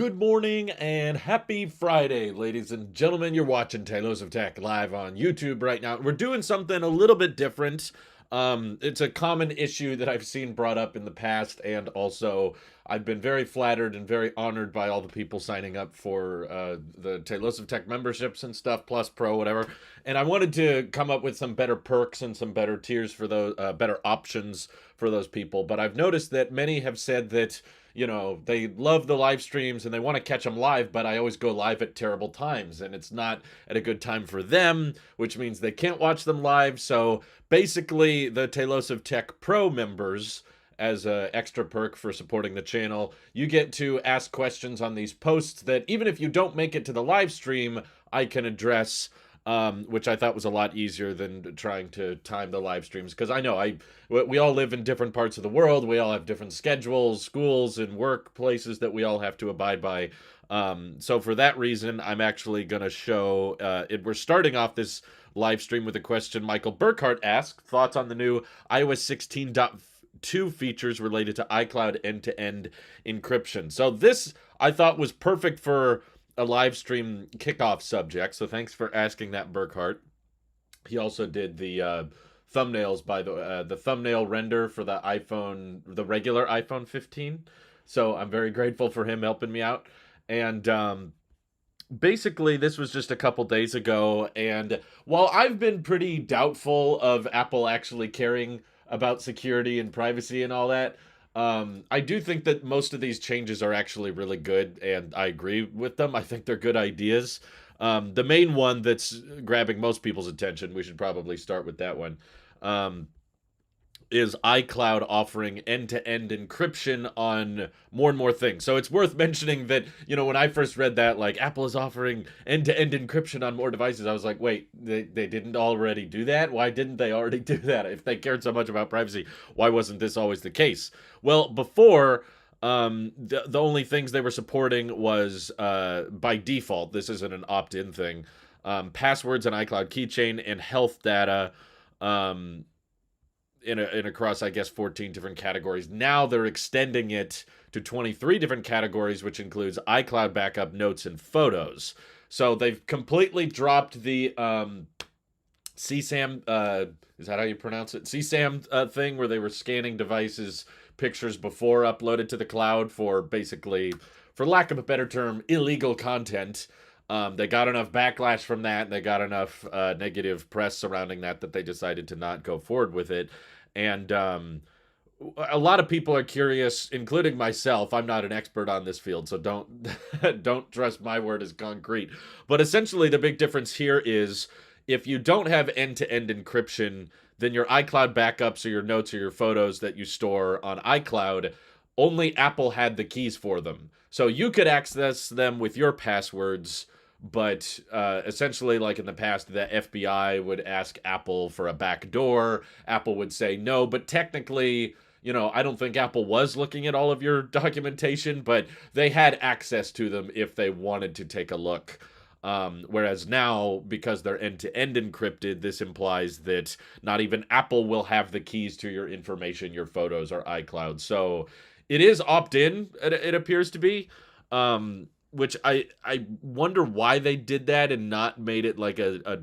Good morning and happy Friday, ladies and gentlemen. You're watching Tailosive Tech live on YouTube right now. We're doing something a little bit different. It's a common issue that I've seen brought up in the past, and also I've been very flattered and very honored by all the people signing up for the Tailosive Tech memberships and stuff, Plus Pro, whatever. And I wanted to come up with some better perks and some better tiers for those, better options for those people. But I've noticed that many have said that they love the live streams and they want to catch them live, but I always go live at terrible times and it's not at a good time for them, which means they can't watch them live. So basically, the Tailosive Tech Pro members, as an extra perk for supporting the channel, you get to ask questions on these posts that even if you don't make it to the live stream, I can address, which I thought was a lot easier than trying to time the live streams. Because I know we all live in different parts of the world. We all have different schedules, schools, and workplaces that we all have to abide by. So for that reason, I'm actually going to show we're starting off this live stream with a question Michael Burkhart asked: thoughts on the new iOS 16.2 features related to iCloud end-to-end encryption. So this I thought was perfect for a live stream kickoff subject, so thanks for asking that, Burkhart. He also did the thumbnails, by the thumbnail render for the regular iPhone 15. So I'm very grateful for him helping me out. And basically, this was just a couple days ago, and while I've been pretty doubtful of Apple actually caring about security and privacy and all that, I do think that most of these changes are actually really good, and I agree with them. I think they're good ideas. The main one that's grabbing most people's attention, we should probably start with that one, is iCloud offering end-to-end encryption on more and more things. So it's worth mentioning that, when I first read that, like, Apple is offering end-to-end encryption on more devices, I was like, wait, they didn't already do that? Why didn't they already do that? If they cared so much about privacy, why wasn't this always the case? Well, before, the only things they were supporting was, by default, this isn't an opt-in thing, passwords and iCloud keychain and health data, in across, I guess, 14 different categories. Now they're extending it to 23 different categories, which includes iCloud backup, notes, and photos. So they've completely dropped the CSAM, is that how you pronounce it? CSAM thing where they were scanning devices, pictures before uploaded to the cloud for basically, for lack of a better term, illegal content. They got enough backlash from that, and they got enough negative press surrounding that they decided to not go forward with it. And a lot of people are curious, including myself. I'm not an expert on this field, so don't don't trust my word as concrete. But essentially, the big difference here is if you don't have end-to-end encryption, then your iCloud backups or your notes or your photos that you store on iCloud, only Apple had the keys for them. So you could access them with your passwords, but essentially, like in the past, the FBI would ask Apple for a backdoor. Apple would say no, but technically, I don't think Apple was looking at all of your documentation, but they had access to them if they wanted to take a look. Whereas now, because they're end-to-end encrypted, this implies that not even Apple will have the keys to your information, your photos, or iCloud. So it is opt-in, it appears to be, which I wonder why they did that and not made it like a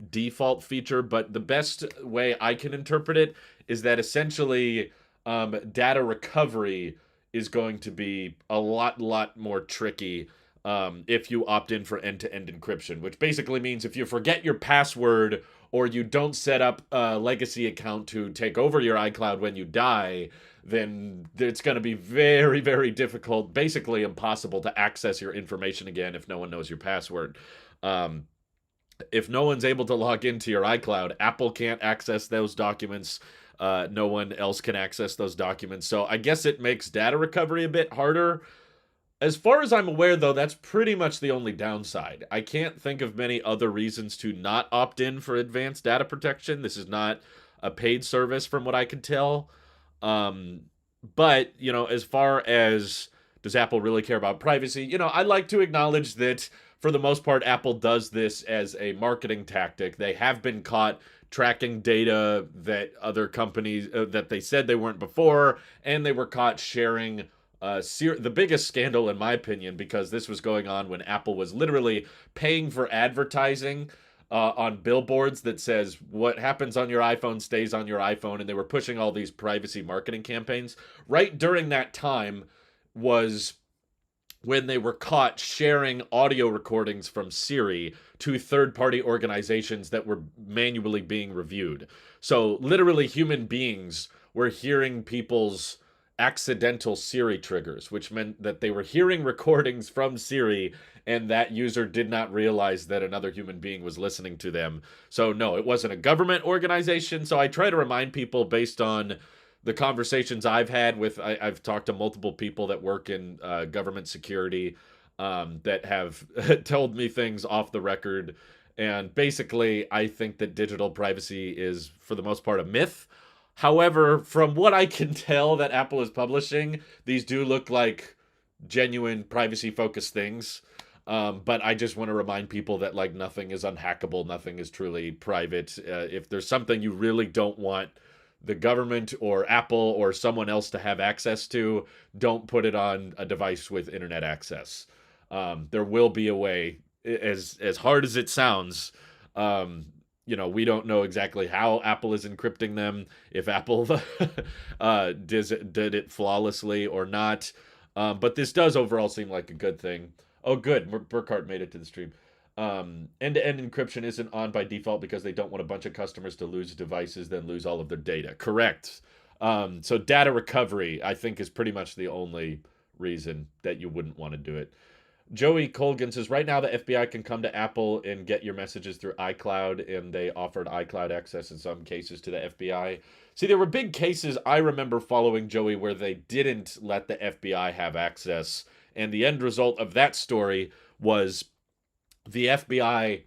default feature. But the best way I can interpret it is that essentially data recovery is going to be a lot more tricky if you opt in for end-to-end encryption, which basically means if you forget your password or you don't set up a legacy account to take over your iCloud when you die, then it's going to be very, very difficult, basically impossible, to access your information again if no one knows your password. If no one's able to log into your iCloud, Apple can't access those documents. No one else can access those documents. So I guess it makes data recovery a bit harder. As far as I'm aware, though, that's pretty much the only downside. I can't think of many other reasons to not opt in for advanced data protection. This is not a paid service from what I can tell. But, as far as does Apple really care about privacy, I like to acknowledge that for the most part, Apple does this as a marketing tactic. They have been caught tracking data that other companies, that they said they weren't before, and they were caught sharing The biggest scandal, in my opinion, because this was going on when Apple was literally paying for advertising on billboards that says what happens on your iPhone stays on your iPhone, and they were pushing all these privacy marketing campaigns. Right during that time was when they were caught sharing audio recordings from Siri to third party organizations that were manually being reviewed. So, literally, human beings were hearing people's accidental Siri triggers, which meant that they were hearing recordings from Siri and that user did not realize that another human being was listening to them. So, no, it wasn't a government organization. So, I try to remind people based on the conversations I've had with, I've talked to multiple people that work in government security that have told me things off the record. And basically, I think that digital privacy is, for the most part, a myth. However, from what I can tell that Apple is publishing, these do look like genuine privacy focused things. But I just want to remind people that like nothing is unhackable, nothing is truly private. If there's something you really don't want the government or Apple or someone else to have access to, don't put it on a device with internet access. There will be a way, as hard as it sounds. We don't know exactly how Apple is encrypting them, if Apple did it flawlessly or not. But this does overall seem like a good thing. Oh, good. Burkhart made it to the stream. End-to-end encryption isn't on by default because they don't want a bunch of customers to lose devices, then lose all of their data. Correct. So data recovery, I think, is pretty much the only reason that you wouldn't want to do it. Joey Colgan says, right now the FBI can come to Apple and get your messages through iCloud, and they offered iCloud access in some cases to the FBI. See, there were big cases I remember following, Joey, where they didn't let the FBI have access, and the end result of that story was the FBI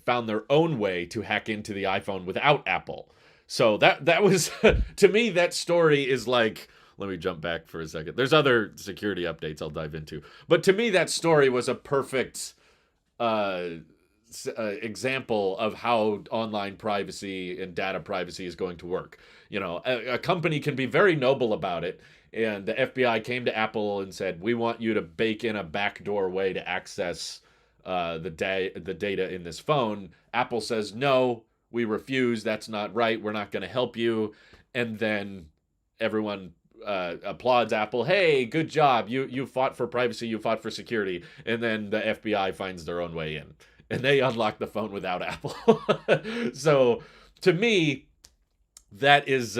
found their own way to hack into the iPhone without Apple. So that was to me, that story is like, let me jump back for a second. There's other security updates I'll dive into, but to me that story was a perfect example of how online privacy and data privacy is going to work. A company can be very noble about it, and the FBI came to Apple and said, we want you to bake in a backdoor way to access the data in this phone. Apple says, no, we refuse. That's not right. We're not going to help you. And then everyone applauds Apple. Hey, good job. You fought for privacy. You fought for security. And then the FBI finds their own way in, and they unlock the phone without Apple. So to me, that is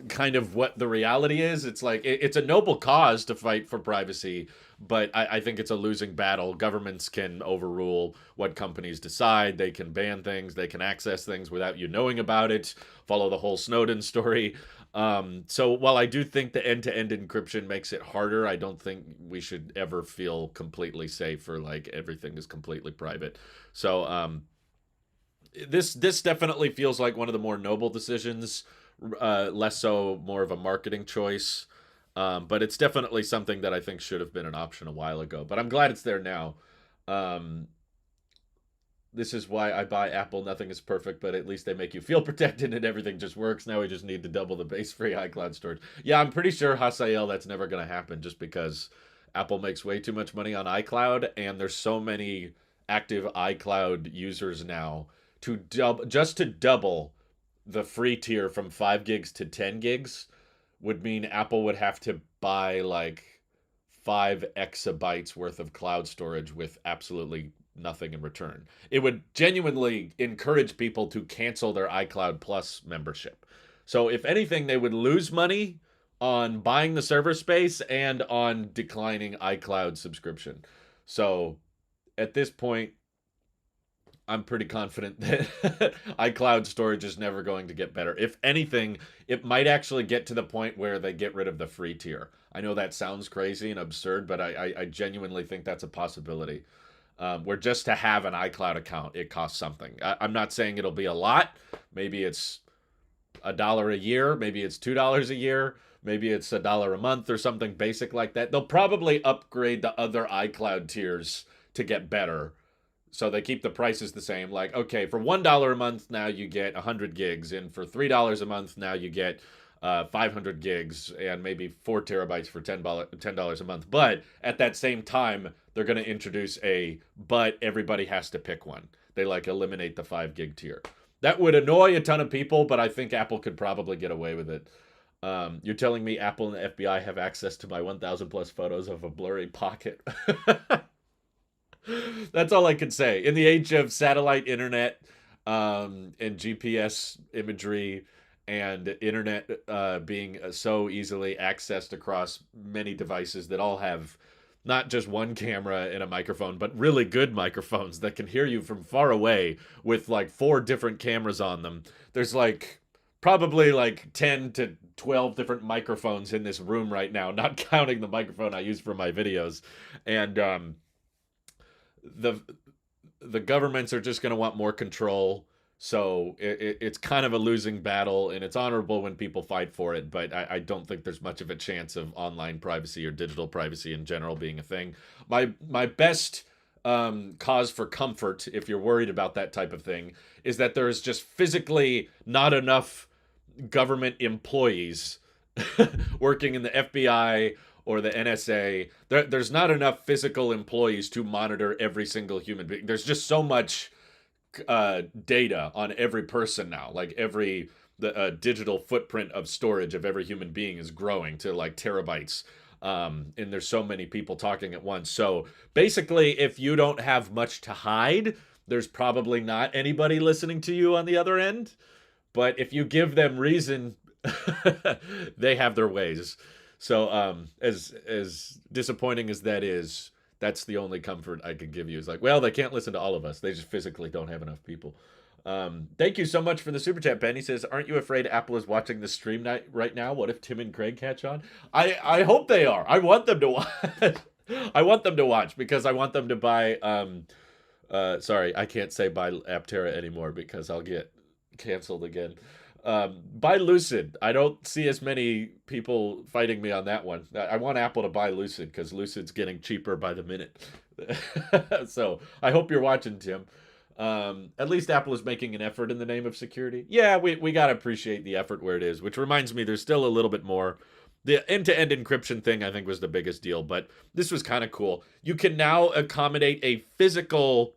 kind of what the reality is. It's like it's a noble cause to fight for privacy, but I think it's a losing battle. Governments can overrule what companies decide. They can ban things. They can access things without you knowing about it. Follow the whole Snowden story. So while I do think the end-to-end encryption makes it harder, I don't think we should ever feel completely safe or like everything is completely private. So this definitely feels like one of the more noble decisions, less so more of a marketing choice. But it's definitely something that I think should have been an option a while ago. But I'm glad it's there now. This is why I buy Apple. Nothing is perfect, but at least they make you feel protected and everything just works. Now we just need to double the base free iCloud storage. Yeah, I'm pretty sure, Hasael, that's never going to happen just because Apple makes way too much money on iCloud, and there's so many active iCloud users now to double the free tier from 5 gigs to 10 gigs would mean Apple would have to buy like 5 exabytes worth of cloud storage with absolutely nothing in return. It would genuinely encourage people to cancel their iCloud Plus membership. So if anything, they would lose money on buying the server space and on declining iCloud subscription. So at this point, I'm pretty confident that iCloud storage is never going to get better. If anything, it might actually get to the point where they get rid of the free tier. I know that sounds crazy and absurd, but I genuinely think that's a possibility. Where just to have an iCloud account, it costs something. I'm not saying it'll be a lot. Maybe it's $1 a year. Maybe it's $2 a year. Maybe it's $1 a month or something basic like that. They'll probably upgrade the other iCloud tiers to get better. So they keep the prices the same. Like, okay, for $1 a month, now you get 100 gigs. And for $3 a month, now you get 500 gigs and maybe 4 terabytes for $10 a month. But at that same time, they're going to introduce but everybody has to pick one. They like eliminate the 5 gig tier. That would annoy a ton of people, but I think Apple could probably get away with it. You're telling me Apple and the FBI have access to my 1,000 plus photos of a blurry pocket. That's all I can say. In the age of satellite internet, and GPS imagery and internet being so easily accessed across many devices that all have not just one camera and a microphone, but really good microphones that can hear you from far away with like 4 different cameras on them. There's like probably like 10 to 12 different microphones in this room right now, not counting the microphone I use for my videos. And the the governments are just going to want more control. So it's kind of a losing battle, and it's honorable when people fight for it. But I don't think there's much of a chance of online privacy or digital privacy in general being a thing. My best cause for comfort, if you're worried about that type of thing, is that there is just physically not enough government employees working in the FBI or the NSA. There's not enough physical employees to monitor every single human being. There's just so much data on every person now. Like the digital footprint of storage of every human being is growing to like terabytes. And there's so many people talking at once. So basically, if you don't have much to hide, there's probably not anybody listening to you on the other end. But if you give them reason, they have their ways. So as disappointing as that is, that's the only comfort I can give you. Is like, well, they can't listen to all of us. They just physically don't have enough people. Thank you so much for the super chat, Ben. He says, "Aren't you afraid Apple is watching the stream night right now? What if Tim and Craig catch on?" I hope they are. I want them to watch. I want them to watch because I want them to buy. Sorry, I can't say buy Aptera anymore because I'll get canceled again. Buy Lucid. I don't see as many people fighting me on that one. I want Apple to buy Lucid because Lucid's getting cheaper by the minute. So I hope you're watching, Tim. At least Apple is making an effort in the name of security. Yeah, we got to appreciate the effort where it is, which reminds me there's still a little bit more. The end-to-end encryption thing, I think, was the biggest deal, but this was kind of cool. You can now accommodate a physical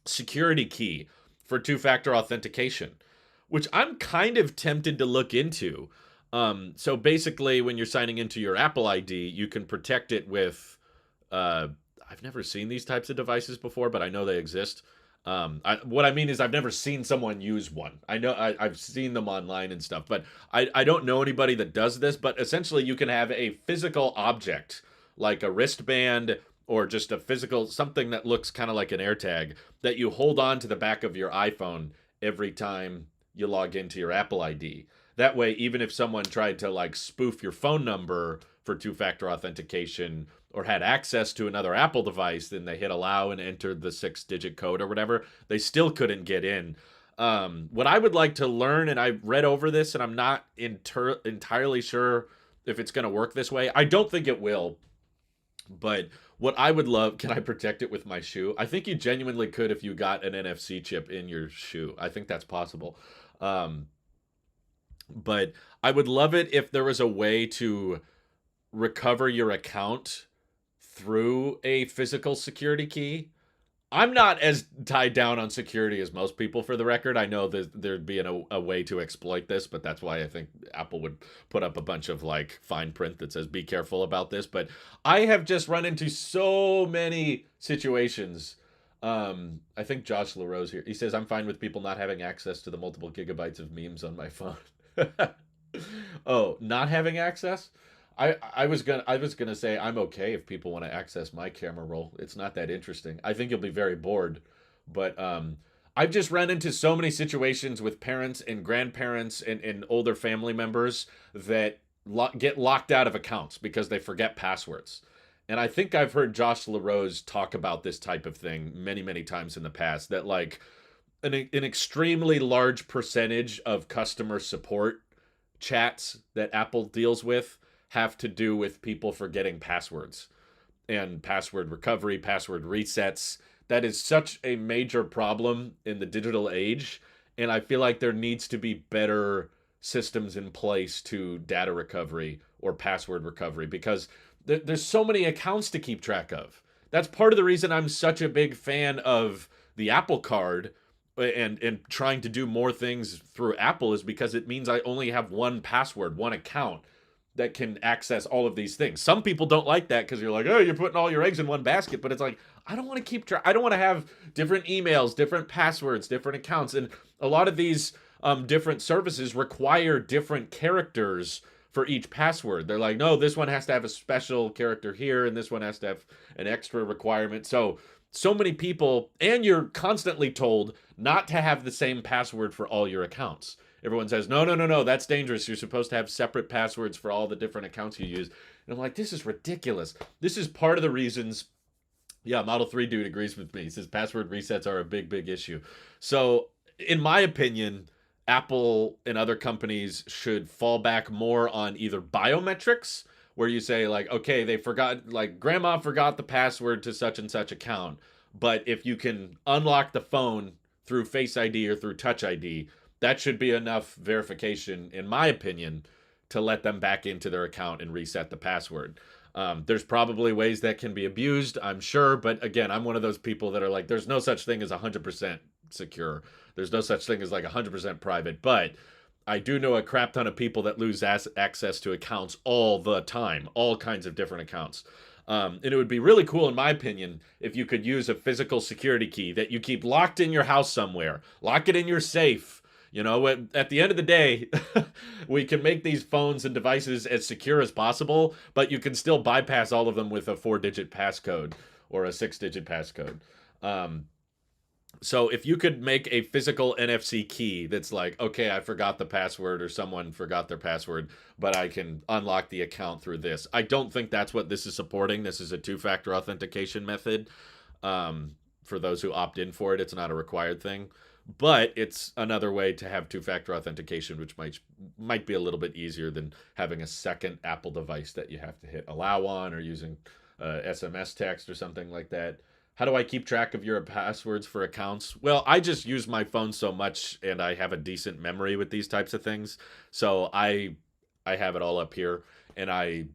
security key for two-factor authentication, which I'm kind of tempted to look into. So basically, when you're signing into your Apple ID, you can protect it with. I've never seen these types of devices before, but I know they exist. What I mean is, I've never seen someone use one. I know I've seen them online and stuff, but I don't know anybody that does this. But essentially, you can have a physical object like a wristband or just a physical something that looks kind of like an AirTag that you hold on to the back of your iPhone every time you log into your Apple ID. That way, even if someone tried to like spoof your phone number for two-factor authentication or had access to another Apple device, then they hit allow and entered the 6-digit code or whatever, they still couldn't get in. What I would like to learn, and I read over this, and I'm not entirely sure if it's going to work this way. I don't think it will. But what I would love, can I protect it with my shoe? I think you genuinely could if you got an NFC chip in your shoe. I think that's possible. But I would love it if there was a way to recover your account through a physical security key. I'm not as tied down on security as most people, for the record. I know that there'd be a way to exploit this, but that's why I think Apple would put up a bunch of like fine print that says be careful about this. But I have just run into so many situations. I think Josh LaRose here. He says, "I'm fine with people not having access to the multiple gigabytes of memes on my phone." Oh, not having access? I was gonna say I'm okay if people want to access my camera roll. It's not that interesting. I think you'll be very bored, but I've just run into so many situations with parents and grandparents and older family members that get locked out of accounts because they forget passwords. And I think I've heard Josh LaRose talk about this type of thing many, many times in the past, that like an extremely large percentage of customer support chats that Apple deals with have to do with people forgetting passwords and password recovery, password resets. That is such a major problem in the digital age. And I feel like there needs to be better systems in place to data recovery or password recovery, because there's so many accounts to keep track of. That's part of the reason I'm such a big fan of the Apple Card and trying to do more things through Apple, is because it means I only have one password, one account that can access all of these things. Some people don't like that because you're like, oh, you're putting all your eggs in one basket. But it's like, I don't want to keep track. I don't want to have different emails, different passwords, different accounts. And a lot of these different services require different characters for each password. They're like, no, this one has to have a special character here, and this one has to have an extra requirement. So many people, and you're constantly told not to have the same password for all your accounts. Everyone says, no, no, no, no, that's dangerous. You're supposed to have separate passwords for all the different accounts you use. And I'm like, this is ridiculous. This is part of the reasons. Yeah, Model 3 dude agrees with me. He says password resets are a big, big issue. So, in my opinion, Apple and other companies should fall back more on either biometrics, where you say, like, okay, they forgot, like, grandma forgot the password to such and such account. But if you can unlock the phone through Face ID or through Touch ID, that should be enough verification, in my opinion, to let them back into their account and reset the password. There's probably ways that can be abused, I'm sure. But again, I'm one of those people that are like, there's no such thing as 100% secure. There's no such thing as like 100% private. But I do know a crap ton of people that lose access to accounts all the time, all kinds of different accounts. And it would be really cool, in my opinion, if you could use a physical security key that you keep locked in your house somewhere. Lock it in your safe. You know, at the end of the day, we can make these phones and devices as secure as possible, but you can still bypass all of them with a 4-digit passcode or a 6-digit passcode. So if you could make a physical NFC key that's like, okay, I forgot the password or someone forgot their password, but I can unlock the account through this. I don't think that's what this is supporting. This is a two-factor authentication method. For those who opt in for it, it's not a required thing. But it's another way to have two-factor authentication, which might be a little bit easier than having a second Apple device that you have to hit allow on, or using SMS text or something like that. How do I keep track of your passwords for accounts? Well, I just use my phone so much, and I have a decent memory with these types of things. So I have it all up here, and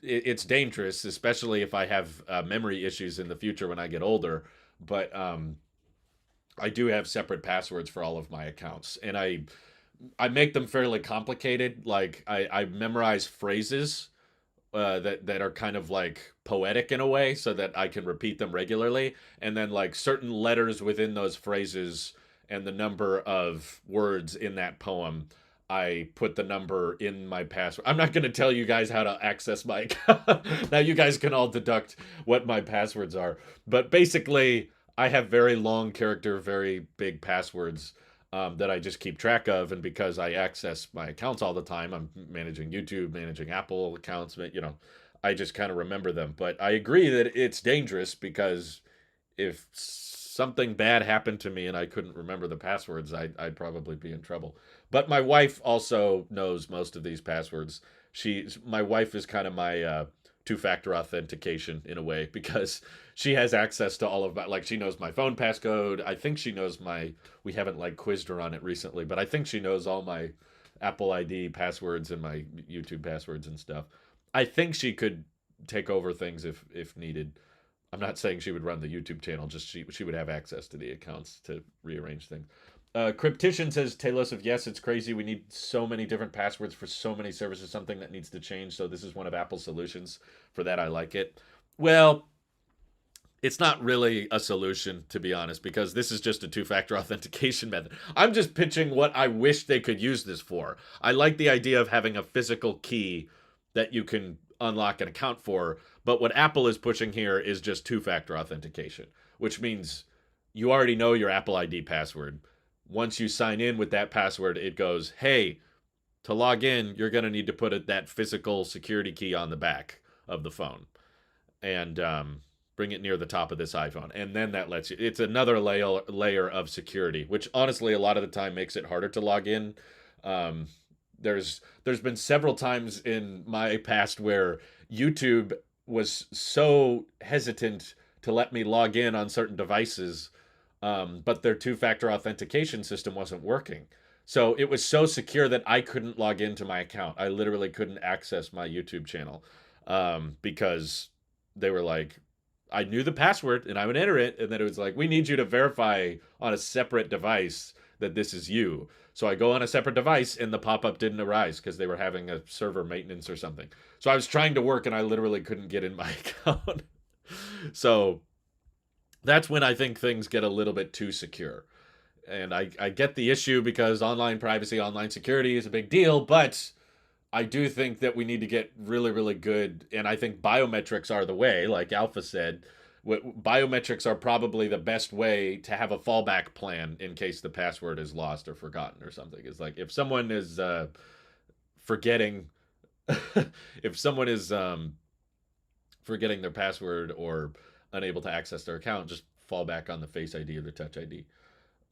it's dangerous, especially if I have memory issues in the future when I get older. But I do have separate passwords for all of my accounts, and I make them fairly complicated. Like I memorize phrases that are kind of like poetic in a way, so that I can repeat them regularly, and then like certain letters within those phrases and the number of words in that poem, I put the number in my password. I'm not going to tell you guys how to access my account. Now you guys can all deduct what my passwords are. But basically, I have very long character, very big passwords that I just keep track of. And because I access my accounts all the time, I'm managing YouTube, managing Apple accounts, I just kind of remember them. But I agree that it's dangerous, because if something bad happened to me and I couldn't remember the passwords, I'd probably be in trouble. But my wife also knows most of these passwords. My wife is kind of my two-factor authentication in a way, because she has access to all of my, like, she knows my phone passcode. I think she knows we haven't like quizzed her on it recently, but I think she knows all my Apple ID passwords and my YouTube passwords and stuff. I think she could take over things if needed. I'm not saying she would run the YouTube channel, just she would have access to the accounts to rearrange things. Cryptician says, Tailosive, yes, it's crazy. We need so many different passwords for so many services, something that needs to change. So this is one of Apple's solutions. For that, I like it. Well, it's not really a solution, to be honest, because this is just a two-factor authentication method. I'm just pitching what I wish they could use this for. I like the idea of having a physical key that you can unlock an account for, but what Apple is pushing here is just two-factor authentication, which means you already know your Apple ID password. Once you sign in with that password, it goes, hey, to log in, you're going to need to put that physical security key on the back of the phone and bring it near the top of this iPhone. And then that lets you, it's another layer of security, which honestly, a lot of the time makes it harder to log in. There's been several times in my past where YouTube was so hesitant to let me log in on certain devices, but their two-factor authentication system wasn't working. So it was so secure that I couldn't log into my account. I literally couldn't access my YouTube channel because they were like, I knew the password and I would enter it, and then it was like, we need you to verify on a separate device that this is you. So I go on a separate device, and the pop up didn't arise because they were having a server maintenance or something. So I was trying to work, and I literally couldn't get in my account. So that's when I think things get a little bit too secure. And I get the issue because online privacy, online security is a big deal, but I do think that we need to get really, really good. And I think biometrics are the way, like Alpha said. Biometrics are probably the best way to have a fallback plan in case the password is lost or forgotten or something. It's like if someone is forgetting, if someone is forgetting their password or unable to access their account, just fall back on the Face ID or the Touch ID.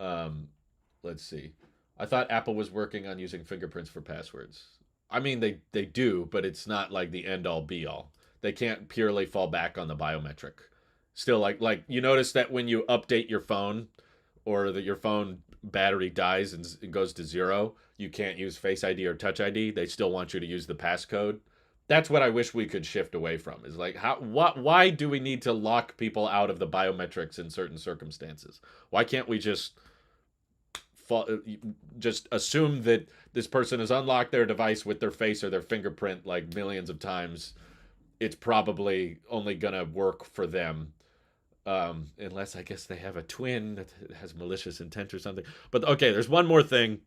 Um, let's see. I thought Apple was working on using fingerprints for passwords. I mean, they do, but it's not like the end all be all. They can't purely fall back on the biometric. Still, like you notice that when you update your phone, or that your phone battery dies and it goes to zero, you can't use Face ID or Touch ID. They still want you to use the passcode. That's what I wish we could shift away from. Is like why do we need to lock people out of the biometrics in certain circumstances? Why can't we just assume that this person has unlocked their device with their face or their fingerprint like millions of times? It's probably only gonna work for them, unless I guess they have a twin that has malicious intent or something. But okay, there's one more thing.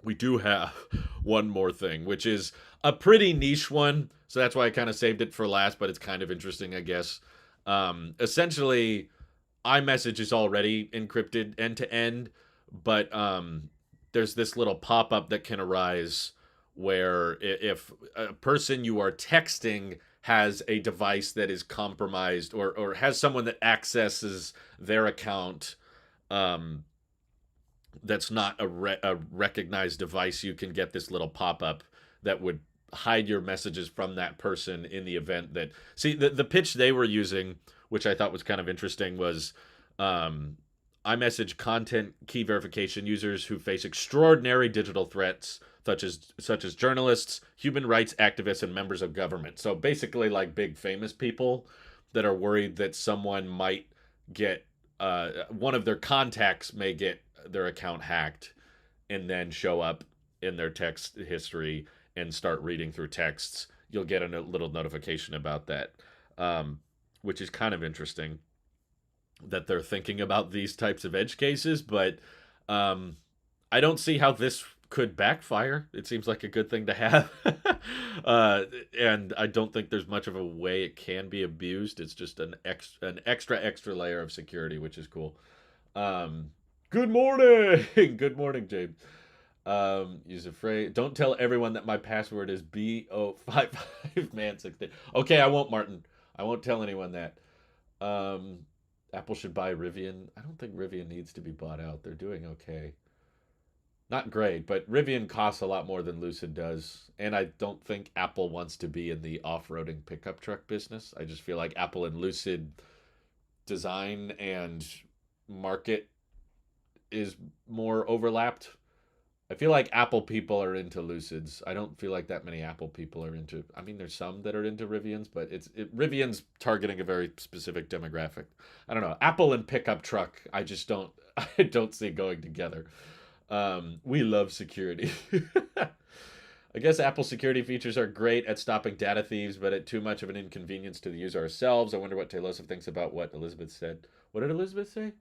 We do have one more thing, which is a pretty niche one. So that's why I kind of saved it for last, but it's kind of interesting, I guess. Essentially, iMessage is already encrypted end to end, but there's this little pop up that can arise where if a person you are texting has a device that is compromised, or has someone that accesses their account, um, that's not a recognized device, you can get this little pop up that would hide your messages from that person in the event that. See, the pitch they were using, which I thought was kind of interesting, was um, iMessage content key verification users who face extraordinary digital threats, such as journalists, human rights activists, and members of government. So basically, like big famous people that are worried that someone might get one of their contacts may get their account hacked and then show up in their text history and start reading through texts. You'll get a little notification about that, which is kind of interesting that they're thinking about these types of edge cases. But um, I don't see how this could backfire. It seems like a good thing to have. uh, and I don't think there's much of a way it can be abused. It's just an extra layer of security, which is cool. Um, Good morning. Good morning, James. Use a phrase. Don't tell everyone that my password is BO55 man 16. Okay, I won't, Martin. I won't tell anyone that. Um, Apple should buy Rivian. I don't think Rivian needs to be bought out. They're doing okay. Not great, but Rivian costs a lot more than Lucid does. And I don't think Apple wants to be in the off-roading pickup truck business. I just feel like Apple and Lucid design and market is more overlapped. I feel like Apple people are into Lucids. I don't feel like that many Apple people are into. I mean, there's some that are into Rivians, but Rivian's targeting a very specific demographic. I don't know. Apple and pickup truck, I just don't. I don't see going together. We love security. I guess Apple security features are great at stopping data thieves, but at too much of an inconvenience to the user ourselves. I wonder what Tailosive thinks about what Elizabeth said. What did Elizabeth say?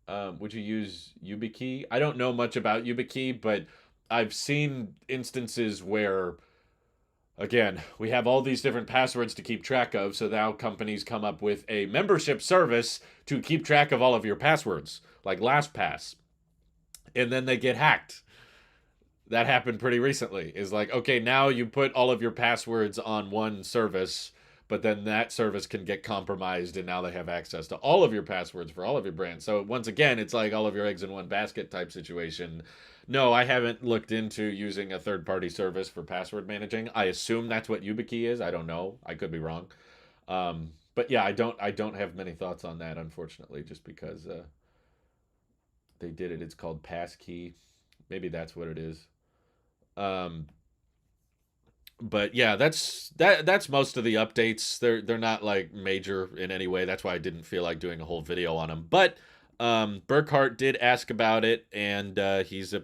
Would you use YubiKey? I don't know much about YubiKey, but I've seen instances where, again, we have all these different passwords to keep track of, so now companies come up with a membership service to keep track of all of your passwords, like LastPass, and then they get hacked. That happened pretty recently. Is like, okay, now you put all of your passwords on one service, but then that service can get compromised, and now they have access to all of your passwords for all of your brands. So once again, it's like all of your eggs in one basket type situation. No, I haven't looked into using a third-party service for password managing. I assume that's what YubiKey is. I don't know. I could be wrong. But yeah, I don't have many thoughts on that, unfortunately, just because they did it. It's called Passkey. Maybe that's what it is. Um, but yeah, that's most of the updates. They're not like major in any way. That's why I didn't feel like doing a whole video on them. But Burkhart did ask about it, and he's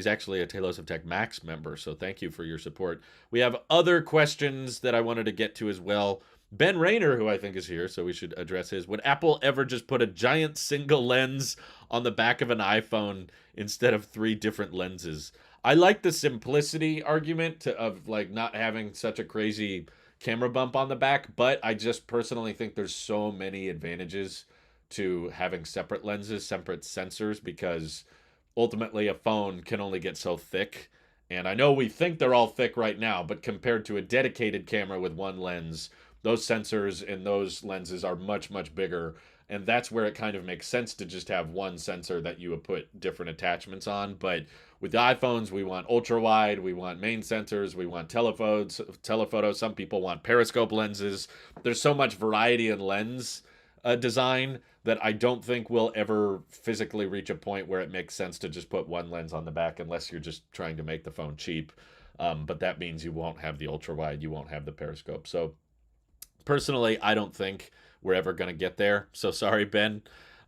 actually a Tailosive Tech Max member. So thank you for your support. We have other questions that I wanted to get to as well. Ben Rayner, who I think is here, so we should address his. Would Apple ever just put a giant single lens on the back of an iPhone instead of three different lenses? I like the simplicity argument of like not having such a crazy camera bump on the back, but I just personally think there's so many advantages to having separate lenses, separate sensors, because ultimately a phone can only get so thick. And I know we think they're all thick right now, but compared to a dedicated camera with one lens, those sensors and those lenses are much, much bigger. And that's where it kind of makes sense to just have one sensor that you would put different attachments on. But with the iPhones, we want ultra wide, we want main sensors, we want telephoto. Some people want periscope lenses. There's so much variety in lens design that I don't think we'll ever physically reach a point where it makes sense to just put one lens on the back unless you're just trying to make the phone cheap. But that means you won't have the ultra wide, you won't have the periscope. So personally, I don't think we're ever going to get there. So sorry, Ben.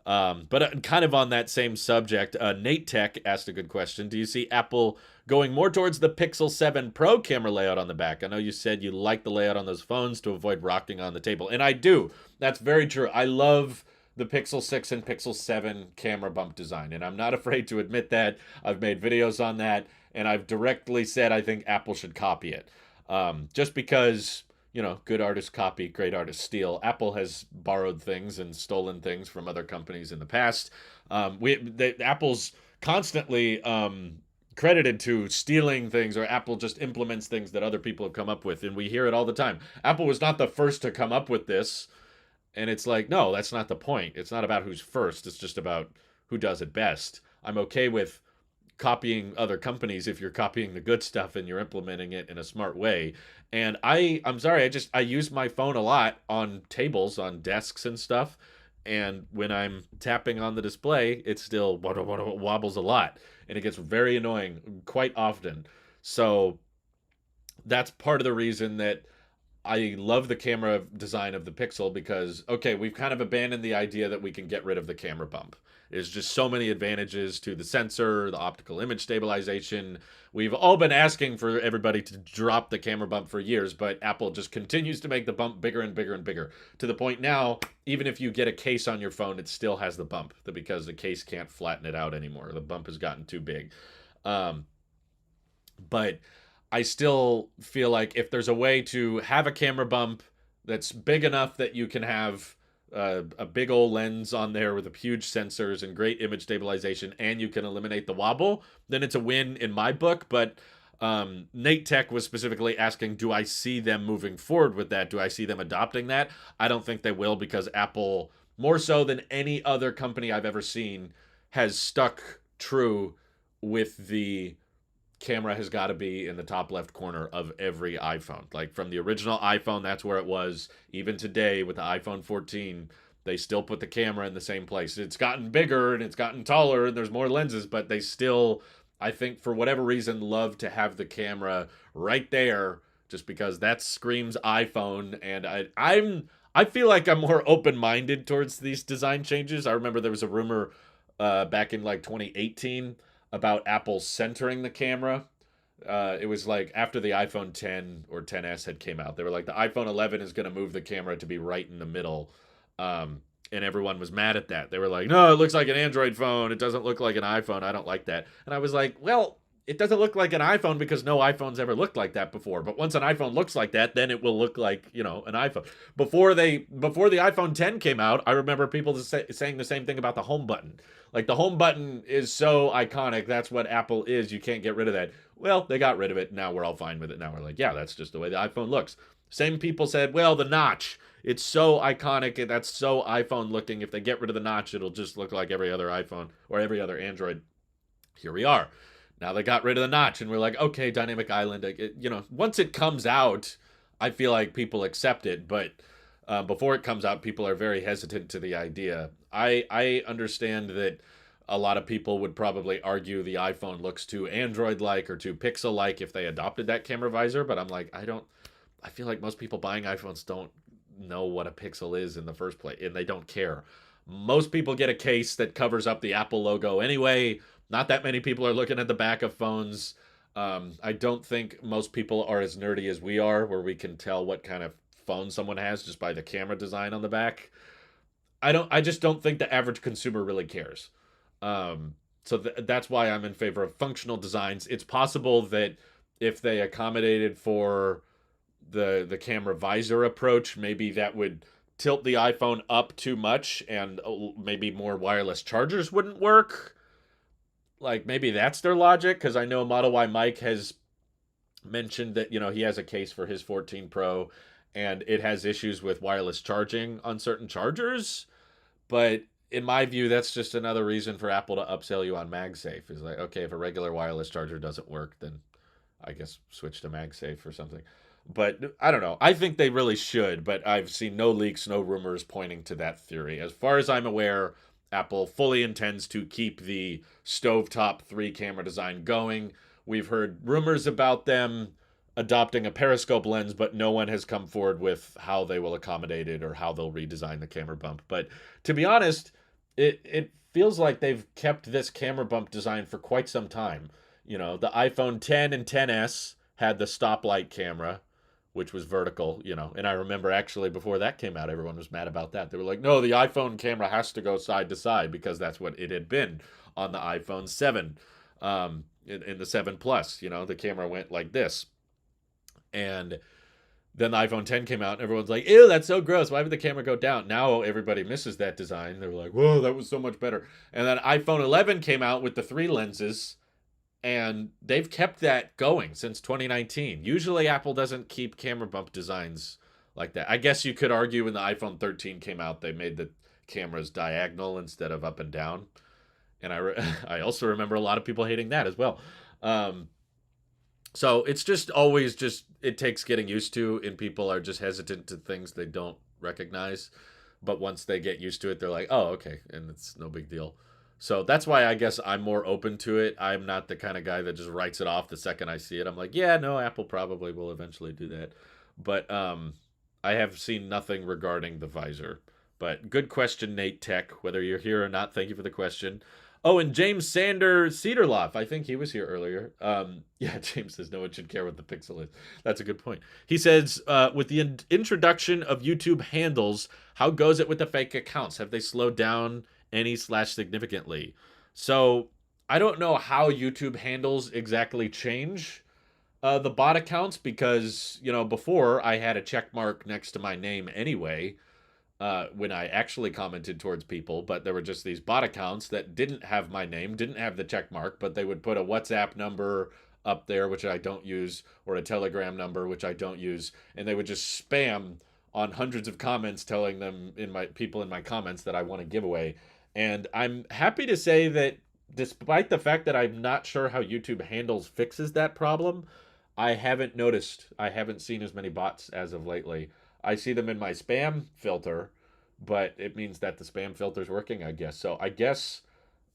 But kind of on that same subject, Nate Tech asked a good question. Do you see Apple going more towards the Pixel 7 Pro camera layout on the back? I know you said you like the layout on those phones to avoid rocking on the table. And I do. That's very true. I love the Pixel 6 and Pixel 7 camera bump design. And I'm not afraid to admit that. I've made videos on that. And I've directly said I think Apple should copy it. Just because good artists copy, great artists steal. Apple has borrowed things and stolen things from other companies in the past. Apple's constantly credited to stealing things, or Apple just implements things that other people have come up with, and we hear it all the time. Apple was not the first to come up with this, and it's like, no, that's not the point. It's not about who's first. It's just about who does it best. I'm okay with copying other companies if you're copying the good stuff and you're implementing it in a smart way. And I'm sorry, I use my phone a lot on tables, on desks and stuff. And when I'm tapping on the display, it still wobbles a lot. And it gets very annoying quite often. So that's part of the reason that I love the camera design of the Pixel, because, okay, we've kind of abandoned the idea that we can get rid of the camera bump. There's just so many advantages to the sensor, the optical image stabilization. We've all been asking for everybody to drop the camera bump for years, but Apple just continues to make the bump bigger and bigger and bigger, to the point now, even if you get a case on your phone, it still has the bump because the case can't flatten it out anymore. The bump has gotten too big. But I still feel like if there's a way to have a camera bump that's big enough that you can have a big old lens on there with huge sensors and great image stabilization, and you can eliminate the wobble, then it's a win in my book. But Nate Tech was specifically asking, do I see them moving forward with that? Do I see them adopting that? I don't think they will, because Apple, more so than any other company I've ever seen, has stuck true with the camera has got to be in the top left corner of every iPhone. Like from the original iPhone, that's where it was. Even today with the iPhone 14, they still put the camera in the same place. It's gotten bigger and it's gotten taller and there's more lenses, but they still, I think for whatever reason, love to have the camera right there, just because that screams iPhone. And I feel like I'm more open-minded towards these design changes. I remember there was a rumor back in like 2018 about Apple centering the camera. It was like after the iPhone 10 or 10s had came out. They were like, the iPhone 11 is going to move the camera to be right in the middle. And everyone was mad at that. They were like, no, it looks like an Android phone. It doesn't look like an iPhone. I don't like that. And I was like, well, it doesn't look like an iPhone because no iPhone's ever looked like that before. But once an iPhone looks like that, then it will look like, an iPhone. Before the iPhone 10 came out, I remember people saying the same thing about the home button. Like, the home button is so iconic. That's what Apple is. You can't get rid of that. Well, they got rid of it. Now we're all fine with it. Now we're like, yeah, that's just the way the iPhone looks. Same people said, well, the notch. It's so iconic. That's so iPhone looking. If they get rid of the notch, it'll just look like every other iPhone or every other Android. Here we are. Now they got rid of the notch, and we're like, okay, Dynamic Island. Once it comes out, I feel like people accept it. But before it comes out, people are very hesitant to the idea. I understand that A lot of people would probably argue the iPhone looks too Android-like or too Pixel-like if they adopted that camera visor, but I'm like, I feel like most people buying iPhones don't know what a pixel is in the first place, and they don't care. Most people get a case that covers up the Apple logo anyway. Not that many people are looking at the back of phones. I don't think most people are as nerdy as we are, where we can tell what kind of phone someone has just by the camera design on the back. I just don't think the average consumer really cares. So that's why I'm in favor of functional designs. It's possible that if they accommodated for the camera visor approach, maybe that would tilt the iPhone up too much, and maybe more wireless chargers wouldn't work. Like maybe that's their logic, because I know Model Y Mike has mentioned that he has a case for his 14 Pro, and it has issues with wireless charging on certain chargers. But in my view, that's just another reason for Apple to upsell you on MagSafe. Is like, okay, if a regular wireless charger doesn't work, then I guess switch to MagSafe or something. But I don't know. I think they really should, but I've seen no leaks, no rumors pointing to that theory. As far as I'm aware, Apple fully intends to keep the stovetop three camera design going. We've heard rumors about them adopting a periscope lens, but no one has come forward with how they will accommodate it or how they'll redesign the camera bump. But to be honest, it feels like they've kept this camera bump design for quite some time. The iPhone 10 and 10s had the stoplight camera, which was vertical, and I remember actually before that came out, everyone was mad about that. They were like, no, the iPhone camera has to go side to side, because that's what it had been on the iPhone 7. In the 7 Plus, the camera went like this. And then the iPhone 10 came out, and everyone's like, ew, that's so gross. Why would the camera go down? Now everybody misses that design. They're like, whoa, that was so much better. And then iPhone 11 came out with the three lenses, and they've kept that going since 2019. Usually Apple doesn't keep camera bump designs like that. I guess you could argue when the iPhone 13 came out, they made the cameras diagonal instead of up and down. And I also remember a lot of people hating that as well. So it's just always it takes getting used to, and people are just hesitant to things they don't recognize. But once they get used to it, they're like, oh, okay, and it's no big deal. So that's why I guess I'm more open to it. I'm not the kind of guy that just writes it off the second I see it. I'm like, yeah, no, Apple probably will eventually do that. But I have seen nothing regarding the visor. But good question, Nate Tech. Whether you're here or not, thank you for the question. Oh, and James Sander Cedarloff. I think he was here earlier. Yeah, James says no one should care what the pixel is. That's a good point. He says, with the introduction of YouTube handles, how goes it with the fake accounts? Have they slowed down any / significantly? So I don't know how YouTube handles exactly change the bot accounts, because before I had a check mark next to my name anyway, when I actually commented towards people, but there were just these bot accounts that didn't have my name, didn't have the check mark, but they would put a WhatsApp number up there, which I don't use, or a Telegram number, which I don't use, and they would just spam on hundreds of comments telling them in my comments that I want a giveaway. And I'm happy to say that despite the fact that I'm not sure how YouTube handles fixes that problem, I haven't seen as many bots as of lately. I see them in my spam filter, but it means that the spam filter's working, I guess. So I guess,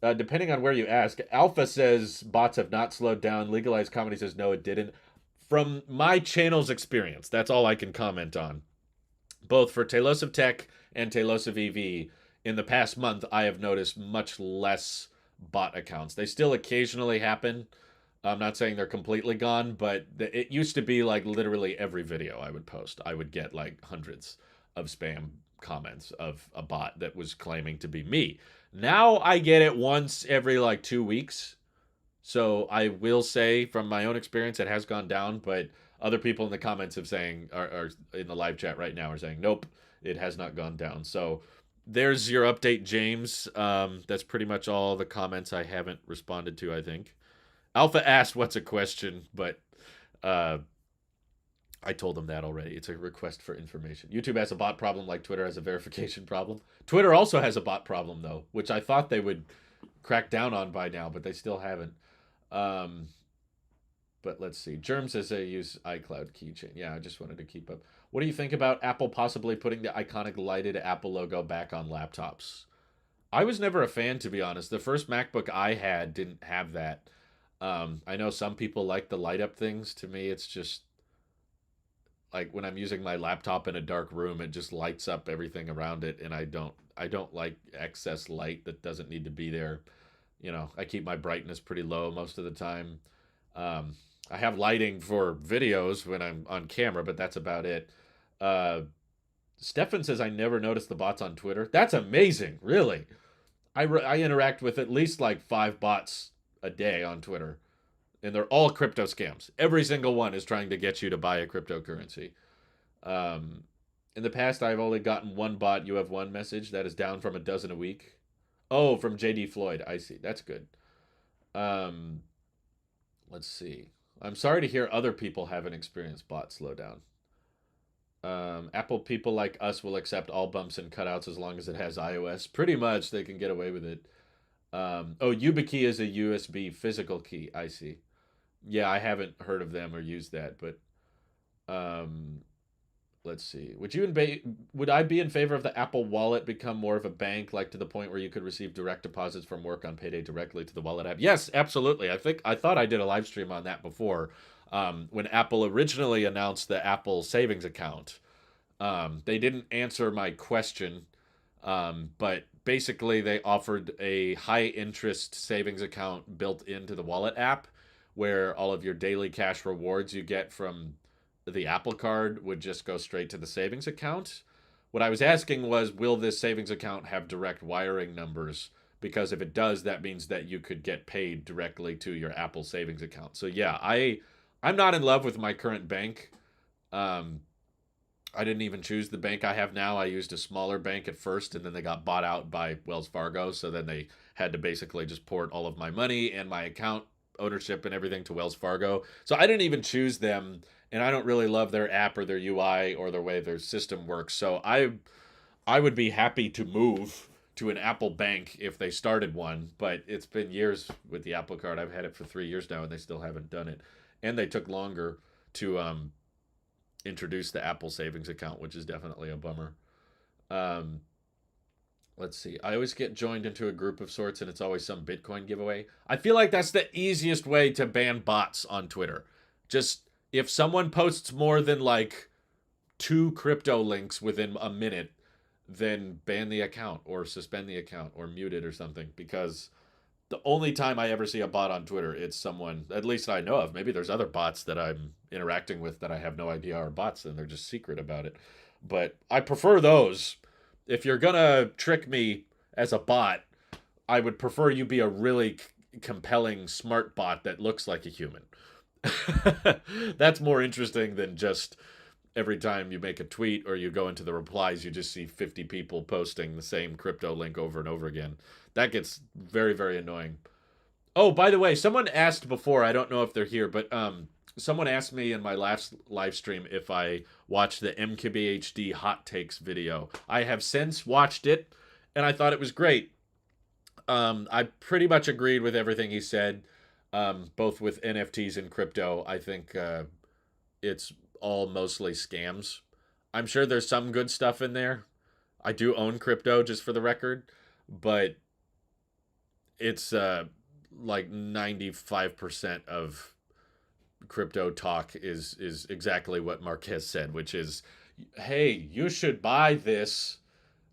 depending on where you ask, Alpha says bots have not slowed down. Legalized Comedy says no, it didn't. From my channel's experience, that's all I can comment on. Both for Tailosive Tech and Tailosive EV, in the past month, I have noticed much less bot accounts. They still occasionally happen. I'm not saying they're completely gone, but it used to be like literally every video I would post, I would get like hundreds of spam comments of a bot that was claiming to be me. Now I get it once every like 2 weeks. So I will say from my own experience, it has gone down, but other people in the comments are in the live chat right now are saying, nope, it has not gone down. So there's your update, James. That's pretty much all the comments I haven't responded to, I think. Alpha asked what's a question, but I told them that already. It's a request for information. YouTube has a bot problem like Twitter has a verification problem. Twitter also has a bot problem, though, which I thought they would crack down on by now, but they still haven't. But let's see. Germ says they use iCloud keychain. Yeah, I just wanted to keep up. What do you think about Apple possibly putting the iconic lighted Apple logo back on laptops? I was never a fan, to be honest. The first MacBook I had didn't have that. I know some people like the light up things. To me, it's just like when I'm using my laptop in a dark room, it just lights up everything around it, and I don't like excess light that doesn't need to be there. I keep my brightness pretty low most of the time. Um, I have lighting for videos when I'm on camera, but that's about it. Uh, Stefan says I never noticed the bots on Twitter. That's amazing, really. I interact with at least like 5 bots a day on Twitter, and they're all crypto scams. Every single one is trying to get you to buy a cryptocurrency. Um, in the past, I've only gotten one bot. You have one message that is down from a dozen a week. Oh, from JD Floyd. I see. That's good. Um, let's see. I'm sorry to hear other people haven't experienced bot slowdown. Apple people like us will accept all bumps and cutouts as long as it has iOS. Pretty much, they can get away with it. Oh, YubiKey is a USB physical key. I see. Yeah, I haven't heard of them or used that, but um, let's see. Would I be in favor of the Apple Wallet become more of a bank, like to the point where you could receive direct deposits from work on payday directly to the wallet app? Yes, absolutely. I thought I did a live stream on that before. When Apple originally announced the Apple Savings account, they didn't answer my question, but basically they offered a high interest savings account built into the wallet app, where all of your daily cash rewards you get from the Apple Card would just go straight to the savings account. What I was asking was, will this savings account have direct wiring numbers? Because if it does, that means that you could get paid directly to your Apple savings account. So yeah, I'm not in love with my current bank. Um, I didn't even choose the bank I have now. I used a smaller bank at first, and then they got bought out by Wells Fargo. So then they had to basically just port all of my money and my account ownership and everything to Wells Fargo. So I didn't even choose them, and I don't really love their app or their UI or the way their system works. So I would be happy to move to an Apple bank if they started one, but it's been years with the Apple Card. I've had it for 3 years now, and they still haven't done it. And they took longer to introduce the Apple savings account, which is definitely a bummer. Um, let's see. I always get joined into a group of sorts, and it's always some Bitcoin giveaway. I feel like that's the easiest way to ban bots on Twitter. Just if someone posts more than like two crypto links within a minute, then ban the account or suspend the account or mute it or something. Because the only time I ever see a bot on Twitter, it's someone, at least I know of. Maybe there's other bots that I'm interacting with that I have no idea are bots and they're just secret about it. But I prefer those. If you're gonna trick me as a bot, I would prefer you be a really compelling, smart bot that looks like a human. That's more interesting than just every time you make a tweet or you go into the replies, you just see 50 people posting the same crypto link over and over again. That gets very, very annoying. Oh, by the way, someone asked before, I don't know if they're here, but someone asked me in my last live stream if I watched the MKBHD hot takes video. I have since watched it, and I thought it was great. I pretty much agreed with everything he said, both with NFTs and crypto. I think it's all mostly scams. I'm sure there's some good stuff in there. I do own crypto, just for the record, but it's like 95% of crypto talk is exactly what Marquez said, which is, hey, you should buy this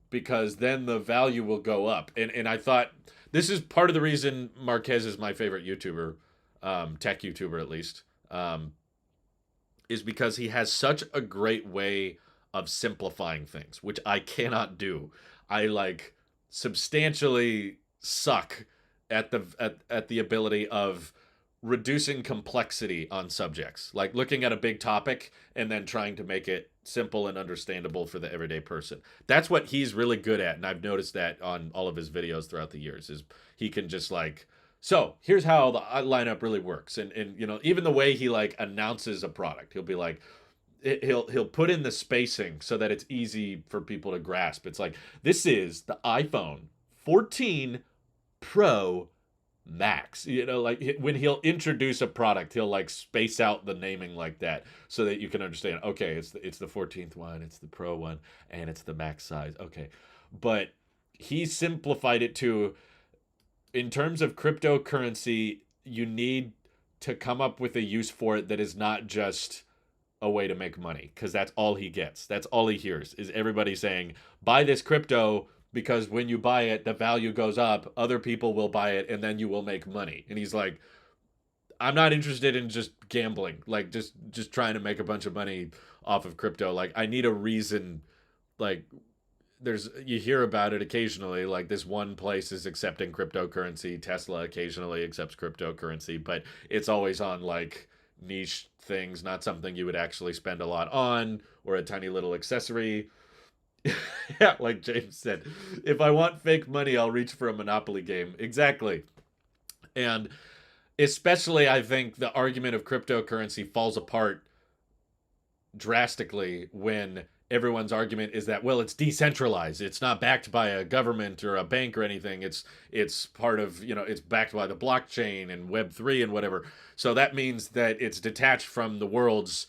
because then the value will go up. And I thought this is part of the reason Marquez is my favorite YouTuber, tech YouTuber at least, is because he has such a great way of simplifying things, which I cannot do. I like substantially suck at the ability of reducing complexity on subjects, like looking at a big topic and then trying to make it simple and understandable for the everyday person. That's what he's really good at, and I've noticed that on all of his videos throughout the years is he can just like, so here's how the lineup really works, and even the way he like announces a product, he'll be like, he'll put in the spacing so that it's easy for people to grasp. It's like, this is the iPhone 14 Pro Max. Like when he'll introduce a product, he'll like space out the naming like that so that you can understand, okay, it's the 14th one, it's the Pro one, and it's the Max size. Okay. But he simplified it to, in terms of cryptocurrency, you need to come up with a use for it that is not just a way to make money, because that's all he gets. That's all he hears is everybody saying, buy this crypto because when you buy it, the value goes up, other people will buy it, and then you will make money. And he's like, I'm not interested in just gambling, like just trying to make a bunch of money off of crypto. Like I need a reason. Like there's, you hear about it occasionally, like this one place is accepting cryptocurrency, Tesla occasionally accepts cryptocurrency, but it's always on like niche things, not something you would actually spend a lot on, or a tiny little accessory. Yeah, like James said, if I want fake money, I'll reach for a Monopoly game. Exactly. And especially, I think the argument of cryptocurrency falls apart drastically when everyone's argument is that, well, it's decentralized, it's not backed by a government or a bank or anything, it's part of, you know, it's backed by the blockchain and web3 and whatever, so that means that it's detached from the world's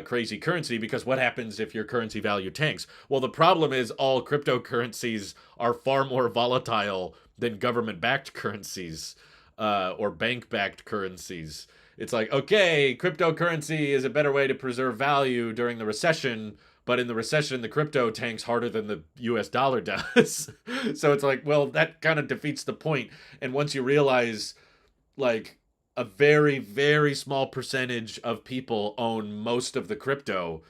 crazy currency, because what happens if your currency value tanks? Well, the problem is all cryptocurrencies are far more volatile than government backed currencies, or bank backed currencies. It's like, okay, cryptocurrency is a better way to preserve value during the recession, but in the recession, the crypto tanks harder than the US dollar does. So it's like, well, that kind of defeats the point. And once you realize, like, a very, very small percentage of people own most of the crypto,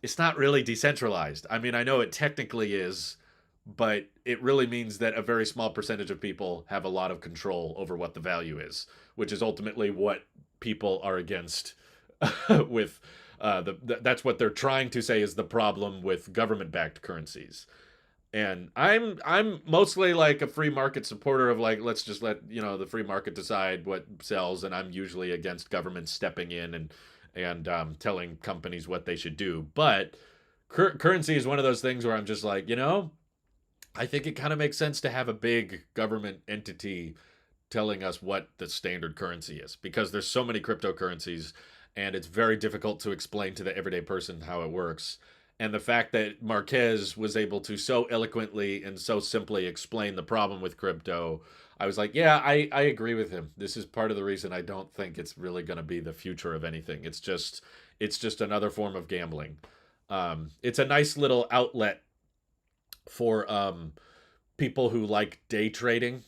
it's not really decentralized. I mean, I know it technically is, but it really means that a very small percentage of people have a lot of control over what the value is, which is ultimately what people are against with that's what they're trying to say is the problem with government backed currencies. And I'm mostly like a free market supporter of, like, let's just let, you know, the free market decide what sells, and I'm usually against government stepping in and telling companies what they should do. But currency is one of those things where I'm just like, you know, I think it kind of makes sense to have a big government entity telling us what the standard currency is, because there's so many cryptocurrencies and it's very difficult to explain to the everyday person how it works. And the fact that Marquez was able to so eloquently and so simply explain the problem with crypto, I was like, yeah, I agree with him. This is part of the reason I don't think it's really going to be the future of anything. It's just another form of gambling. It's a nice little outlet for people who like day trading,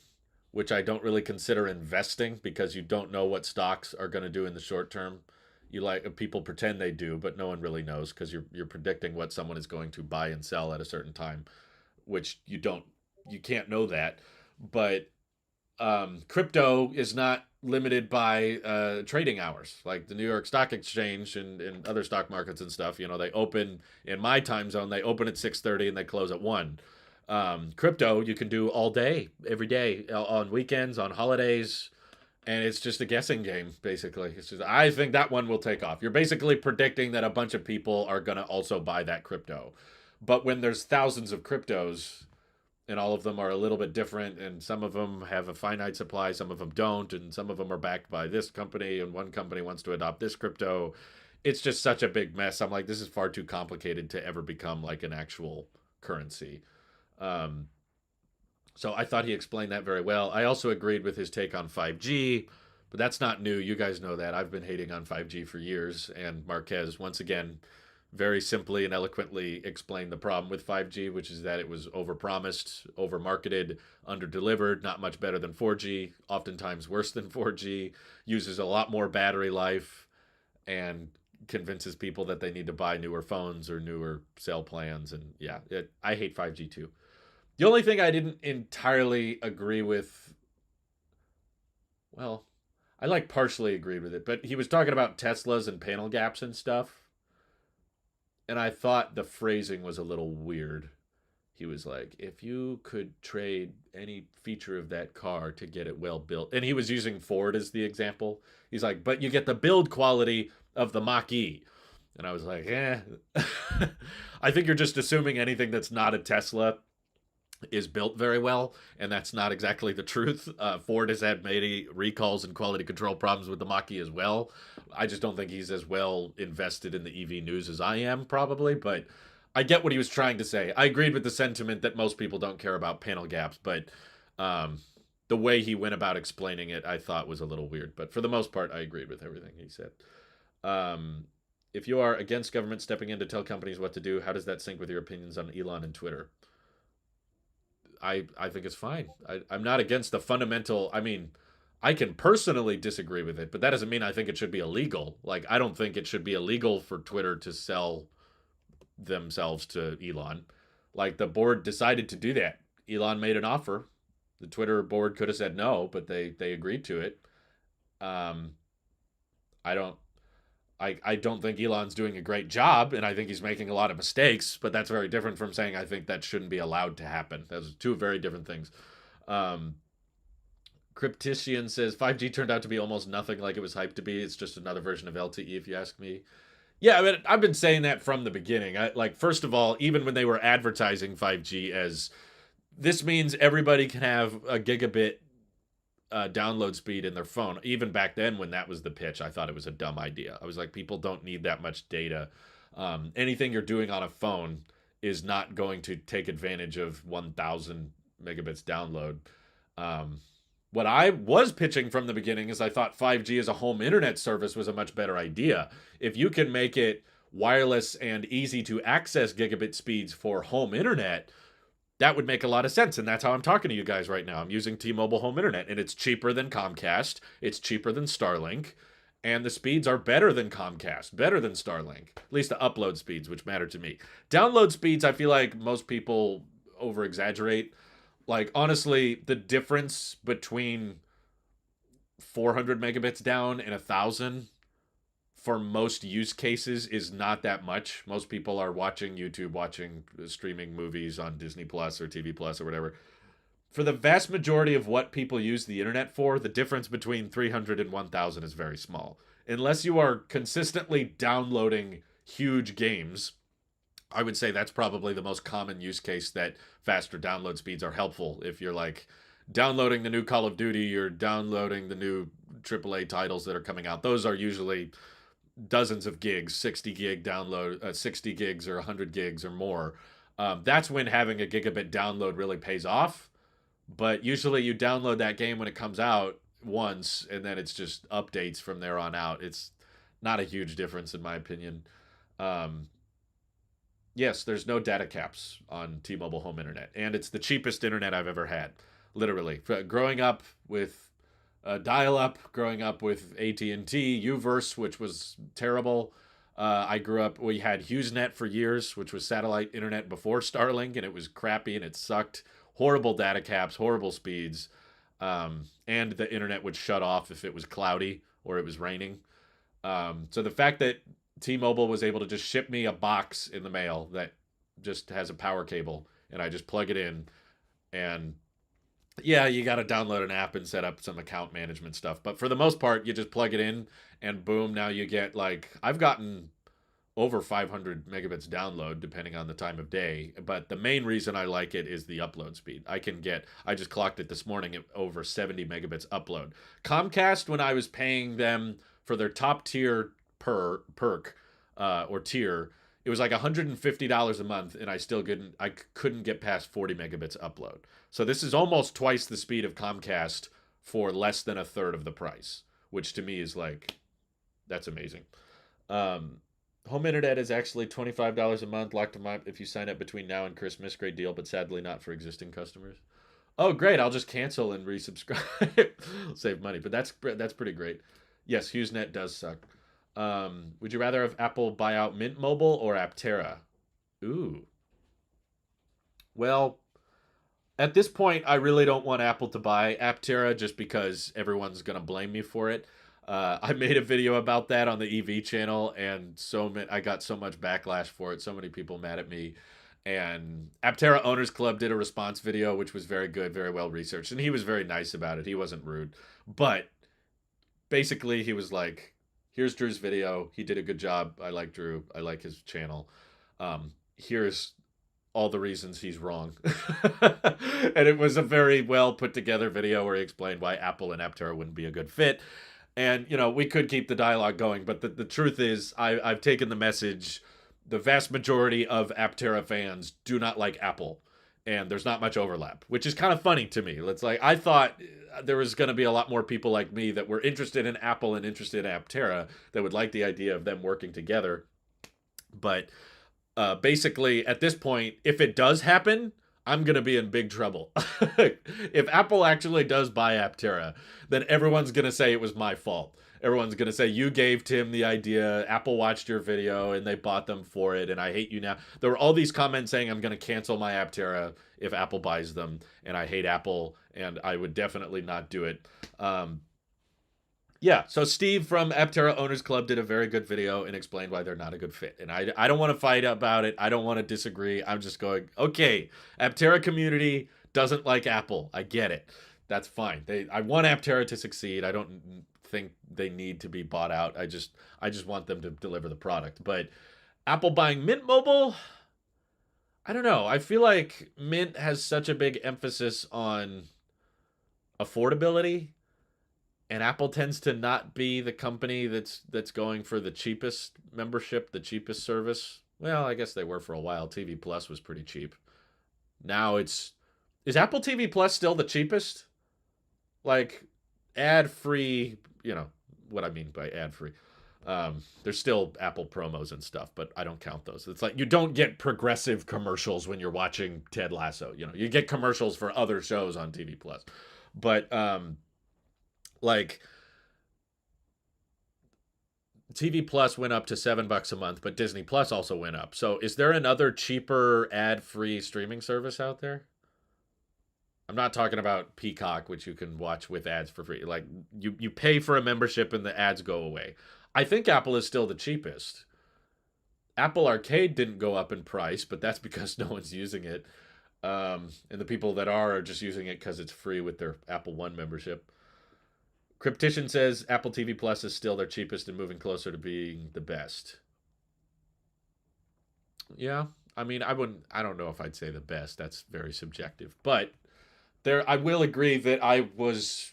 which I don't really consider investing, because you don't know what stocks are going to do in the short term. You, like, people pretend they do, but no one really knows, because you're predicting what someone is going to buy and sell at a certain time, which you can't know that. But crypto is not limited by trading hours, like the New York Stock Exchange and other stock markets and stuff. You know, they open in my time zone. They open at 6:30 and they close at 1. Crypto you can do all day, every day, on weekends, on holidays, and it's just a guessing game. Basically, it's just, I think that one will take off. You're basically predicting that a bunch of people are going to also buy that crypto, but when there's thousands of cryptos and all of them are a little bit different, and some of them have a finite supply, some of them don't, and some of them are backed by this company, and one company wants to adopt this crypto, it's just such a big mess. I'm like, this is far too complicated to ever become like an actual currency. um, so I thought he explained that very well. I also agreed with his take on 5G, but that's not new. You guys know that. I've been hating on 5G for years, and Marquez, once again, very simply and eloquently explained the problem with 5G, which is that it was overpromised, overmarketed, underdelivered, not much better than 4G, oftentimes worse than 4G, uses a lot more battery life, and convinces people that they need to buy newer phones or newer cell plans. And yeah, I hate 5G too. The only thing I didn't entirely agree with, well, I like partially agreed with it, but he was talking about Teslas and panel gaps and stuff. And I thought the phrasing was a little weird. He was like, if you could trade any feature of that car to get it well built. And he was using Ford as the example. He's like, but you get the build quality of the Mach E. And I was like, eh. I think you're just assuming anything that's not a Tesla is built very well, and that's not exactly the truth. Ford has had many recalls and quality control problems with the Mach-E as well. I just don't think he's as well invested in the EV news as I am, probably, but I get what he was trying to say. I agreed with the sentiment that most people don't care about panel gaps, but um, the way he went about explaining it, I thought was a little weird. But for the most part, I agreed with everything he said. Um, if you are against government stepping in to tell companies what to do, how does that sync with your opinions on Elon and Twitter? I think it's fine. I'm not against the fundamental. I mean, I can personally disagree with it, but that doesn't mean I think it should be illegal. Like, I don't think it should be illegal for Twitter to sell themselves to Elon. Like, the board decided to do that. Elon made an offer. The Twitter board could have said no, but they agreed to it. Um, I don't I don't think Elon's doing a great job, and I think he's making a lot of mistakes. But that's very different from saying I think that shouldn't be allowed to happen. Those are two very different things. Um, Cryptician says 5G turned out to be almost nothing like it was hyped to be. It's just another version of LTE, if you ask me. Yeah, I mean, I've been saying that from the beginning. Like, first of all, even when they were advertising 5G as this means everybody can have a gigabit download speed in their phone. Even back then, when that was the pitch, I thought it was a dumb idea. I was like, people don't need that much data. Anything you're doing on a phone is not going to take advantage of 1,000 megabits download. Um, what I was pitching from the beginning is I thought 5G as a home internet service was a much better idea. If you can make it wireless and easy to access gigabit speeds for home internet, that would make a lot of sense. And that's how I'm talking to you guys right now. I'm using T-Mobile home internet, and it's cheaper than Comcast. It's cheaper than Starlink. And the speeds are better than Comcast, better than Starlink. At least the upload speeds, which matter to me. Download speeds, I feel like most people over exaggerate. Like, honestly, the difference between 400 megabits down and 1,000 for most use cases is not that much. Most people are watching YouTube, watching streaming movies on Disney Plus or TV Plus or whatever. For the vast majority of what people use the internet for, the difference between 300 and 1,000 is very small. Unless you are consistently downloading huge games, I would say that's probably the most common use case that faster download speeds are helpful. If you're like downloading the new Call of Duty, you're downloading the new AAA titles that are coming out. Those are usually dozens of gigs, 60 gig download, 60 gigs or 100 gigs or more. That's when having a gigabit download really pays off. But usually you download that game when it comes out once, and then it's just updates from there on out. It's not a huge difference in my opinion. Um, yes, there's no data caps on T-Mobile home internet, and it's the cheapest internet I've ever had. Literally, growing up with dial-up, growing up with AT&T, Uverse, which was terrible. I grew up. We had HughesNet for years, which was satellite internet before Starlink, and it was crappy and it sucked. Horrible data caps, horrible speeds, and the internet would shut off if it was cloudy or it was raining. So the fact that T-Mobile was able to just ship me a box in the mail that just has a power cable, and I just plug it in, and yeah, you got to download an app and set up some account management stuff. But for the most part, you just plug it in, and boom, now you get like I've gotten over 500 megabits download depending on the time of day. But the main reason I like it is the upload speed. I just clocked it this morning at over 70 megabits upload. Comcast, when I was paying them for their top tier perk or tier, it was like $150 a month, and I couldn't get past 40 megabits upload. So this is almost twice the speed of Comcast for less than a third of the price, which to me is like, that's amazing. Um, Home internet is actually $25 a month, locked them up if you sign up between now and Christmas. Great deal, but sadly not for existing customers. Oh, great! I'll just cancel and resubscribe. Save money, but that's pretty great. Yes, HughesNet does suck. Would you rather have Apple buy out Mint Mobile or Aptera? Ooh. Well, at this point, I really don't want Apple to buy Aptera just because everyone's gonna blame me for it. I made a video about that on the EV channel, and I got so much backlash for it. So many people mad at me. And Aptera Owners Club did a response video, which was very good, very well researched, and he was very nice about it. He wasn't rude, but basically he was like, "Here's Drew's video. He did a good job. I like Drew. I like his channel. Here's all the reasons he's wrong." And it was a very well put together video where he explained why Apple and Aptera wouldn't be a good fit. And, we could keep the dialogue going, but the truth is I've taken the message the vast majority of Aptera fans do not like Apple, and there's not much overlap, which is kind of funny to me. It's like I thought there was going to be a lot more people like me that were interested in Apple and interested in Aptera that would like the idea of them working together. But basically, at this point, if it does happen, I'm going to be in big trouble. If Apple actually does buy Aptera, then everyone's going to say it was my fault. Everyone's going to say, you gave Tim the idea, Apple watched your video, and they bought them for it, and I hate you now. There were all these comments saying I'm going to cancel my Aptera if Apple buys them, and I hate Apple, and I would definitely not do it. Yeah, so Steve from Aptera Owners Club did a very good video and explained why they're not a good fit. And I don't want to fight about it. I don't want to disagree. I'm just going, okay, Aptera community doesn't like Apple. I get it. That's fine. I want Aptera to succeed. I don't think they need to be bought out. I just want them to deliver the product. But Apple buying Mint Mobile, I don't know. I feel like Mint has such a big emphasis on affordability, and Apple tends to not be the company that's going for the cheapest membership, the cheapest service. Well, I guess they were for a while. TV Plus was pretty cheap. Now is Apple TV Plus still the cheapest? Like ad-free, what I mean by ad-free. There's still Apple promos and stuff, but I don't count those. It's like you don't get progressive commercials when you're watching Ted Lasso. You get commercials for other shows on TV Plus. But like TV Plus went up to $7 a month, but Disney Plus also went up. So is there another cheaper ad-free streaming service out there? I'm not talking about Peacock, which you can watch with ads for free. Like you pay for a membership and the ads go away. I think Apple is still the cheapest. Apple Arcade didn't go up in price, but that's because no one's using it. And the people that are just using it because it's free with their Apple One membership. Cryptician says Apple TV Plus is still their cheapest and moving closer to being the best. Yeah, I mean, I don't know if I'd say the best. That's very subjective. But I will agree that I was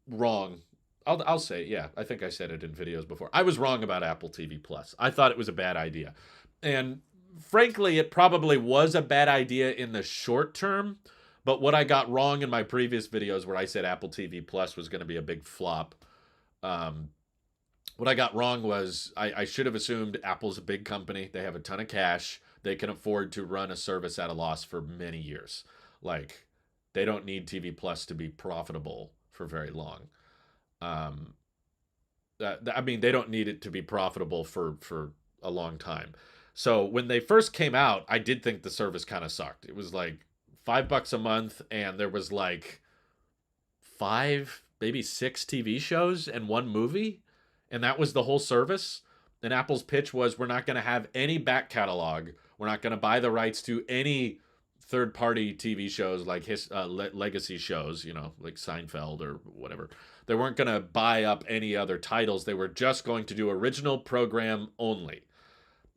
wrong. I'll say, yeah, I think I said it in videos before. I was wrong about Apple TV Plus. I thought it was a bad idea. And frankly, it probably was a bad idea in the short term. But what I got wrong in my previous videos where I said Apple TV Plus was going to be a big flop, what I got wrong was I should have assumed Apple's a big company. They have a ton of cash. They can afford to run a service at a loss for many years. Like, they don't need TV Plus to be profitable for very long. I mean, they don't need it to be profitable for a long time. So when they first came out, I did think the service kind of sucked. It was like $5 a month, and there was like 5, maybe 6 TV shows and 1 movie, and that was the whole service. And Apple's pitch was, we're not going to have any back catalog. We're not going to buy the rights to any third-party TV shows like legacy shows, like Seinfeld or whatever. They weren't going to buy up any other titles. They were just going to do original program only.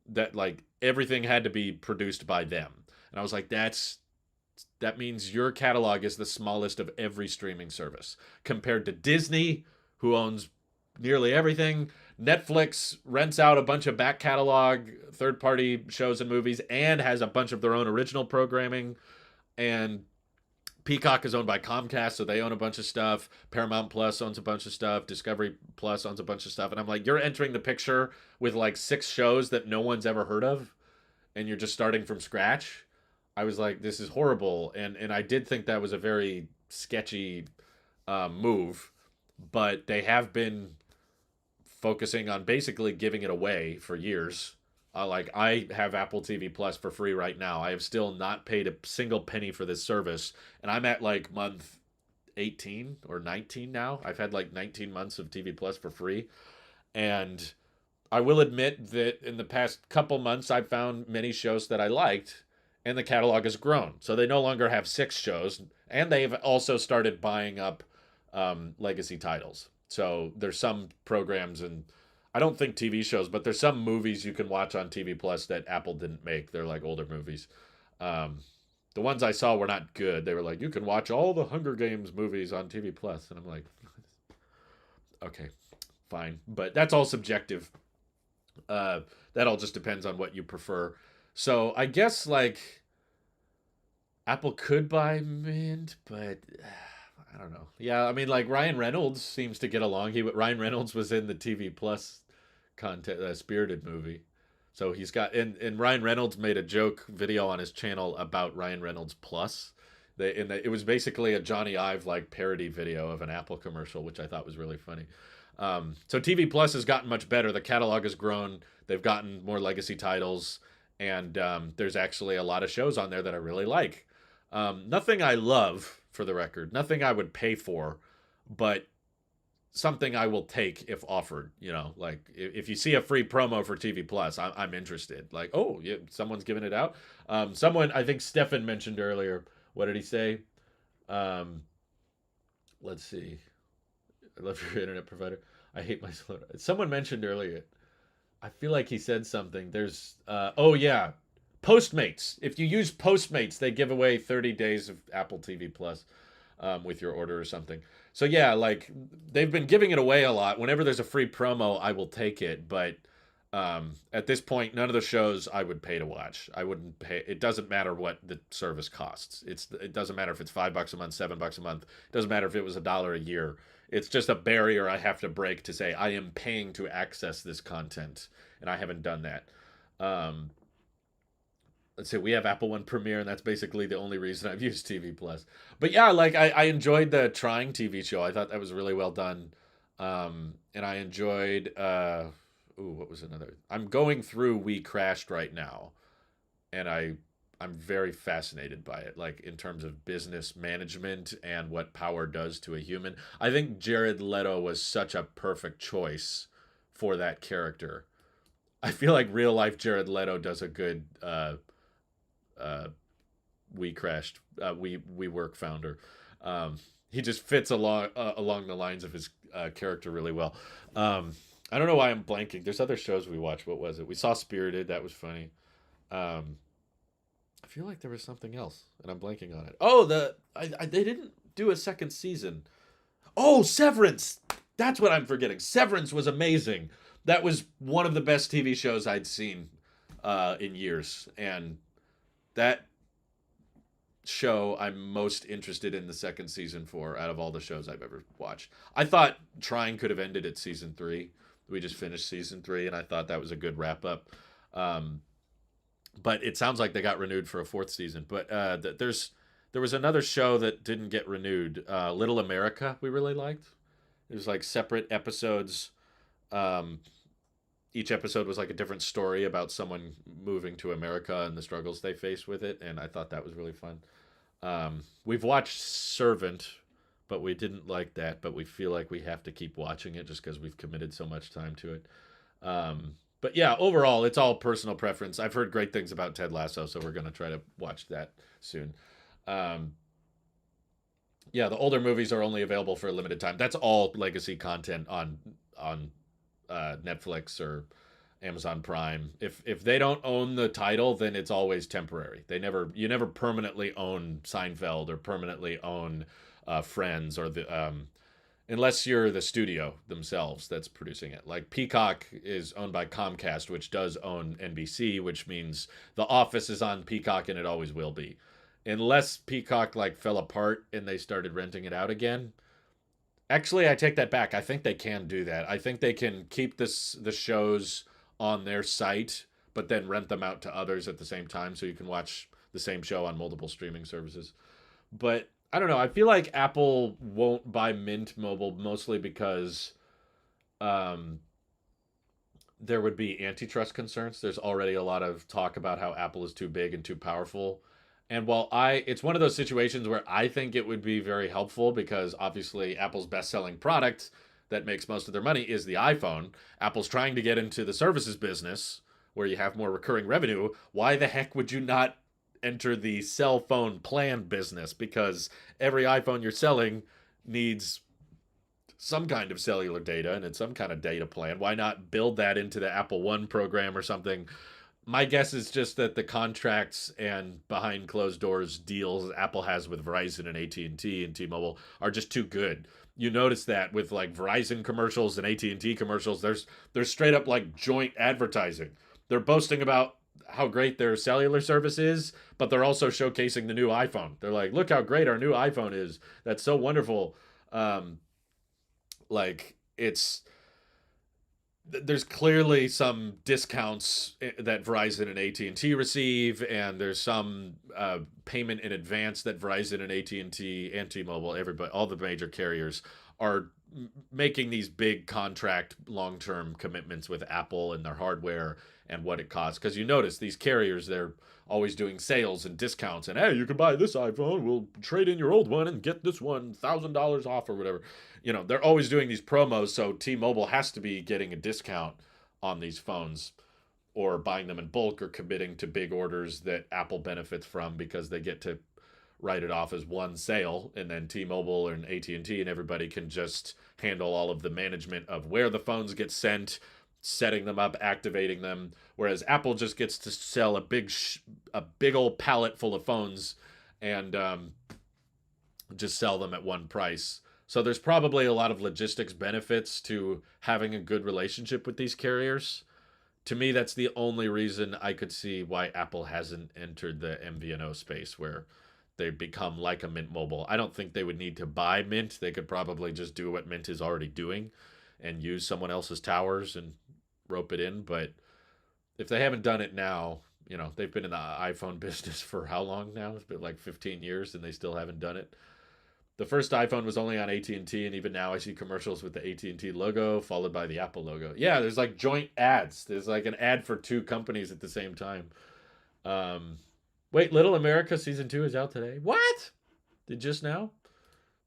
That, like, everything had to be produced by them. And I was like, that means your catalog is the smallest of every streaming service. Compared to Disney, who owns nearly everything. Netflix rents out a bunch of back catalog, third-party shows and movies, and has a bunch of their own original programming. And Peacock is owned by Comcast, so they own a bunch of stuff. Paramount Plus owns a bunch of stuff. Discovery Plus owns a bunch of stuff. And I'm like, you're entering the picture with like 6 shows that no one's ever heard of, and you're just starting from scratch. I was like, this is horrible. And I did think that was a very sketchy move, but they have been focusing on basically giving it away for years. Like, I have Apple TV Plus for free right now. I have still not paid a single penny for this service, and I'm at like month 18 or 19 now. I've had like 19 months of TV Plus for free, and I will admit that in the past couple months I've found many shows that I liked, and the catalog has grown. So they no longer have 6 shows, and they've also started buying up legacy titles. So there's some programs, and I don't think TV shows, but there's some movies you can watch on TV Plus that Apple didn't make. They're like older movies. The ones I saw were not good. They were like, you can watch all the Hunger Games movies on TV Plus. And I'm like, okay, fine. But that's all subjective. Uh, that all just depends on what you prefer. So I guess like Apple could buy Mint, but I don't know. Yeah, I mean, like Ryan Reynolds seems to get along. Ryan Reynolds was in the TV Plus content Spirited movie, so he's got and Ryan Reynolds made a joke video on his channel about Ryan Reynolds Plus. It was basically a Johnny Ive like parody video of an Apple commercial, which I thought was really funny. So TV Plus has gotten much better. The catalog has grown. They've gotten more legacy titles, and there's actually a lot of shows on there that I really like. Nothing I love, for the record. Nothing I would pay for, but something I will take if offered. You know, like if you see a free promo for TV Plus, I'm interested. Like, oh, yeah, someone's giving it out. Someone, I think Stefan mentioned earlier. What did he say? Um, let's see. I love your internet provider. I hate my slow. Someone mentioned earlier. I feel like he said something. There's oh yeah, Postmates. If you use Postmates, they give away 30 days of Apple TV Plus with your order or something. So yeah, like they've been giving it away a lot. Whenever there's a free promo, I will take it. But at this point, none of the shows I would pay to watch. I wouldn't pay. It doesn't matter what the service costs. It doesn't matter if it's $5 a month, $7 a month. It doesn't matter if it was $1 a year. It's just a barrier I have to break to say I am paying to access this content, and I haven't done that. Um, let's say we have Apple One Premiere, and that's basically the only reason I've used TV Plus. But yeah, like I enjoyed the Trying TV show. I thought that was really well done, and I enjoyed. Ooh, what was another? I'm going through We Crashed right now, and I'm very fascinated by it, like in terms of business management and what power does to a human. I think Jared Leto was such a perfect choice for that character. I feel like real life Jared Leto does a good uh, We Crashed, We Work founder. He just fits along the lines of his character really well. I don't know why I'm blanking. There's other shows we watched. What was it? We saw Spirited. That was funny. Um, I feel like there was something else, and I'm blanking on it. Oh, they didn't do a second season. Oh, Severance. That's what I'm forgetting. Severance was amazing. That was one of the best TV shows I'd seen in years, and that show I'm most interested in the second season for out of all the shows I've ever watched. I thought Trying could have ended at season 3. We just finished season 3, and I thought that was a good wrap up. Um, but it sounds like they got renewed for a fourth season. But there was another show that didn't get renewed. Little America, we really liked. It was like separate episodes. Um, each episode was like a different story about someone moving to America and the struggles they face with it, and I thought that was really fun. We've watched Servant, but we didn't like that. But we feel like we have to keep watching it just because we've committed so much time to it. But yeah, overall, it's all personal preference. I've heard great things about Ted Lasso, so we're gonna try to watch that soon. Um, yeah, the older movies are only available for a limited time. That's all legacy content on Netflix or Amazon Prime. If they don't own the title, then it's always temporary. You never permanently own Seinfeld or permanently own Friends or the unless you're the studio themselves that's producing it. Like Peacock is owned by Comcast, which does own NBC, which means The Office is on Peacock and it always will be. Unless Peacock like fell apart and they started renting it out again. Actually, I take that back. I think they can do that. I think they can keep the shows on their site, but then rent them out to others at the same time so you can watch the same show on multiple streaming services. But I don't know. I feel like Apple won't buy Mint Mobile mostly because um, there would be antitrust concerns. There's already a lot of talk about how Apple is too big and too powerful. And it's one of those situations where I think it would be very helpful because obviously Apple's best-selling product that makes most of their money is the iPhone. Apple's trying to get into the services business where you have more recurring revenue. Why the heck would you not enter the cell phone plan business? Because every iPhone you're selling needs some kind of cellular data and it's some kind of data plan. Why not build that into the Apple One program or something? My guess is just that the contracts and behind closed doors deals Apple has with Verizon and AT&T and T-Mobile are just too good. You notice that with like Verizon commercials and AT&T commercials, there's straight up like joint advertising. They're boasting about how great their cellular service is, but they're also showcasing the new iPhone. They're like, look how great our new iPhone is. That's so wonderful. Um, like it's there's clearly some discounts that Verizon and AT&T receive, and there's some payment in advance that Verizon and AT&T and T-Mobile, everybody, all the major carriers are making these big contract long-term commitments with Apple and their hardware and what it costs. Because you notice these carriers, they're always doing sales and discounts, and hey, you can buy this iPhone, we'll trade in your old one and get this one $1,000 off or whatever. They're always doing these promos, so T-Mobile has to be getting a discount on these phones or buying them in bulk or committing to big orders that Apple benefits from because they get to write it off as one sale, and then T-Mobile and AT&T and T and everybody can just handle all of the management of where the phones get sent, setting them up, activating them, whereas Apple just gets to sell a big old pallet full of phones and just sell them at one price. So there's probably a lot of logistics benefits to having a good relationship with these carriers. To me, that's the only reason I could see why Apple hasn't entered the MVNO space where they become like a Mint Mobile. I don't think they would need to buy Mint. They could probably just do what Mint is already doing and use someone else's towers and rope it in. But if they haven't done it now, they've been in the iPhone business for how long now? It's been like 15 years and they still haven't done it. The first iPhone was only on AT&T, and even now I see commercials with the AT&T logo followed by the Apple logo. Yeah, there's like joint ads. There's like an ad for two companies at the same time. Um, Wait, Little America season 2 is out today. What? Did just now?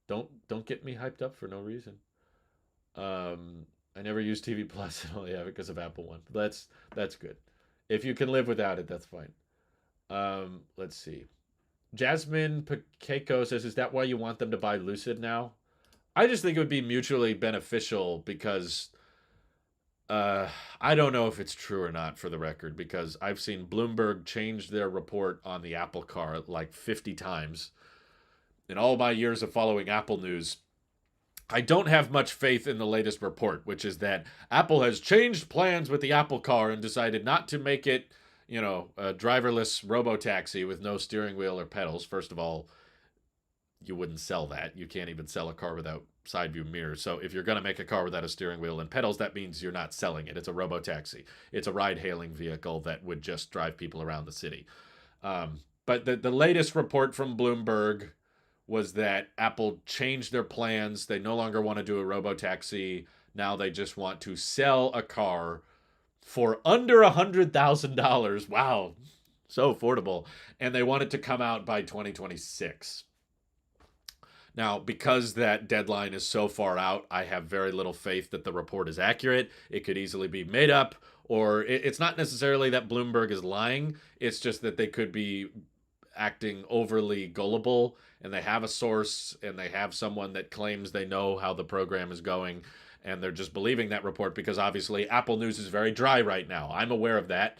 Don't get me hyped up for no reason. I never use TV Plus and only have it because of Apple One. That's good. If you can live without it, that's fine. Let's see. Jasmine Pakeko says, "Is that why you want them to buy Lucid now?" I just think it would be mutually beneficial because I don't know if it's true or not, for the record, because I've seen Bloomberg change their report on the Apple Car like 50 times. In all my years of following Apple news, I don't have much faith in the latest report, which is that Apple has changed plans with the Apple Car and decided not to make it, a driverless robo-taxi with no steering wheel or pedals. First of all, you wouldn't sell that. You can't even sell a car without side view mirrors. So if you're going to make a car without a steering wheel and pedals, that means you're not selling it. It's a robo-taxi. It's a ride-hailing vehicle that would just drive people around the city. But the latest report from Bloomberg was that Apple changed their plans. They no longer want to do a robo-taxi. Now they just want to sell a car for under $100,000. Wow, so affordable. And they want it to come out by 2026. Now, because that deadline is so far out, I have very little faith that the report is accurate. It could easily be made up, or it's not necessarily that Bloomberg is lying. It's just that they could be acting overly gullible, and they have a source and they have someone that claims they know how the program is going, and they're just believing that report because obviously Apple News is very dry right now. I'm aware of that.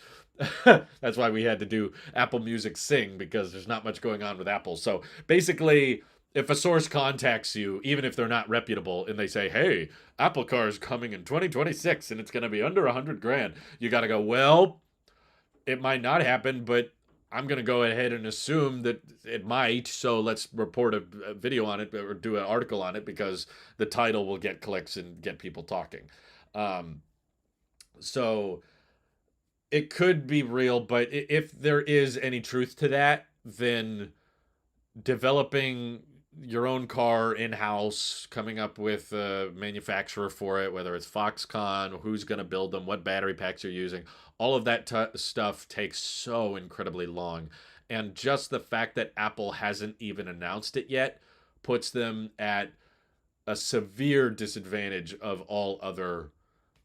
That's why we had to do Apple Music Sing, because there's not much going on with Apple. So basically, if a source contacts you, even if they're not reputable, and they say, "Hey, Apple Car is coming in 2026 and it's going to be under 100 grand," you got to go, "Well, it might not happen, but I'm going to go ahead and assume that it might. So let's report a video on it or do an article on it because the title will get clicks and get people talking." So it could be real, but if there is any truth to that, then developing your own car in-house, coming up with a manufacturer for it, whether it's Foxconn, who's going to build them, what battery packs you're using, all of that stuff takes so incredibly long. And just the fact that Apple hasn't even announced it yet puts them at a severe disadvantage of all other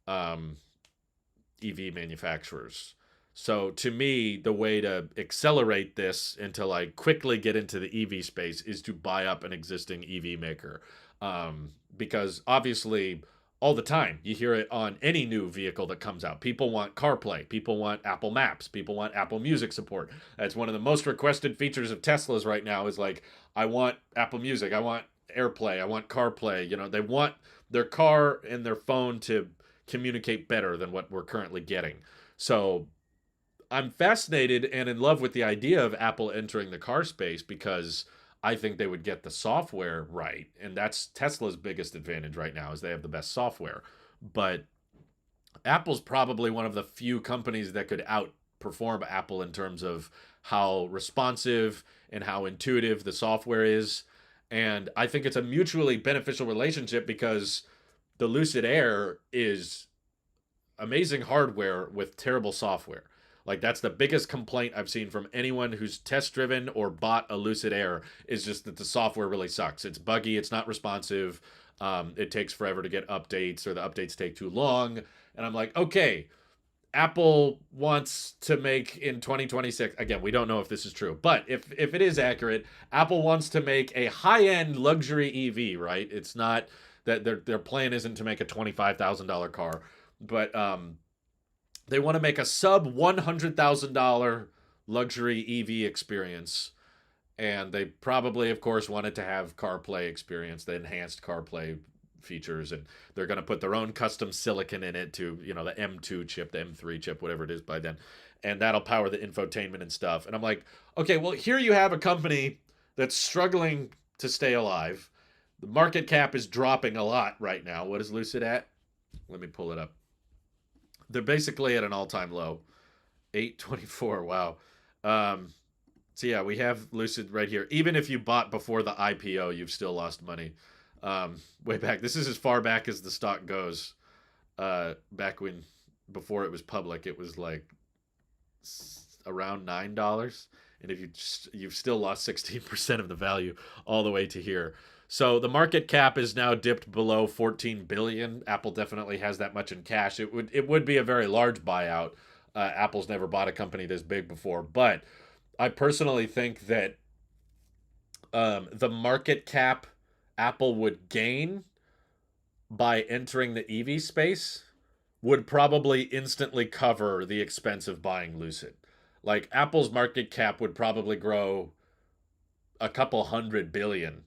EV manufacturers. So to me, the way to accelerate this and to like quickly get into the EV space is to buy up an existing EV maker. Because obviously all the time you hear it on any new vehicle that comes out. People want CarPlay. People want Apple Maps. People want Apple Music support. That's one of the most requested features of Teslas right now is like, I want Apple Music. I want AirPlay, I want CarPlay. They want their car and their phone to communicate better than what we're currently getting. So I'm fascinated and in love with the idea of Apple entering the car space because I think they would get the software right, and that's Tesla's biggest advantage right now is they have the best software. But Apple's probably one of the few companies that could outperform Apple in terms of how responsive and how intuitive the software is. And I think it's a mutually beneficial relationship because the Lucid Air is amazing hardware with terrible software. Like that's the biggest complaint I've seen from anyone who's test driven or bought a Lucid Air is just that the software really sucks. It's buggy, it's not responsive. It takes forever to get updates or the updates take too long. And I'm like, okay, Apple wants to make in 2026. Again, we don't know if this is true, but if it is accurate, Apple wants to make a high-end luxury EV, right? It's not that their plan isn't to make a $25,000 car, but they want to make a sub $100,000 luxury EV experience. And they probably, of course, wanted to have CarPlay experience, the enhanced CarPlay features, and they're going to put their own custom silicon in it to, the M2 chip, the M3 chip, whatever it is by then, and that'll power the infotainment and stuff. And I'm like, okay, well, here you have a company that's struggling to stay alive. The market cap is dropping a lot right now. What is Lucid at? Let me pull it up. They're basically at an all-time low, 824. Wow. So yeah, we have Lucid right here. Even if you bought before the IPO, you've still lost money. Way back. This is as far back as the stock goes. Back before it was public, it was like around $9, and if you've still lost 16% of the value all the way to here. So the market cap is now dipped below 14 billion. Apple definitely has that much in cash. It would be a very large buyout. Apple's never bought a company this big before, but I personally think that the market cap Apple would gain by entering the EV space would probably instantly cover the expense of buying Lucid. Like Apple's market cap would probably grow a couple hundred billion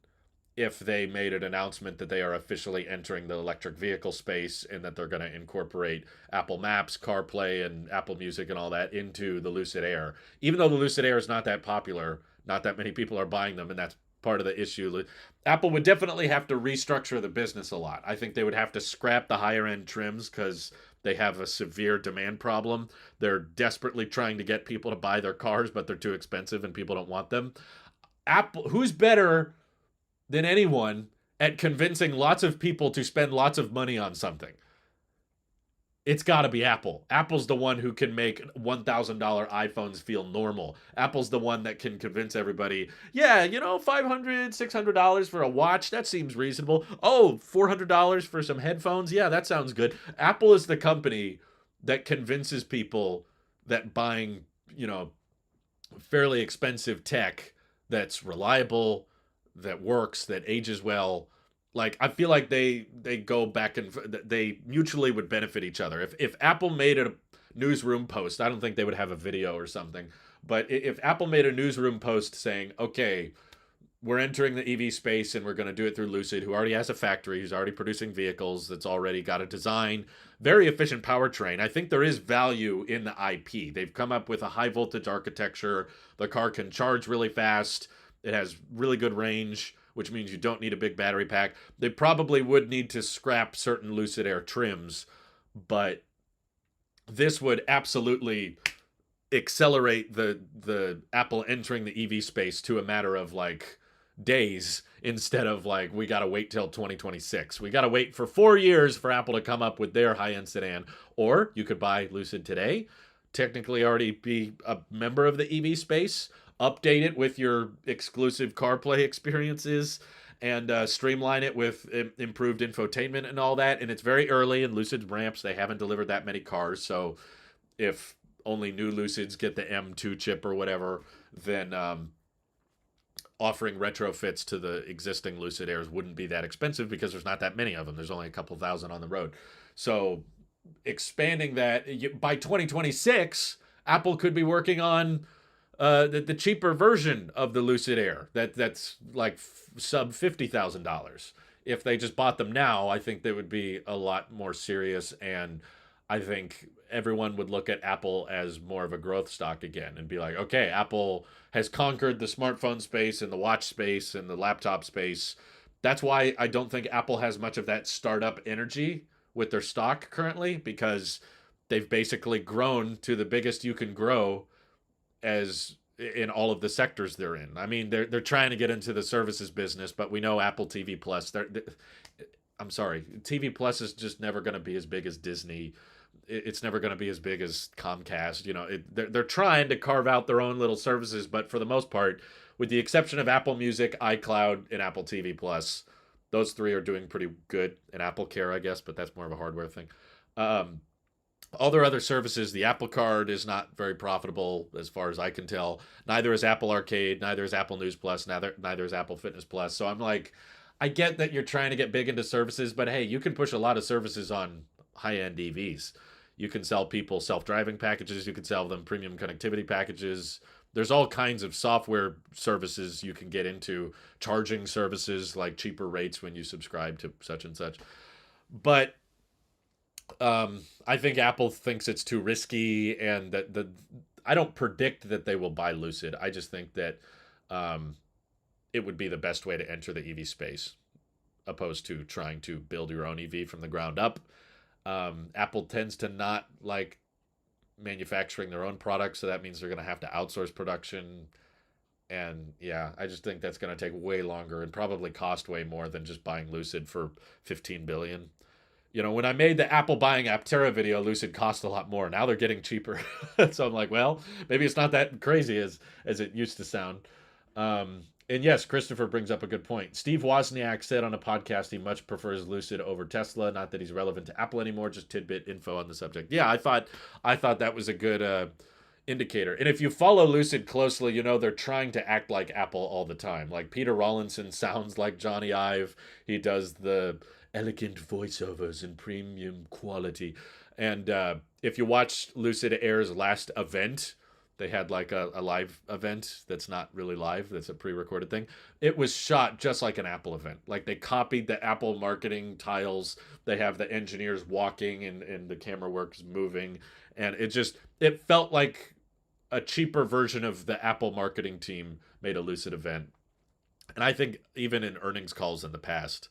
if they made an announcement that they are officially entering the electric vehicle space and that they're going to incorporate Apple Maps, CarPlay, and Apple Music and all that into the Lucid Air. Even though the Lucid Air is not that popular, not that many people are buying them, and that's part of the issue. Apple would definitely have to restructure the business a lot. I think they would have to scrap the higher end trims because they have a severe demand problem. They're desperately trying to get people to buy their cars, but they're too expensive and people don't want them. Apple, who's better than anyone at convincing lots of people to spend lots of money on something? It's got to be Apple. Apple's the one who can make $1,000 iPhones feel normal. Apple's the one that can convince everybody, yeah, $500, $600 for a watch, that seems reasonable. Oh, $400 for some headphones, yeah, that sounds good. Apple is the company that convinces people that buying, fairly expensive tech that's reliable, that works, that ages well. Like I feel like they go back and they mutually would benefit each other. If Apple made a newsroom post, I don't think they would have a video or something, but if Apple made a newsroom post saying, okay, we're entering the EV space and we're going to do it through Lucid, who already has a factory, who's already producing vehicles, that's already got a design, very efficient powertrain. I think there is value in the IP. They've come up with a high voltage architecture. The car can charge really fast. It has really good range, which means you don't need a big battery pack. They probably would need to scrap certain Lucid Air trims, but this would absolutely accelerate the Apple entering the EV space to a matter of like days instead of like we got to wait till 2026. We got to wait for 4 years for Apple to come up with their high-end sedan. Or you could buy Lucid today, technically already be a member of the EV space, update it with your exclusive CarPlay experiences, and streamline it with improved infotainment and all that. And it's very early in Lucid's ramps. They haven't delivered that many cars. So if only new Lucids get the M2 chip or whatever, then offering retrofits to the existing Lucid Airs wouldn't be that expensive because there's not that many of them. There's only a couple thousand on the road. So expanding that by 2026, Apple could be working on the cheaper version of the Lucid Air that's like sub $50,000. If they just bought them now, I think they would be a lot more serious, and I think everyone would look at Apple as more of a growth stock again and be like, okay, Apple has conquered the smartphone space and the watch space and the laptop space. That's why I don't think Apple has much of that startup energy with their stock currently, because they've basically grown to the biggest you can grow as in all of the sectors they're in. I mean, they're trying to get into the services business, but we know Apple TV Plus. I'm sorry, TV Plus is just never going to be as big as Disney. It's never going to be as big as Comcast. You know, they're trying to carve out their own little services, but for the most part, with the exception of Apple Music, iCloud, and Apple TV Plus, those three are doing pretty good. And Apple Care, I guess, but that's more of a hardware thing. Um, all their other services, the Apple Card is not very profitable as far as I can tell. Neither is Apple Arcade, neither is Apple News Plus, neither is Apple Fitness Plus. So I'm like, I get that you're trying to get big into services, but hey, you can push a lot of services on high-end EVs. You can sell people self-driving packages, you can sell them premium connectivity packages. There's all kinds of software services you can get into, charging services like cheaper rates when you subscribe to such and such. But I think Apple thinks it's too risky, and that I don't predict that they will buy Lucid. I just think that um, it would be the best way to enter the EV space, opposed to trying to build your own EV from the ground up. Apple tends to not like manufacturing their own products, so that means they're going to have to outsource production. And yeah, I just think that's going to take way longer and probably cost way more than just buying Lucid for 15 billion. You know, when I made the Apple buying Aptera video, Lucid cost a lot more. Now they're getting cheaper. So I'm like, well, maybe it's not that crazy as it used to sound. And yes, Christopher brings up a good point. Steve Wozniak said on a podcast he much prefers Lucid over Tesla. Not that he's relevant to Apple anymore, just tidbit info on the subject. Yeah, I thought that was a good indicator. And if you follow Lucid closely, you know they're trying to act like Apple all the time. Like Peter Rawlinson sounds like Johnny Ive. He does the elegant voiceovers and premium quality. And if you watch Lucid Air's last event, they had like a live event that's not really live, that's a pre-recorded thing. It was shot just like an Apple event. Like they copied the Apple marketing tiles. They have the engineers walking, and the camera work is moving. And it felt like a cheaper version of the Apple marketing team made a Lucid event. And I think even in earnings calls in the past,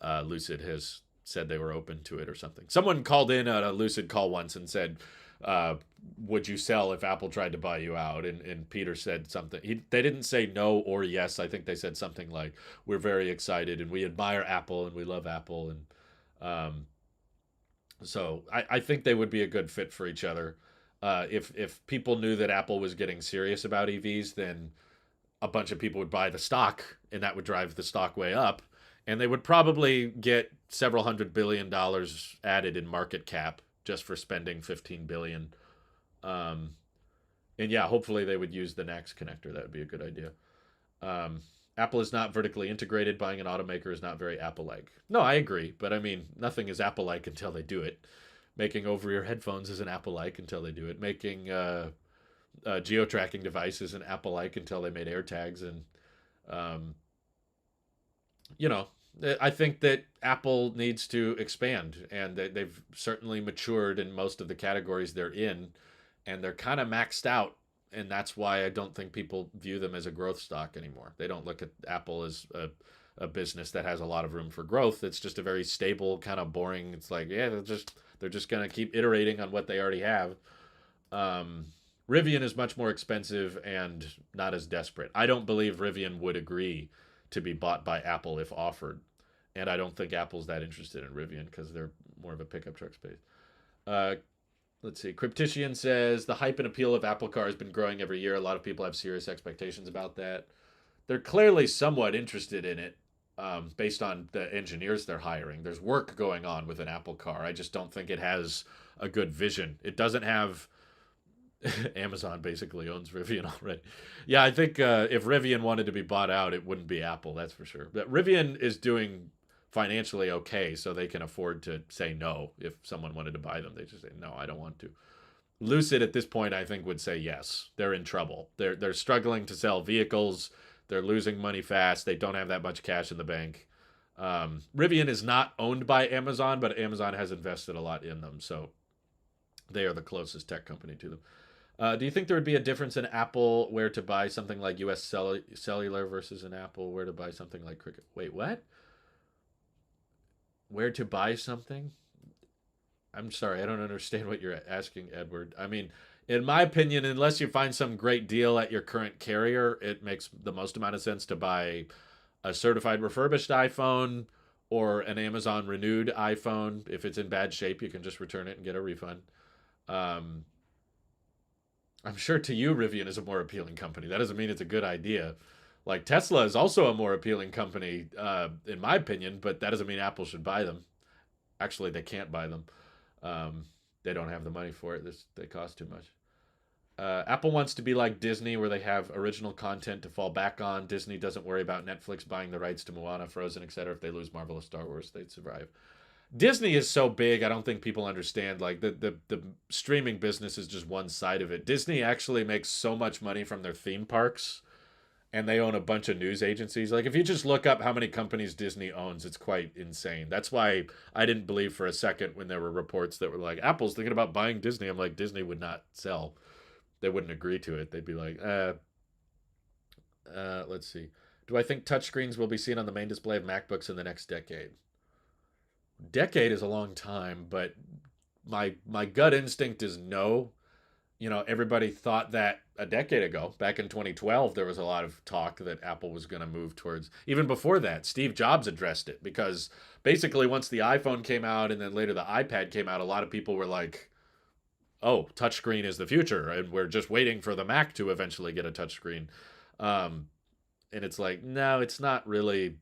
Lucid has said they were open to it or something. Someone called in on a Lucid call once and said, would you sell if Apple tried to buy you out? And Peter said something. They didn't say no or yes. I think they said something like, we're very excited and we admire Apple and we love Apple. And so I think they would be a good fit for each other. If people knew that Apple was getting serious about EVs, then a bunch of people would buy the stock, and that would drive the stock way up. And they would probably get several $100 billion added in market cap just for spending 15 billion. And yeah, hopefully they would use the NACS connector. That would be a good idea. Apple is not vertically integrated. Buying an automaker is not very Apple-like. No, I agree, but I mean, nothing is Apple-like until they do it. Making over-ear headphones isn't Apple-like until they do it. Making geo-tracking device isn't Apple-like until they made AirTags. And you know, I think that Apple needs to expand, and they've certainly matured in most of the categories they're in, and they're kind of maxed out. And that's why I don't think people view them as a growth stock anymore. They don't look at Apple as a business that has a lot of room for growth. It's just a very stable, kind of boring. It's like, yeah, they're just going to keep iterating on what they already have. Rivian is much more expensive and not as desperate. I don't believe Rivian would agree to be bought by Apple if offered. And I don't think Apple's that interested in Rivian because they're more of a pickup truck space. Let's see. Cryptician says the hype and appeal of Apple Car has been growing every year. A lot of people have serious expectations about that. They're clearly somewhat interested in it based on the engineers they're hiring. There's work going on with an Apple Car. I just don't think it has a good vision. It doesn't have... Amazon basically owns Rivian already. Yeah, I think if Rivian wanted to be bought out, it wouldn't be Apple, that's for sure. But Rivian is doing financially okay, so they can afford to say no. If someone wanted to buy them, they just say, no, I don't want to. Lucid at this point, I think, would say yes. They're in trouble. They're struggling to sell vehicles. They're losing money fast. They don't have that much cash in the bank. Rivian is not owned by Amazon, but Amazon has invested a lot in them, so they are the closest tech company to them. Do you think there would be a difference in Apple where to buy something like US Cellular versus an Apple where to buy something like Cricket? Wait, what? Where to buy something? I'm sorry, I don't understand what you're asking, Edward. I mean, in my opinion, unless you find some great deal at your current carrier, it makes the most amount of sense to buy a certified refurbished iPhone or an Amazon renewed iPhone. If it's in bad shape, you can just return it and get a refund. Um, I'm sure to you, Rivian is a more appealing company. That doesn't mean it's a good idea. Like Tesla is also a more appealing company, in my opinion, but that doesn't mean Apple should buy them. Actually, they can't buy them. Um, they don't have the money for it. They cost too much. Apple wants to be like Disney, where they have original content to fall back on. Disney doesn't worry about Netflix buying the rights to Moana, Frozen, etc. If they lose Marvel or Star Wars, they'd survive. Disney is so big, I don't think people understand. Like the streaming business is just one side of it. Disney actually makes so much money from their theme parks, and they own a bunch of news agencies. Like if you just look up how many companies Disney owns, it's quite insane. That's why I didn't believe for a second when there were reports that were like Apple's thinking about buying Disney. I'm like Disney would not sell. They wouldn't agree to it. They'd be like, let's see. Do I think touchscreens will be seen on the main display of MacBooks in the next decade? Decade is a long time, but my gut instinct is no. Everybody thought that a decade ago, back in 2012, there was a lot of talk that Apple was going to move towards. Even before that, Steve Jobs addressed it because basically once the iPhone came out and then later the iPad came out, a lot of people were like, "Oh, touchscreen is the future, and we're just waiting for the Mac to eventually get a touchscreen." Um, and it's like, no, it's not really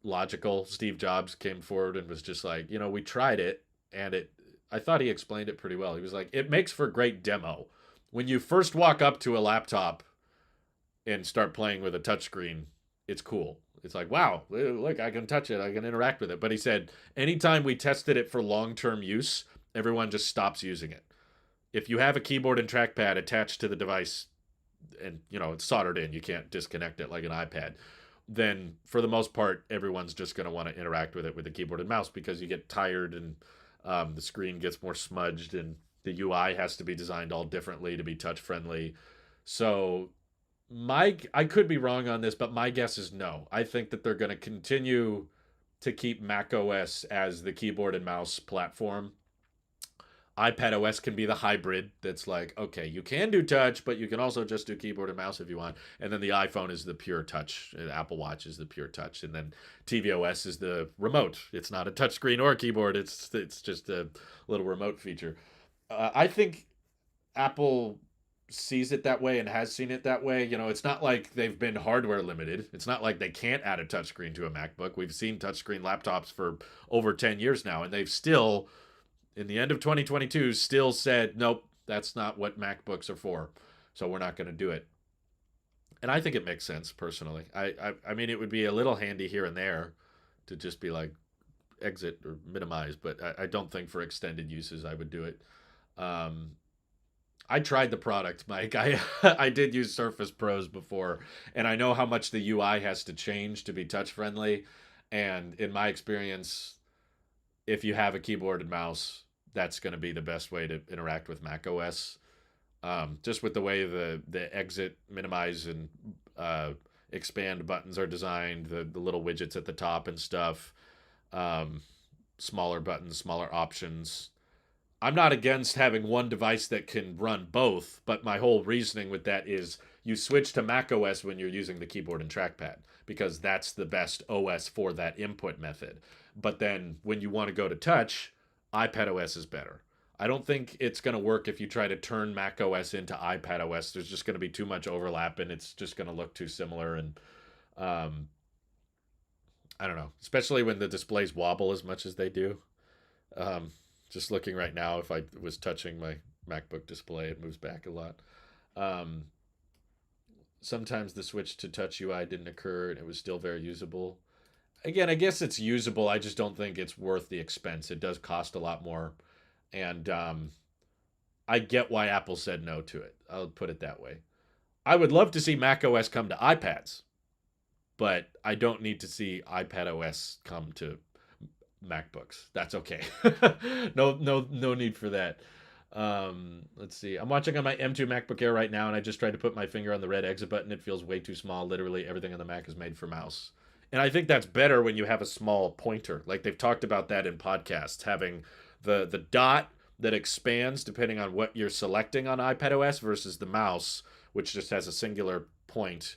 logical. Steve Jobs came forward and was just like, we tried it, and I thought he explained it pretty well. He was like, it makes for great demo. When you first walk up to a laptop and start playing with a touchscreen, it's cool. It's like, wow, look, I can touch it, I can interact with it. But he said, anytime we tested it for long term use, everyone just stops using it. If you have a keyboard and trackpad attached to the device and it's soldered in, you can't disconnect it like an iPad, then for the most part, everyone's just going to want to interact with it with the keyboard and mouse because you get tired and the screen gets more smudged and the UI has to be designed all differently to be touch friendly. So I could be wrong on this, but my guess is no. I think that they're going to continue to keep Mac OS as the keyboard and mouse platform. iPad OS can be the hybrid that's like, okay, you can do touch, but you can also just do keyboard and mouse if you want. And then the iPhone is the pure touch. Apple Watch is the pure touch. And then tvOS is the remote. It's not a touch screen or a keyboard. It's just a little remote feature. I think Apple sees it that way and has seen it that way. It's not like they've been hardware limited. It's not like they can't add a touchscreen to a MacBook. We've seen touchscreen laptops for over 10 years now, and they've still in the end of 2022 still said, nope, that's not what MacBooks are for. So we're not going to do it. And I think it makes sense personally. I mean, it would be a little handy here and there to just be like exit or minimize, but I don't think for extended uses I would do it. Um, I tried the product, Mike. I did use Surface Pros before, and I know how much the UI has to change to be touch friendly. And in my experience, if you have a keyboard and mouse, that's going to be the best way to interact with Mac OS. Just with the way the exit, minimize, and expand buttons are designed, the little widgets at the top and stuff, um, smaller buttons, smaller options. I'm not against having one device that can run both, but my whole reasoning with that is you switch to Mac OS when you're using the keyboard and trackpad because that's the best OS for that input method. But then when you want to go to touch, iPad OS is better. I don't think it's going to work if you try to turn Mac OS into iPad OS. There's just going to be too much overlap and it's just going to look too similar. And um, I don't know, especially when the displays wobble as much as they do. Um, just looking right now, if I was touching my MacBook display, it moves back a lot. Um, Sometimes the switch to touch UI didn't occur and it was still very usable. Again, I guess it's usable. I just don't think it's worth the expense. It does cost a lot more. And I get why Apple said no to it. I'll put it that way. I would love to see Mac OS come to iPads, but I don't need to see iPad OS come to MacBooks. That's okay. No need for that. Let's see. I'm watching on my M2 MacBook Air right now, and I just tried to put my finger on the red exit button. It feels way too small. Literally everything on the Mac is made for mouse. And I think that's better when you have a small pointer. Like they've talked about that in podcasts, having the dot that expands depending on what you're selecting on iPad OS versus the mouse, which just has a singular point,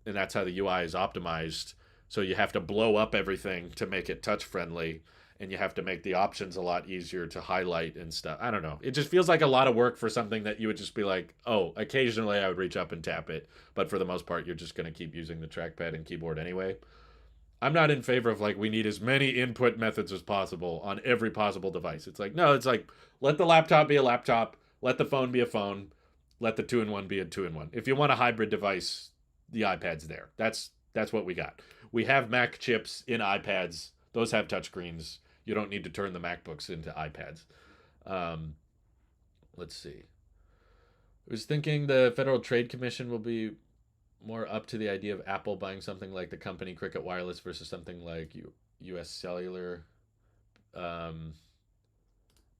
and that's how the UI is optimized. So you have to blow up everything to make it touch friendly, and you have to make the options a lot easier to highlight and stuff. I don't know. It just feels like a lot of work for something that you would just be like, oh, occasionally I would reach up and tap it, but for the most part, you're just going to keep using the trackpad and keyboard anyway. I'm not in favor of like we need as many input methods as possible on every possible device. It's like no, it's like let the laptop be a laptop, let the phone be a phone, let the two-in-one be a two-in-one. If you want a hybrid device, the iPad's there. That's what we got. We have Mac chips in iPads. Those have touchscreens. You don't need to turn the MacBooks into iPads. Um, let's see. I was thinking the Federal Trade Commission will be more up to the idea of Apple buying something like the company Cricket Wireless versus something like U.S. Cellular. Um,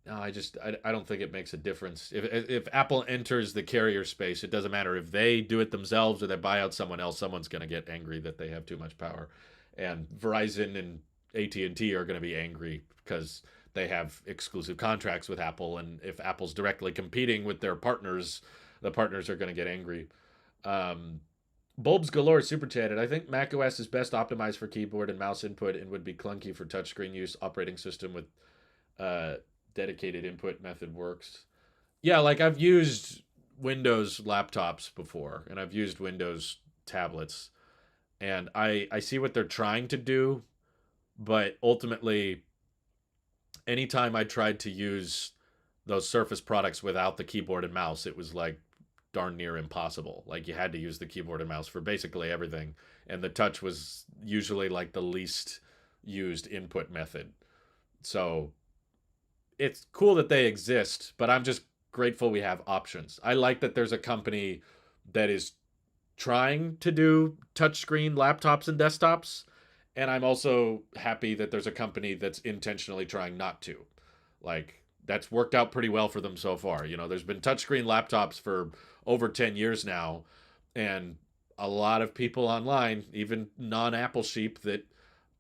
no, I don't think it makes a difference. If Apple enters the carrier space, it doesn't matter if they do it themselves or they buy out someone else. Someone's going to get angry that they have too much power, and Verizon and AT&T are going to be angry because they have exclusive contracts with Apple, and if Apple's directly competing with their partners, the partners are going to get angry. Um, Bulbs Galore super chatted. I think macOS is best optimized for keyboard and mouse input and would be clunky for touchscreen use. Operating system with uh, dedicated input method works. Yeah, like I've used Windows laptops before, and I've used Windows tablets, and I see what they're trying to do, but ultimately, anytime I tried to use those Surface products without the keyboard and mouse, it was like darn near impossible. Like you had to use the keyboard and mouse for basically everything, and the touch was usually like the least used input method. So it's cool that they exist, but I'm just grateful we have options. I like that there's a company that is trying to do touchscreen laptops and desktops, and I'm also happy that there's a company that's intentionally trying not to. Like that's worked out pretty well for them so far. You know, there's been touchscreen laptops for over 10 years now, and a lot of people online, even non-Apple sheep that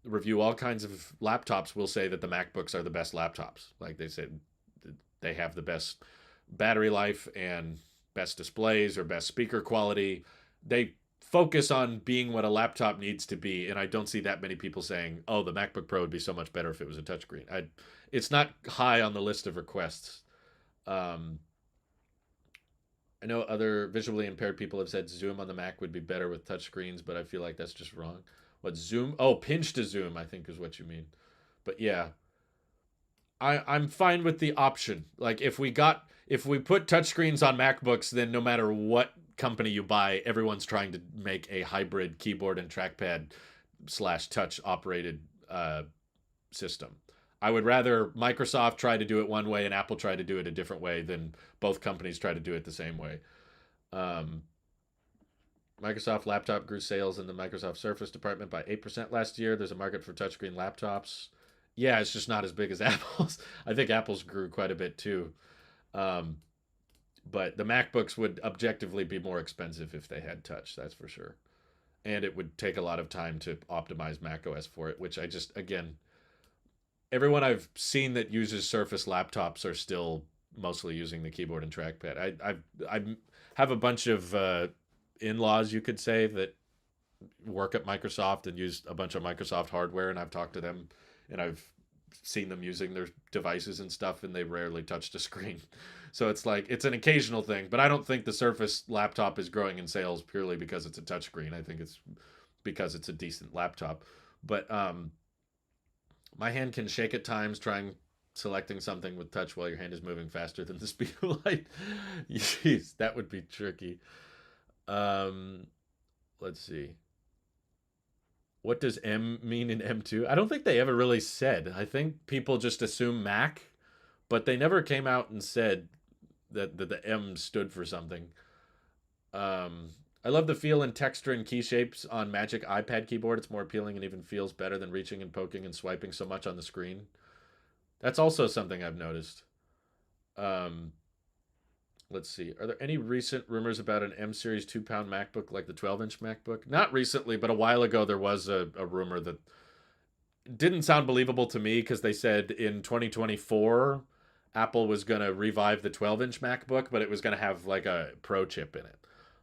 review all kinds of laptops, will say that the MacBooks are the best laptops. Like they said, they have the best battery life and best displays or best speaker quality. They focus on being what a laptop needs to be, and I don't see that many people saying, "Oh, the MacBook Pro would be so much better if it was a touchscreen." It's not high on the list of requests. Um, I know other visually impaired people have said Zoom on the Mac would be better with touchscreens, but I feel like that's just wrong. What Zoom? Oh, pinch to zoom, I think is what you mean. But yeah, I'm fine with the option. Like if we put touchscreens on MacBooks, then no matter what company you buy, everyone's trying to make a hybrid keyboard and trackpad slash touch operated system. I would rather Microsoft try to do it one way and Apple try to do it a different way than both companies try to do it the same way. Um, Microsoft laptop grew sales in the Microsoft Surface department by 8% last year. There's a market for touchscreen laptops. Yeah, it's just not as big as Apple's. I think Apple's grew quite a bit too. Um, but the MacBooks would objectively be more expensive if they had touch, that's for sure. And it would take a lot of time to optimize macOS for it, which I just, again, everyone I've seen that uses Surface laptops are still mostly using the keyboard and trackpad. I have a bunch of in-laws, you could say, that work at Microsoft and use a bunch of Microsoft hardware, and I've talked to them, and I've seen them using their devices and stuff, and they rarely touched a screen. So it's like it's an occasional thing, but I don't think the Surface laptop is growing in sales purely because it's a touchscreen. I think it's because it's a decent laptop. But my hand can shake at times trying selecting something with touch while your hand is moving faster than the speed of light. Jeez, that would be tricky. Um, let's see. What does M mean in M2? I don't think they ever really said. I think people just assume Mac, but they never came out and said that the M stood for something. Um, I love the feel and texture and key shapes on Magic iPad keyboard. It's more appealing and even feels better than reaching and poking and swiping so much on the screen. That's also something I've noticed. Um, let's see. Are there any recent rumors about an M series 2 pound MacBook like the 12-inch MacBook? Not recently, but a while ago there was a rumor that didn't sound believable to me because they said in 2024 Apple was going to revive the 12-inch MacBook, but it was going to have like a Pro chip in it,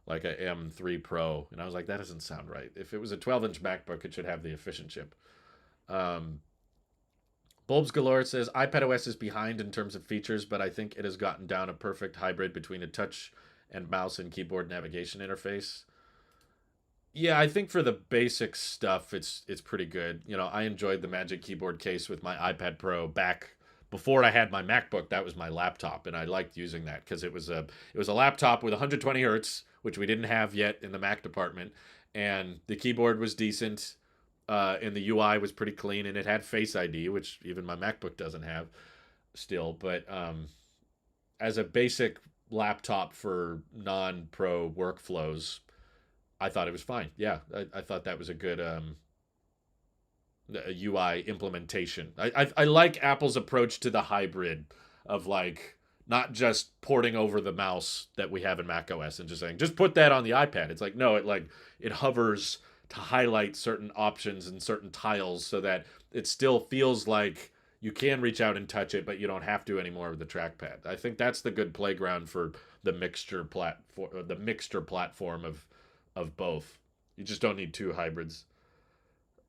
like a M3 Pro. And I was like, that doesn't sound right. If it was a 12-inch MacBook, it should have the efficient chip. Um, Bulbs Galore says iPadOS is behind in terms of features, but I think it has gotten down a perfect hybrid between a touch and mouse and keyboard navigation interface. Yeah, I think for the basic stuff, it's pretty good. You know, I enjoyed the Magic Keyboard case with my iPad Pro back before I had my MacBook. That was my laptop, and I liked using that because it was a laptop with 120 hertz, which we didn't have yet in the Mac department, and the keyboard was decent, and the UI was pretty clean, and it had Face ID, which even my MacBook doesn't have still. But as a basic laptop for non-pro workflows, I thought it was fine. Yeah, I thought that was a good UI implementation. I like Apple's approach to the hybrid of like not just porting over the mouse that we have in Mac OS and just saying just put that on the iPad. It's like no, it hovers to highlight certain options and certain tiles so that it still feels like you can reach out and touch it, but you don't have to anymore with the trackpad. I think that's the good playground for the mixture platform of both. You just don't need two hybrids.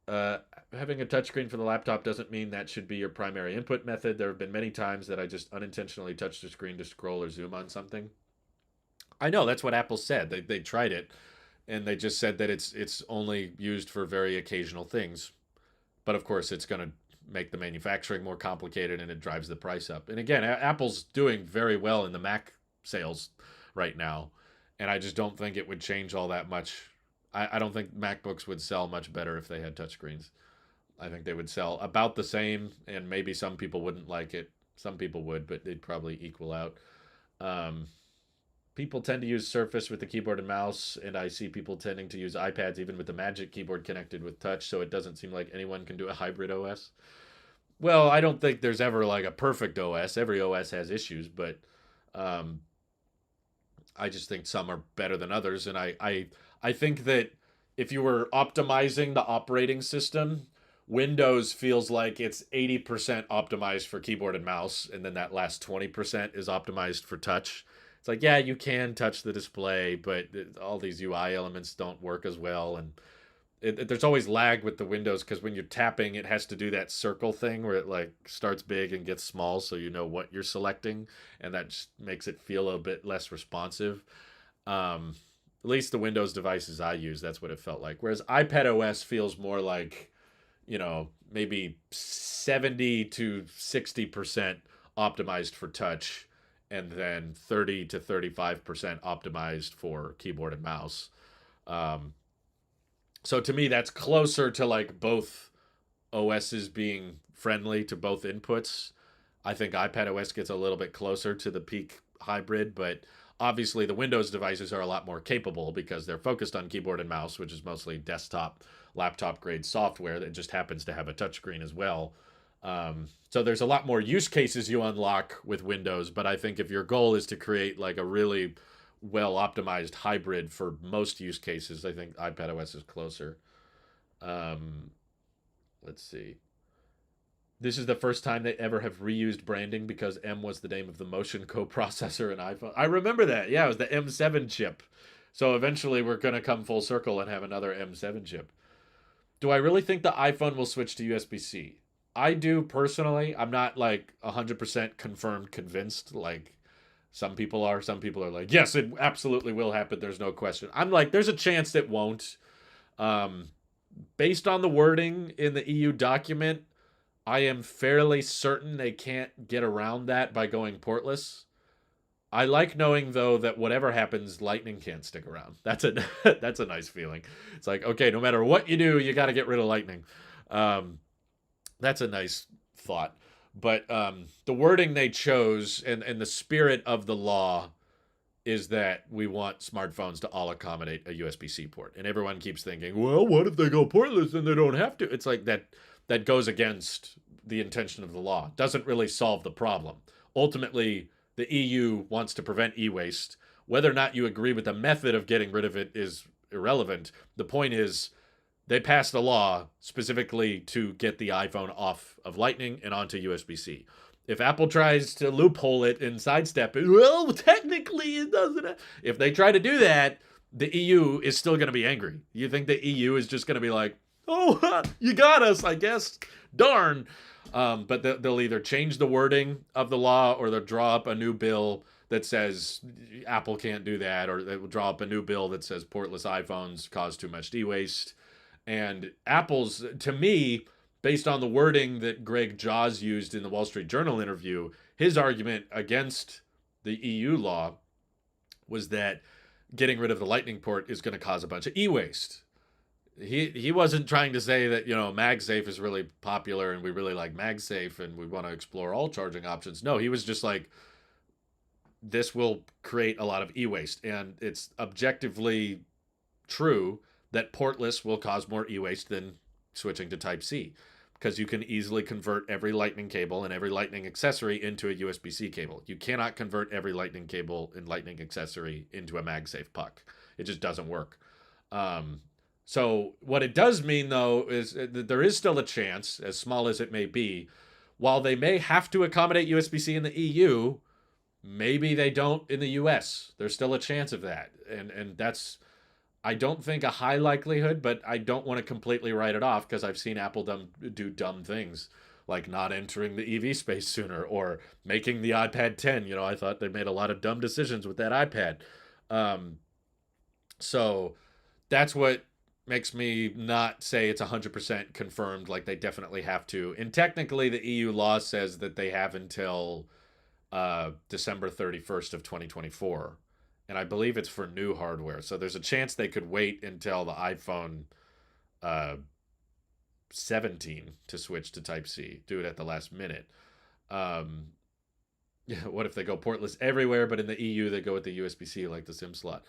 Uh, Having a touchscreen for the laptop doesn't mean that should be your primary input method. There have been many times that I just unintentionally touched the screen to scroll or zoom on something. I know that's what Apple said. They tried it and they just said that it's only used for very occasional things. But of course, it's going to make the manufacturing more complicated and it drives the price up. And again, Apple's doing very well in the Mac sales right now, and I just don't think it would change all that much. I don't think MacBooks would sell much better if they had touchscreens. I think they would sell about the same, and maybe some people wouldn't like it. Some people would, but they'd probably equal out. Um, People tend to use Surface with the keyboard and mouse, and I see people tending to use iPads even with the Magic Keyboard connected with touch, so it doesn't seem like anyone can do a hybrid OS. Well, I don't think there's ever like a perfect OS. Every OS has issues, but um, I just think some are better than others, and I think that if you were optimizing the operating system, Windows feels like it's 80% optimized for keyboard and mouse, and then that last 20% is optimized for touch. It's like, yeah, you can touch the display, but all these UI elements don't work as well, and there's always lag with the Windows because when you're tapping, it has to do that circle thing where it like starts big and gets small, so you know what you're selecting, and that just makes it feel a bit less responsive. Um, at least the Windows devices I use, that's what it felt like. Whereas iPad OS feels more like, maybe 70 to 60% optimized for touch, and then 30 to 35% optimized for keyboard and mouse. Um, so to me, that's closer to like both OSs being friendly to both inputs. I think iPad OS gets a little bit closer to the peak hybrid, but obviously the Windows devices are a lot more capable because they're focused on keyboard and mouse, which is mostly desktop, laptop grade software that just happens to have a touchscreen as well. So there's a lot more use cases you unlock with Windows, but I think if your goal is to create like a really well optimized hybrid for most use cases, I think iPad OS is closer. Um, let's see. This is the first time they ever have reused branding because M was the name of the motion coprocessor in iPhone. I remember that. Yeah, it was the M7 chip. So eventually we're going to come full circle and have another M7 chip. Do I really think the iPhone will switch to USB-C? I do personally. I'm not like 100% confirmed convinced like some people are. Some people are like, yes, it absolutely will happen. There's no question. I'm like, there's a chance it won't. Um, Based on the wording in the EU document, I am fairly certain they can't get around that by going portless. I like knowing though that whatever happens, Lightning can't stick around. That's a that's a nice feeling. It's like, okay, no matter what you do, you got to get rid of Lightning. Um, that's a nice thought. But the wording they chose and the spirit of the law is that we want smartphones to all accommodate a USB-C port. And everyone keeps thinking, well, what if they go portless and they don't have to? It's like that goes against the intention of the law. Doesn't really solve the problem. Ultimately, the EU wants to prevent e-waste. Whether or not you agree with the method of getting rid of it is irrelevant. The point is they passed a law specifically to get the iPhone off of Lightning and onto USB-C. If Apple tries to loophole it and sidestep it, well, technically it doesn't. If they try to do that, the EU is still going to be angry. You think the EU is just going to be like, oh, you got us, I guess. Darn. But they'll either change the wording of the law or they'll draw up a new bill that says Apple can't do that, or they will draw up a new bill that says portless iPhones cause too much e-waste. And Apple's, to me, based on the wording that Greg Jaws used in the Wall Street Journal interview, his argument against the EU law was that getting rid of the Lightning port is going to cause a bunch of e-waste. He wasn't trying to say that, MagSafe is really popular and we really like MagSafe and we want to explore all charging options. No, he was just like, this will create a lot of e-waste. And it's objectively true that portless will cause more e-waste than switching to Type-C, because you can easily convert every Lightning cable and every Lightning accessory into a USB-C cable. You cannot convert every Lightning cable and Lightning accessory into a MagSafe puck. It just doesn't work. So what it does mean, though, is that there is still a chance, as small as it may be, while they may have to accommodate USB-C in the EU, maybe they don't in the US. There's still a chance of that. And that's, I don't think, a high likelihood, but I don't want to completely write it off because I've seen Apple do dumb things like not entering the EV space sooner or making the iPad 10. I thought they made a lot of dumb decisions with that iPad. So that's what makes me not say it's 100% confirmed, like they definitely have to. And technically, the EU law says that they have until December 31st of 2024. And I believe it's for new hardware. So there's a chance they could wait until the iPhone 17 to switch to Type-C, do it at the last minute. What if they go portless everywhere, but in the EU they go with the USB-C like the SIM slot?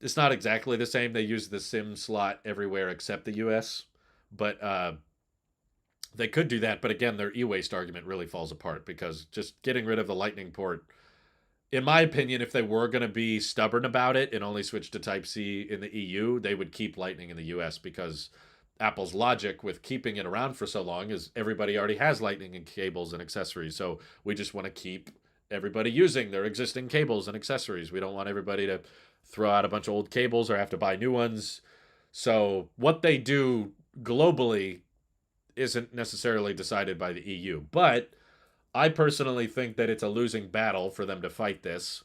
It's not exactly the same. They use the SIM slot everywhere except the US, but they could do that. But again, their e-waste argument really falls apart because just getting rid of the Lightning port, in my opinion, if they were going to be stubborn about it and only switch to Type-C in the EU, they would keep Lightning in the US, because Apple's logic with keeping it around for so long is everybody already has Lightning and cables and accessories. So we just want to keep everybody using their existing cables and accessories. We don't want everybody to throw out a bunch of old cables or have to buy new ones. So what they do globally isn't necessarily decided by the EU. But I personally think that it's a losing battle for them to fight this.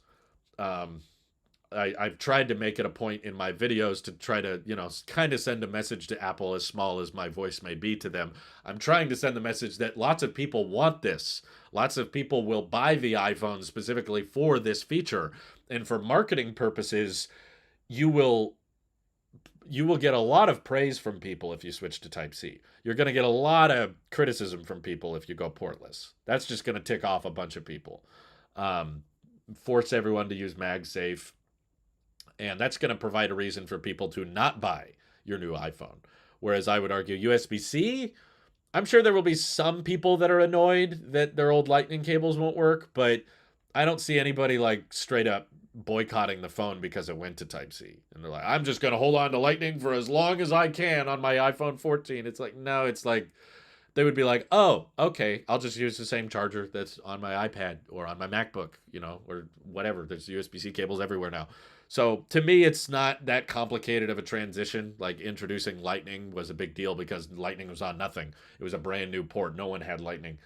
I've tried to make it a point in my videos to try to, kind of send a message to Apple, as small as my voice may be to them. I'm trying to send the message that lots of people want this. Lots of people will buy the iPhone specifically for this feature. And for marketing purposes, you will get a lot of praise from people if you switch to Type-C. You're going to get a lot of criticism from people if you go portless. That's just going to tick off a bunch of people. Force everyone to use MagSafe. And that's going to provide a reason for people to not buy your new iPhone. Whereas I would argue USB-C, I'm sure there will be some people that are annoyed that their old Lightning cables won't work, but I don't see anybody like straight up boycotting the phone because it went to Type-C. And they're like, I'm just going to hold on to Lightning for as long as I can on my iPhone 14. It's like, no, it's like, they would be like, oh, okay, I'll just use the same charger that's on my iPad or on my MacBook, or whatever. There's USB-C cables everywhere now. So to me, it's not that complicated of a transition. Like introducing Lightning was a big deal because Lightning was on nothing. It was a brand new port. No one had Lightning.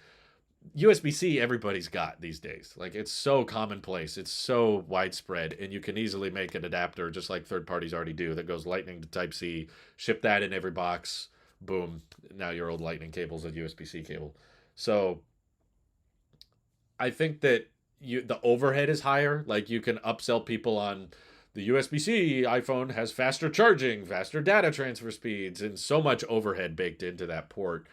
USB-C everybody's got these days. Like it's so commonplace. It's so widespread, and you can easily make an adapter just like third parties already do that goes Lightning to Type-C, ship that in every box. Boom. Now your old Lightning cable's a USB-C cable. So I think that the overhead is higher. Like you can upsell people on the USB-C iPhone has faster charging, faster data transfer speeds, and so much overhead baked into that port.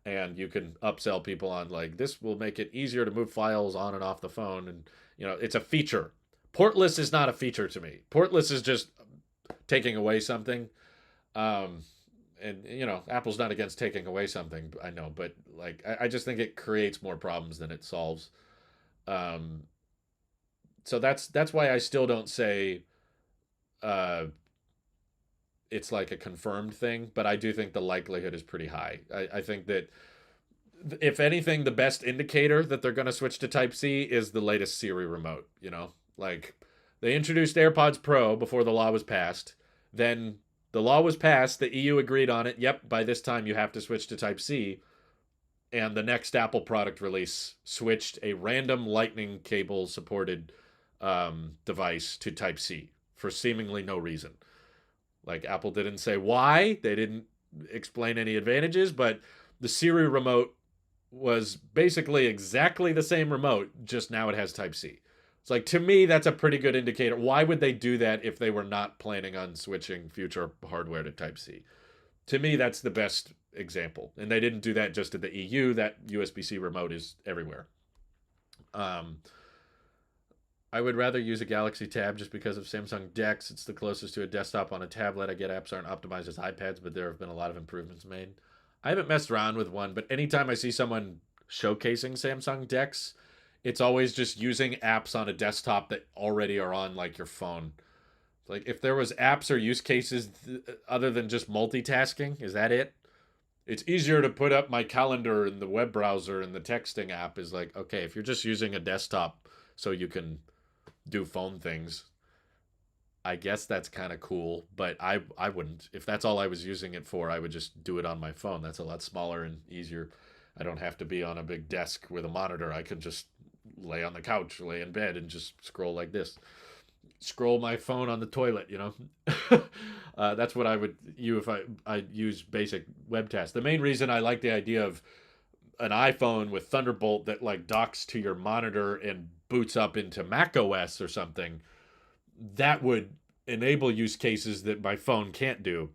and you can upsell people on like this will make it easier to move files on and off the phone, and it's a feature. Portless is not a feature to me. Portless is just taking away something. Um, and Apple's not against taking away something, I know, but like I just think it creates more problems than it solves. Um, so that's why I still don't say uh, it's like a confirmed thing, but I do think the likelihood is pretty high. I think that if anything, the best indicator that they're going to switch to Type C is the latest Siri remote. Like they introduced AirPods Pro before the law was passed. Then the law was passed. The EU agreed on it. Yep, by this time you have to switch to Type C. And the next Apple product release switched a random Lightning cable supported device to Type C for seemingly no reason. Like Apple didn't say why, they didn't explain any advantages, but the Siri remote was basically exactly the same remote, just now it has Type C. It's like, to me, that's a pretty good indicator. Why would they do that if they were not planning on switching future hardware to Type C? To me, that's the best example. And they didn't do that just in the EU. That USB-C remote is everywhere. Um, I would rather use a Galaxy Tab just because of Samsung DeX. It's the closest to a desktop on a tablet. I get apps aren't optimized as iPads, but there have been a lot of improvements made. I haven't messed around with one, but anytime I see someone showcasing Samsung DeX, it's always just using apps on a desktop that already are on like your phone. Like if there was apps or use cases other than just multitasking, is that it? It's easier to put up my calendar in the web browser, and the texting app is like, okay, if you're just using a desktop so you can do phone things, I guess that's kind of cool, but I wouldn't. If that's all I was using it for, I would just do it on my phone. That's a lot smaller and easier. I don't have to be on a big desk with a monitor. I can just lay on the couch, lay in bed, and just scroll like this. Scroll my phone on the toilet. That's what I would use if I use basic web tasks. The main reason I like the idea of an iPhone with Thunderbolt that like docks to your monitor and boots up into Mac OS or something, that would enable use cases that my phone can't do,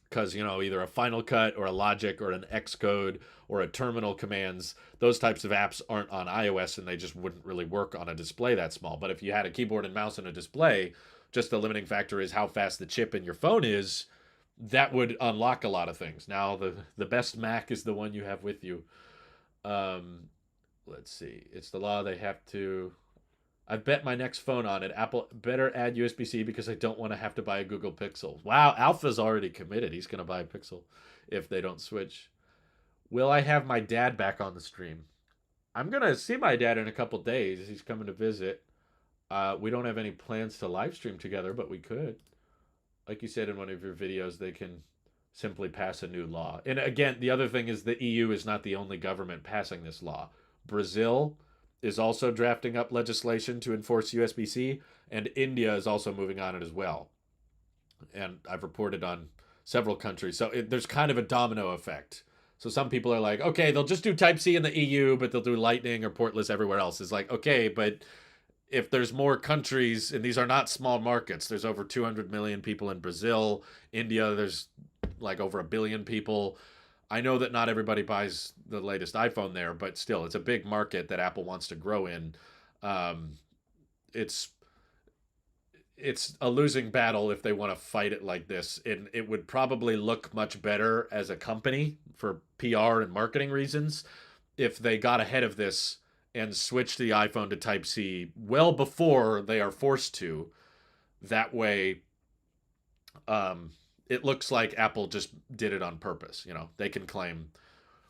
because either a Final Cut or a Logic or an Xcode or a terminal commands, those types of apps aren't on iOS and they just wouldn't really work on a display that small. But if you had a keyboard and mouse and a display, just the limiting factor is how fast the chip in your phone is. That would unlock a lot of things. Now the best Mac is the one you have with you. um let's see, it's the law, they have to. I've bet my next phone on it. Apple better add USB-C because I don't want to have to buy a Google Pixel. Wow, Alpha's already committed. He's going to buy a Pixel if they don't switch. Will I have my dad back on the stream? I'm going to see my dad in a couple days. He's coming to visit. We don't have any plans to live stream together, but we could. Like you said in one of your videos, they can simply pass a new law. And again, the other thing is the EU is not the only government passing this law. Brazil is also drafting up legislation to enforce USB-C, and India is also moving on it as well. And I've reported on several countries. So there's kind of a domino effect. So some people are like, okay, they'll just do Type-C in the EU, but they'll do Lightning or portless everywhere else. It's like, okay, but if there's more countries, and these are not small markets, there's over 200 million people in Brazil. India, there's like over 1 billion people. I know that not everybody buys the latest iPhone there, but still, it's a big market that Apple wants to grow in. Um, it's it's a losing battle if they want to fight it like this, and it would probably look much better as a company for PR and marketing reasons if they got ahead of this and switched the iPhone to Type C well before they are forced to. That way, um, it looks like Apple just did it on purpose. They can claim,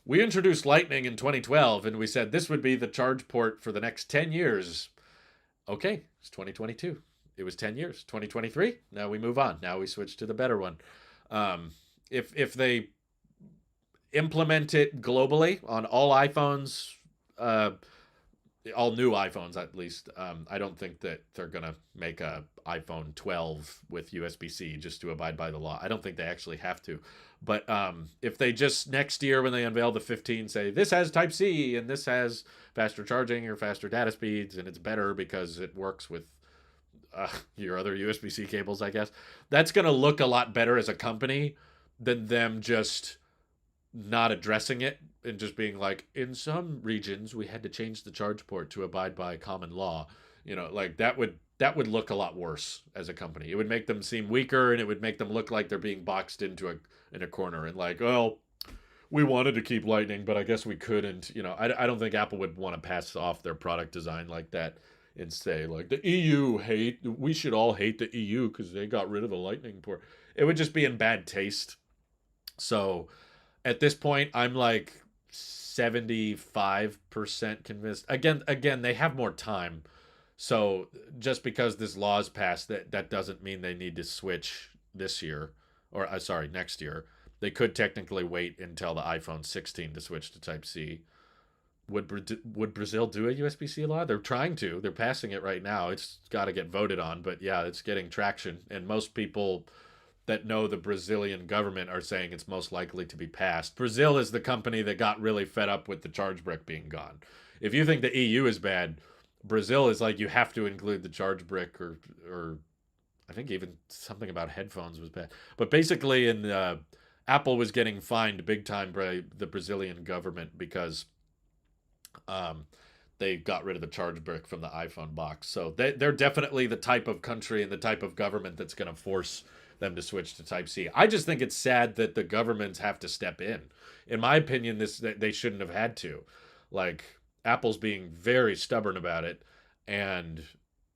we introduced Lightning in 2012 and we said this would be the charge port for the next 10 years. Okay, it's 2022. It was 10 years. 2023, now we move on. Now we switch to the better one. If they implement it globally on all iPhones, all new iPhones at least, I don't think that they're going to make a iPhone 12 with USB-C just to abide by the law. I don't think they actually have to. But if they just next year when they unveil the 15 say this has Type-C and this has faster charging or faster data speeds and it's better because it works with your other USB-C cables, I guess, that's going to look a lot better as a company than them just not addressing it and just being like, in some regions we had to change the charge port to abide by common law. Like that would look a lot worse as a company. It would make them seem weaker, and it would make them look like they're being boxed into a corner, and like, well, we wanted to keep Lightning, but I guess we couldn't. I don't think Apple would want to pass off their product design like that and say like the EU hate. We should all hate the EU because they got rid of the Lightning port. It would just be in bad taste. So at this point, I'm like 75% convinced. Again, they have more time. So just because this law is passed, that doesn't mean they need to switch this year, or sorry, next year. They could technically wait until the iPhone 16 to switch to Type C. Would Brazil do a USB-C law? They're trying to. They're passing it right now. It's got to get voted on, but yeah, it's getting traction. And most people that know the Brazilian government are saying it's most likely to be passed. Brazil is the company that got really fed up with the charge brick being gone. If you think the EU is bad, Brazil is like, you have to include the charge brick, or I think even something about headphones was bad. But basically, Apple was getting fined big time by the Brazilian government because um, they got rid of the charge brick from the iPhone box. So they're definitely the type of country and the type of government that's going to force them to switch to Type C. I just think it's sad that the governments have to step in. In my opinion, they shouldn't have had to. Like, Apple's being very stubborn about it, and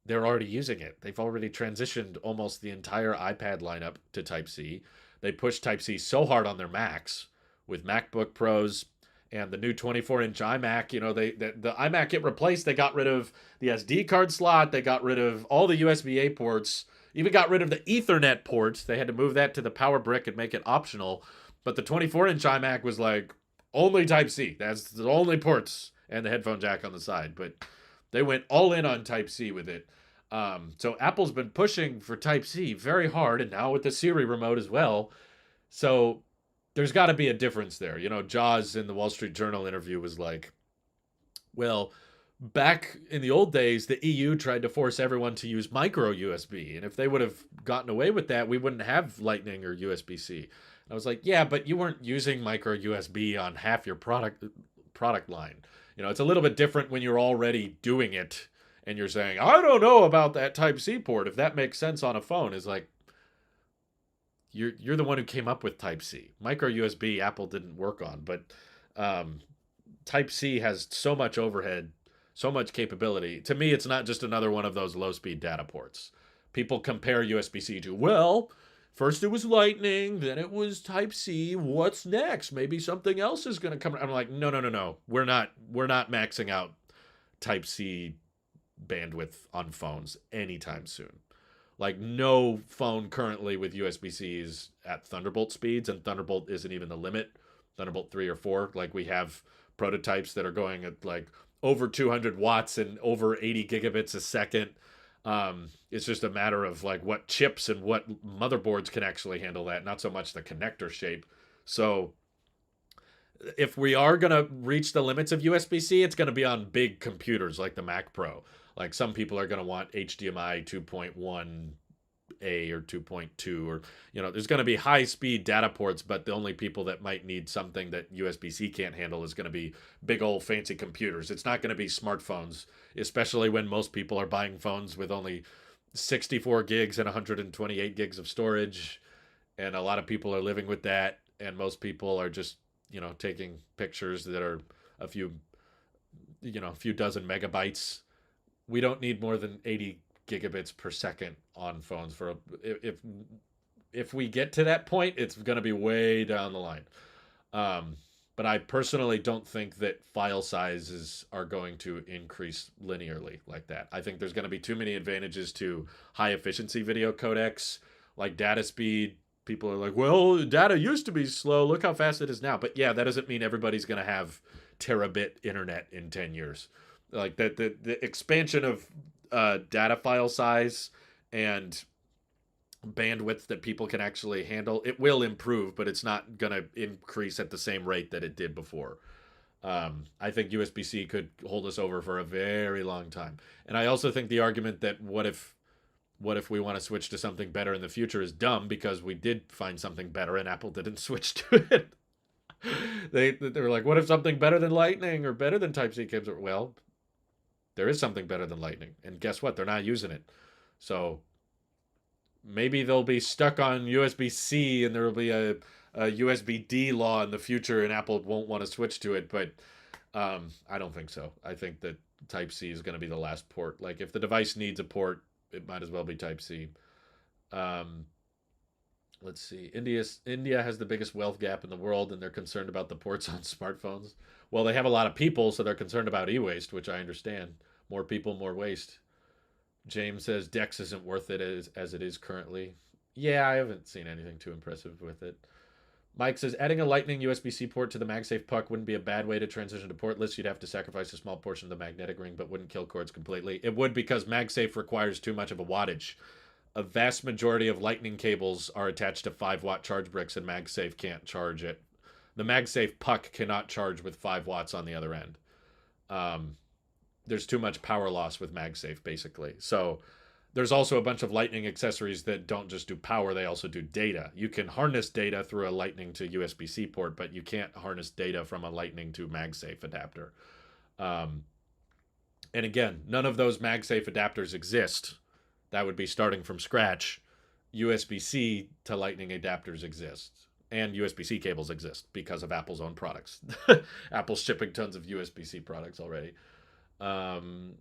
they're already using it. They've already transitioned almost the entire iPad lineup to Type C. They pushed Type C so hard on their Macs with MacBook Pros and the new 24-inch iMac. The iMac it replaced. They got rid of the SD card slot. They got rid of all the USB-A ports. Even got rid of the Ethernet ports. They had to move that to the power brick and make it optional. But the 24-inch iMac was like only Type C. That's the only ports and the headphone jack on the side. But they went all in on Type C with it. So Apple's been pushing for Type C very hard, and now with the Siri remote as well. So there's got to be a difference there. Jaws in the Wall Street Journal interview was like, well, back in the old days, the EU tried to force everyone to use micro USB. And if they would have gotten away with that, we wouldn't have Lightning or USB C. I was like, yeah, but you weren't using micro USB on half your product line. It's a little bit different when you're already doing it and you're saying, I don't know about that Type C port. If that makes sense on a phone, is like, you're the one who came up with Type C. Micro USB, Apple didn't work on, but um, Type C has so much overhead, so much capability. To me, it's not just another one of those low speed data ports. People compare USB C to, well, first it was Lightning, then it was Type C. What's next? Maybe something else is going to come. I'm like, no, no, no, no. We're not maxing out Type C bandwidth on phones anytime soon. Like, no phone currently with USB-C is at Thunderbolt speeds, and Thunderbolt isn't even the limit. Thunderbolt 3 or 4, like, we have prototypes that are going at like over 200 watts and over 80 gigabits a second. It's just a matter of like what chips and what motherboards can actually handle that, not so much the connector shape. So if we are going to reach the limits of USB-C, it's going to be on big computers like the Mac Pro. Like, some people are going to want HDMI 2.1A or 2.2, or, there's going to be high speed data ports, but the only people that might need something that USB-C can't handle is going to be big old fancy computers. It's not going to be smartphones, especially when most people are buying phones with only 64 gigs and 128 gigs of storage. And a lot of people are living with that. And most people are just, taking pictures that are a few dozen megabytes. We don't need more than 80 gigabits per second on phones for if we get to that point, it's going to be way down the line. But I personally don't think that file sizes are going to increase linearly like that. I think there's going to be too many advantages to high efficiency video codecs, like data speed. People are like, well, data used to be slow. Look how fast it is now. But yeah, that doesn't mean everybody's going to have terabit internet in 10 years. Like, the expansion of data file size and bandwidth that people can actually handle, it will improve, but it's not going to increase at the same rate that it did before. I think USB-C could hold us over for a very long time. And I also think the argument that what if we want to switch to something better in the future is dumb, because we did find something better and Apple didn't switch to it. They were like, what if something better than Lightning or better than Type C comes? Well, there is something better than Lightning, and guess what? They're not using it. So maybe they'll be stuck on USB C, and there will be a USB D law in the future, and Apple won't want to switch to it. But I don't think so. I think that Type C is going to be the last port. Like if the device needs a port, it might as well be Type C. Um, let's see. India has the biggest wealth gap in the world, and they're concerned about the ports on smartphones. Well, they have a lot of people, so they're concerned about e-waste, which I understand. More people, more waste. James says Dex isn't worth it as it is currently. Yeah, I haven't seen anything too impressive with it. Mike says adding a Lightning USB-C port to the MagSafe puck wouldn't be a bad way to transition to portless. You'd have to sacrifice a small portion of the magnetic ring, but wouldn't kill cords completely. It would because MagSafe requires too much of a wattage. A vast majority of Lightning cables are attached to 5-watt charge bricks, and MagSafe can't charge it. The MagSafe puck cannot charge with 5 watts on the other end. There's too much power loss with MagSafe, basically. So there's also a bunch of Lightning accessories that don't just do power, they also do data. You can harness data through a Lightning to USB-C port, but you can't harness data from a Lightning to MagSafe adapter. Um, and again, none of those MagSafe adapters exist. That would be starting from scratch. USB-C to Lightning adapters exist. And USB-C cables exist because of Apple's own products. Apple's shipping tons of USB-C products already. Um,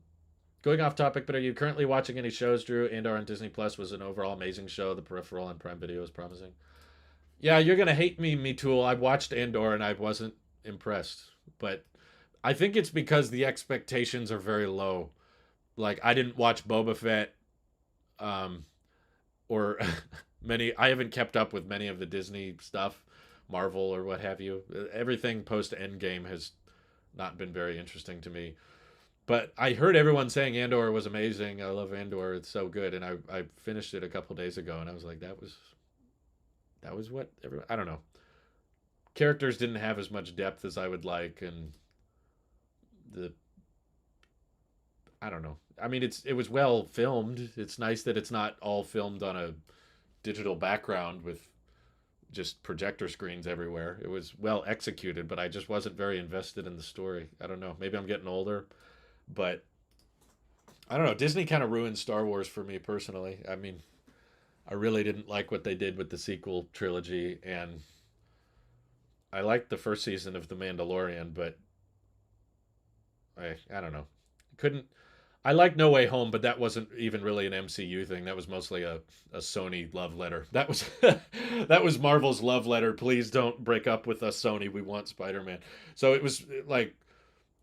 Going off topic, but are you currently watching any shows, Drew? Andor on Disney Plus was an overall amazing show. The Peripheral on Prime Video is promising. Yeah, you're gonna hate me, Tool. I watched Andor and I wasn't impressed, but I think it's because the expectations are very low. Like I didn't watch Boba Fett, um, or many. I haven't kept up with many of the Disney stuff, Marvel or what have you. Everything post Endgame has not been very interesting to me. But I heard everyone saying Andor was amazing. I love Andor; it's so good. And I finished it a couple days ago, and I was like, that was what everyone. I don't know. Characters didn't have as much depth as I would like, and the I don't know. I mean, it was well filmed. It's nice that it's not all filmed on a digital background with just projector screens everywhere. It was well executed, but I just wasn't very invested in the story. I don't know. Maybe I'm getting older, but I don't know. Disney kind of ruined Star Wars for me personally. I mean, I really didn't like what they did with the sequel trilogy, and I liked the first season of The Mandalorian, but I don't know. Couldn't I like No Way Home, but that wasn't even really an MCU thing. That was mostly a Sony love letter. That was that was Marvel's love letter. Please don't break up with us, Sony. We want Spider-Man. So it was like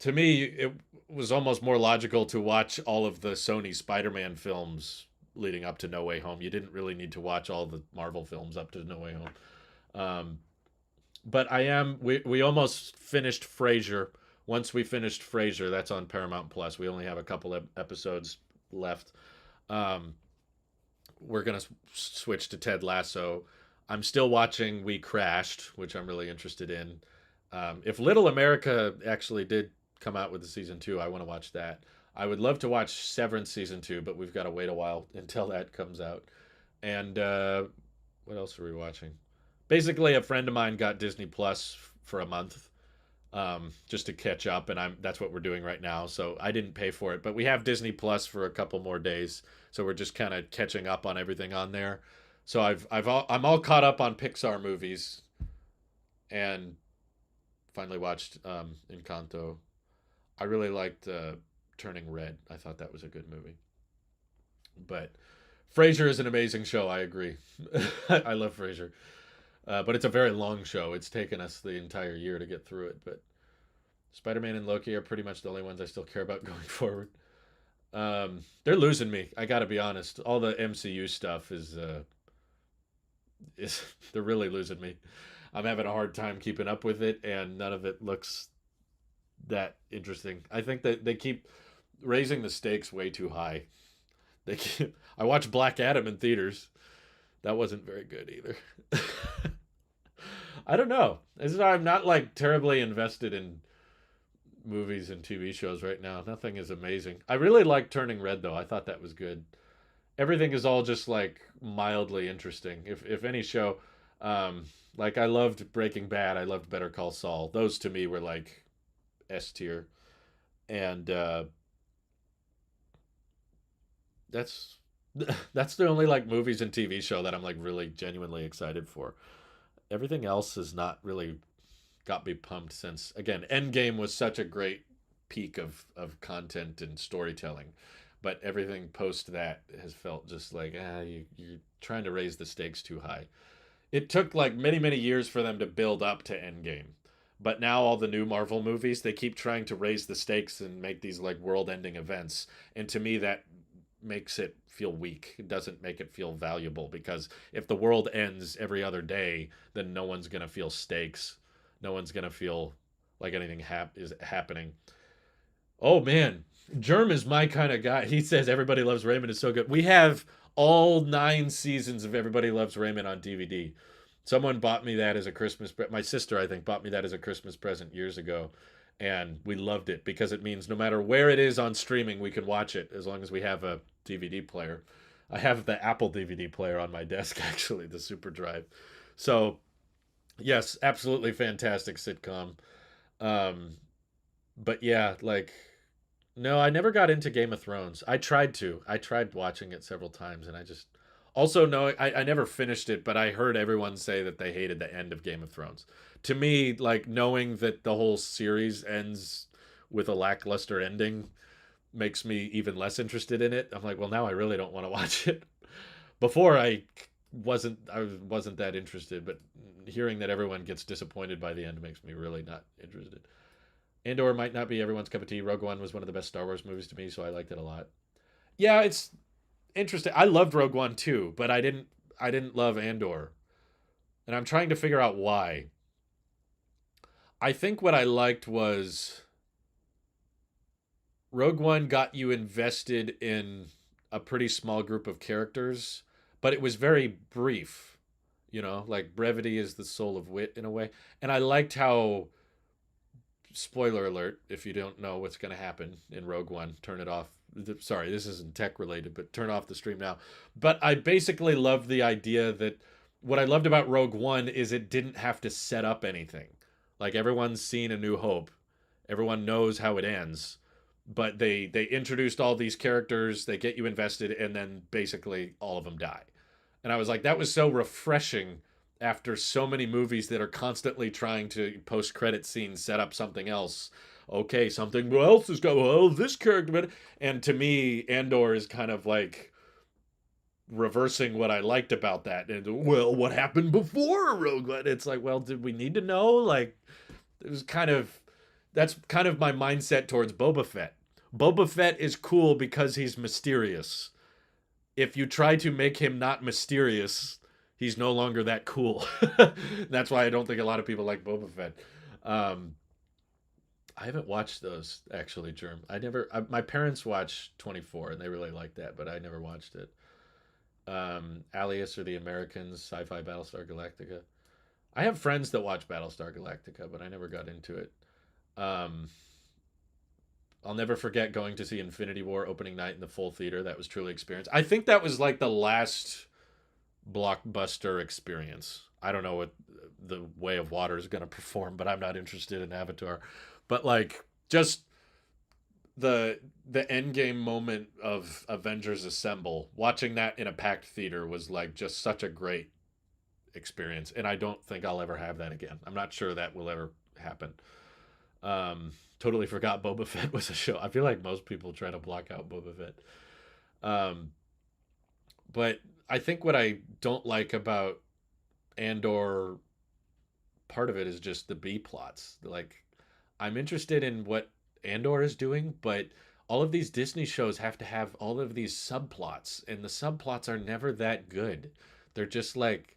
to me, it was almost more logical to watch all of the Sony Spider-Man films leading up to No Way Home. You didn't really need to watch all the Marvel films up to No Way Home. But we almost finished Frasier. Once we finished Frasier, that's on Paramount Plus. We only have a couple of episodes left. Um, we're gonna switch to Ted Lasso. I'm still watching We Crashed, which I'm really interested in. If Little America actually did come out with the season 2, I want to watch that. I would love to watch Severance season 2, but we've got to wait a while until that comes out. And what else are we watching? Basically, a friend of mine got Disney Plus for a month, just to catch up, and that's what we're doing right now. So I didn't pay for it, but we have Disney Plus for a couple more days, so we're just kind of catching up on everything on there. So I'm all caught up on Pixar movies, and finally watched Encanto. I really liked Turning Red. I thought that was a good movie. But Frasier is an amazing show. I agree. I love Frasier. But it's a very long show. It's taken us the entire year to get through it. But Spider-Man and Loki are pretty much the only ones I still care about going forward. They're losing me. I got to be honest. All the MCU stuff is they're really losing me. I'm having a hard time keeping up with it, and none of it looks that interesting. I think that they keep raising the stakes way too high. I watched Black Adam in theaters. That wasn't very good either. I don't know. I'm not like terribly invested in movies and TV shows right now. Nothing is amazing. I really like Turning Red though. I thought that was good. Everything is all just like mildly interesting. If any show, Um, like I loved Breaking Bad. I loved Better Call Saul. Those to me were like S tier, and that's that's the only like movies and TV show that I'm like really genuinely excited for. Everything else has not really got me pumped since again Endgame was such a great peak of content and storytelling, but everything post that has felt just like you're trying to raise the stakes too high. It took like many years for them to build up to Endgame. But now all the new Marvel movies, they keep trying to raise the stakes and make these like world-ending events. And to me that makes it feel weak. It doesn't make it feel valuable because if the world ends every other day, then no one's going to feel stakes. No one's going to feel like anything is happening. Oh man, Germ is my kind of guy. He says Everybody Loves Raymond is so good. We have all 9 seasons of Everybody Loves Raymond on DVD. Someone bought me that as a my sister I think bought me that as a Christmas present years ago, and we loved it because it means no matter where it is on streaming, we can watch it as long as we have a DVD player. I have the Apple DVD player on my desk actually, the Super Drive. So yes, absolutely fantastic sitcom. Um, but yeah, like no, I never got into Game of Thrones. I tried to. I tried watching it several times, and I just also knowing I never finished it, but I heard everyone say that they hated the end of Game of Thrones. To me, like knowing that the whole series ends with a lackluster ending makes me even less interested in it. I'm like, well, now I really don't want to watch it. Before I wasn't that interested, but hearing that everyone gets disappointed by the end makes me really not interested. Andor might not be everyone's cup of tea. Rogue One was one of the best Star Wars movies to me, so I liked it a lot. Yeah, it's interesting. I loved Rogue One too, but I didn't love Andor. And I'm trying to figure out why. I think what I liked was Rogue One got you invested in a pretty small group of characters, but it was very brief. Like brevity is the soul of wit in a way. And I liked how spoiler alert if you don't know what's going to happen in Rogue One, turn it off. Sorry, this isn't tech related, but turn off the stream now. But I basically loved the idea that what I loved about Rogue One is it didn't have to set up anything. Like everyone's seen A New Hope, everyone knows how it ends, but they introduced all these characters, they get you invested, and then basically all of them die. And I was like, that was so refreshing after so many movies that are constantly trying to post credit scenes set up something else. Okay, something else is going. Well, this character, and to me, Andor is kind of like reversing what I liked about that. And well, what happened before Rogue One? It's like, well, did we need to know? Like, it was kind of that's kind of my mindset towards Boba Fett. Boba Fett is cool because he's mysterious. If you try to make him not mysterious, he's no longer that cool. That's why I don't think a lot of people like Boba Fett. Um, I haven't watched those actually, Germ. My parents watched 24 and they really liked that, but I never watched it. Alias or the Americans, Sci-Fi Battlestar Galactica. I have friends that watch Battlestar Galactica, but I never got into it. Um, I'll never forget going to see Infinity War opening night in the full theater. That was truly experience. I think that was like the last blockbuster experience. I don't know what the Way of Water is going to perform, but I'm not interested in Avatar. But like just the end game moment of Avengers Assemble, watching that in a packed theater was like just such a great experience, and I don't think I'll ever have that again. I'm not sure that will ever happen. Totally forgot Boba Fett was a show. I feel like most people try to block out Boba Fett. Um, but I think what I don't like about Andor, part of it is just the B plots. Like, I'm interested in what Andor is doing, but all of these Disney shows have to have all of these subplots, and the subplots are never that good. They're just like,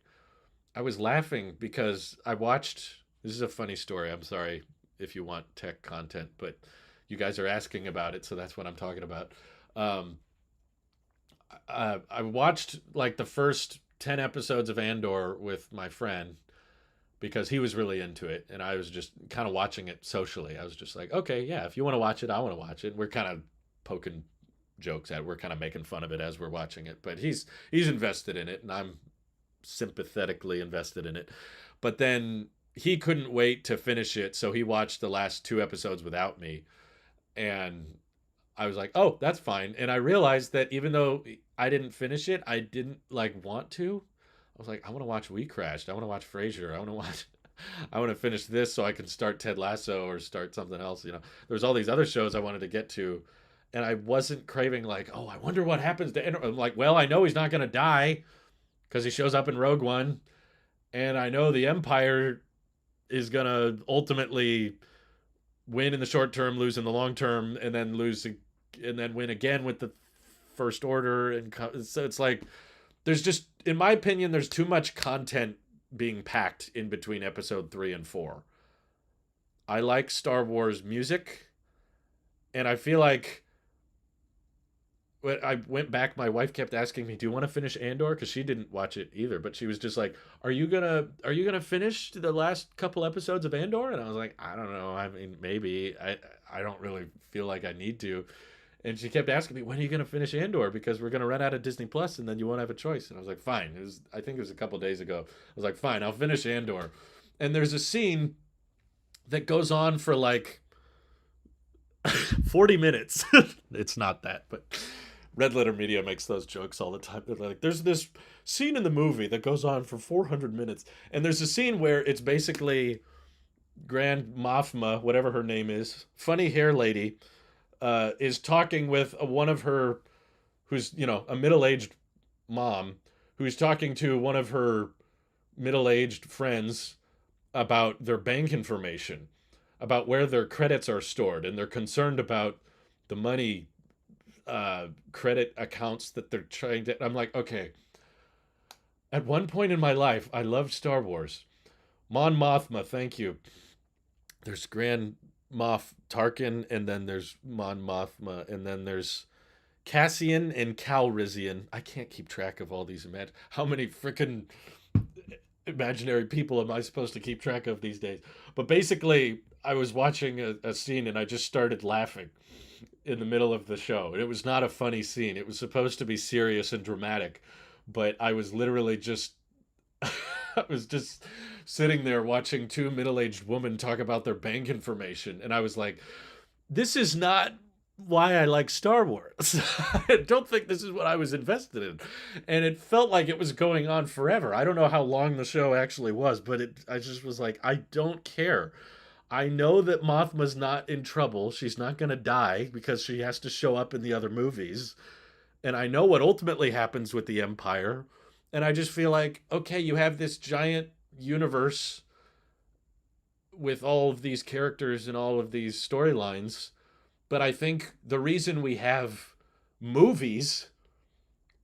I was laughing because I watched. This is a funny story. I'm sorry if you want tech content, but you guys are asking about it, so that's what I'm talking about. Um, I watched like the first 10 episodes of Andor with my friend because he was really into it, and I was just kind of watching it socially. I was just like, okay, yeah, if you want to watch it, I want to watch it. We're kind of poking jokes at it. We're kind of making fun of it as we're watching it, but he's invested in it, and I'm sympathetically invested in it. But then he couldn't wait to finish it, so he watched the last 2 episodes without me. And I was like, "Oh, that's fine." And I realized that even though I didn't finish it, I didn't like want to. I was like, "I want to watch We Crashed. I want to watch Frasier. I want to watch I want to finish this so I can start Ted Lasso or start something else, you know." There's all these other shows I wanted to get to, and I wasn't craving like, "Oh, I wonder what happens to Andor." I'm like, "Well, I know he's not going to die because he shows up in Rogue One, and I know the Empire is going to ultimately win in the short term, lose in the long term, and then lose and then win again with the First Order." And so it's like there's just, in my opinion, there's too much content being packed in between episode 3 and 4. I like Star Wars music, and I feel like when I went back, my wife kept asking me, "Do you want to finish Andor?" Because she didn't watch it either, but she was just like, "Are you gonna finish the last couple episodes of Andor?" And I was like, "I don't know. I mean, maybe. I don't really feel like I need to." And she kept asking me, "When are you gonna finish Andor? Because we're gonna run out of Disney Plus, and then you won't have a choice." And I was like, "Fine." I think it was a couple days ago. I was like, "Fine, I'll finish Andor." And there's a scene that goes on for like 40 minutes. It's not that, but Red Letter Media makes those jokes all the time. They're like, "There's this scene in the movie that goes on for 400 minutes." And there's a scene where it's basically Grand Mothma, whatever her name is, funny hair lady, is talking with one of her, who's, a middle aged mom, who's talking to one of her middle aged friends about their bank information, about where their credits are stored. And they're concerned about the money credit accounts that they're trying to. I'm like, okay. At one point in my life, I loved Star Wars. Mon Mothma, thank you. There's Grand Moff Tarkin, and then there's Mon Mothma, and then there's Cassian and Calrissian. I can't keep track of all these. How many freaking imaginary people am I supposed to keep track of these days? But basically, I was watching a scene and I just started laughing in the middle of the show. And it was not a funny scene. It was supposed to be serious and dramatic, but I was literally just I was just sitting there watching two middle-aged women talk about their bank information, and I was like, this is not why I like Star Wars. I don't think this is what I was invested in. And it felt like it was going on forever. I don't know how long the show actually was, but I just was like, I don't care. I know that Mothma's not in trouble. She's not going to die because she has to show up in the other movies. And I know what ultimately happens with the Empire. And I just feel like, okay, you have this giant universe with all of these characters and all of these storylines. But I think the reason we have movies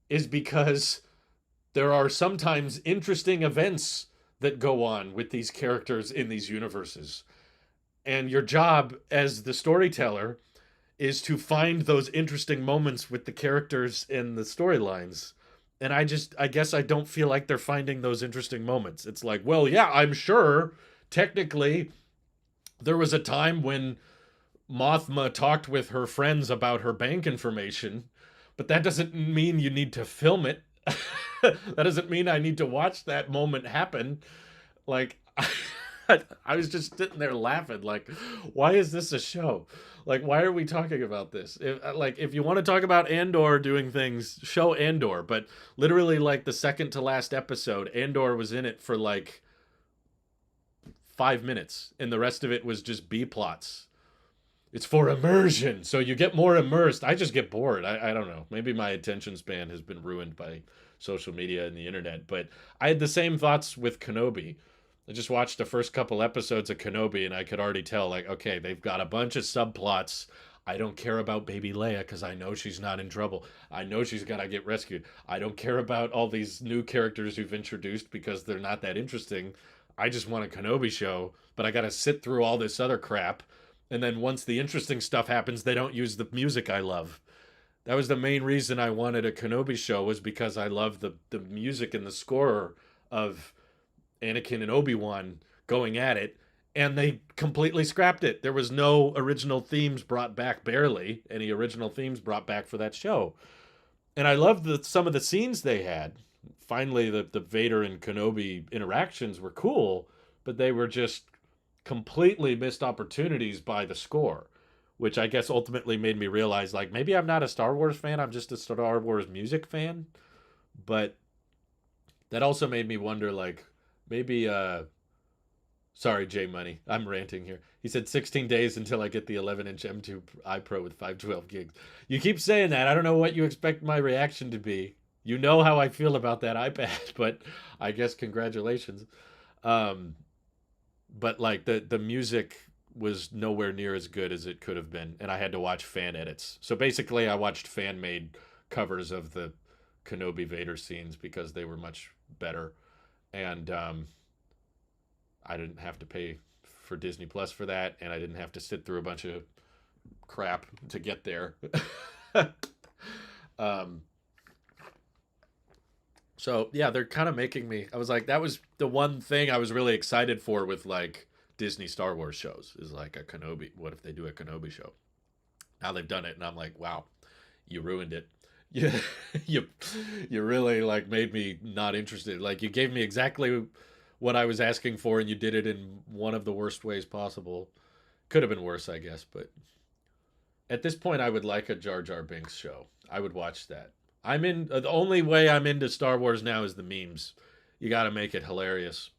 is because there are sometimes interesting events that go on with these characters in these universes. And your job as the storyteller is to find those interesting moments with the characters in the storylines. And I guess I don't feel like they're finding those interesting moments. It's like, well, yeah, I'm sure technically there was a time when Mothma talked with her friends about her bank information, but that doesn't mean you need to film it. That doesn't mean I need to watch that moment happen. Like, I was just sitting there laughing, like, why is this a show? Like, why are we talking about this? If you want to talk about Andor doing things, show Andor. But literally, like, the second to last episode, Andor was in it for like 5 minutes, and the rest of it was just B plots. It's for immersion, so you get more immersed. I just get bored. I don't know. Maybe my attention span has been ruined by social media and the internet, but I had the same thoughts with Kenobi. I just watched the first couple episodes of Kenobi, and I could already tell, like, okay, they've got a bunch of subplots. I don't care about baby Leia because I know she's not in trouble. I know she's got to get rescued. I don't care about all these new characters who've introduced because they're not that interesting. I just want a Kenobi show, but I got to sit through all this other crap. And then once the interesting stuff happens, they don't use the music I love. That was the main reason I wanted a Kenobi show, was because I love the music and the score of Anakin and Obi-Wan going at it, and they completely scrapped it. There was no original themes brought back, barely any original themes brought back for that show. And I loved some of the scenes they had. finally the Vader and Kenobi interactions were cool, but they were just completely missed opportunities by the score, which I guess ultimately made me realize like maybe I'm not a Star Wars fan, I'm just a Star Wars music fan. But that also made me wonder like maybe sorry J Money, I'm ranting here. He said 16 days until I get the 11-inch M2 iPro with 512 gigs. You keep saying that. I don't know what you expect my reaction to be. You know how I feel about that iPad, but I guess congratulations. Um, but like the music was nowhere near as good as it could have been, and I had to watch fan edits. So basically, I watched fan made covers of the Kenobi Vader scenes because they were much better, and I didn't have to pay for Disney Plus for that, and I didn't have to sit through a bunch of crap to get there. um, so yeah, they're kind of making me. I was like, that was the one thing I was really excited for with like Disney Star Wars shows is like a Kenobi. What if they do a Kenobi show? Now they've done it, and I'm like, wow, you ruined it. You, you, you really like made me not interested. Like you gave me exactly what I was asking for, and you did it in one of the worst ways possible. Could have been worse, I guess, but at this point, I would like a Jar Jar Binks show. I would watch that. I'm in. The only way I'm into Star Wars now is the memes. You got to make it hilarious.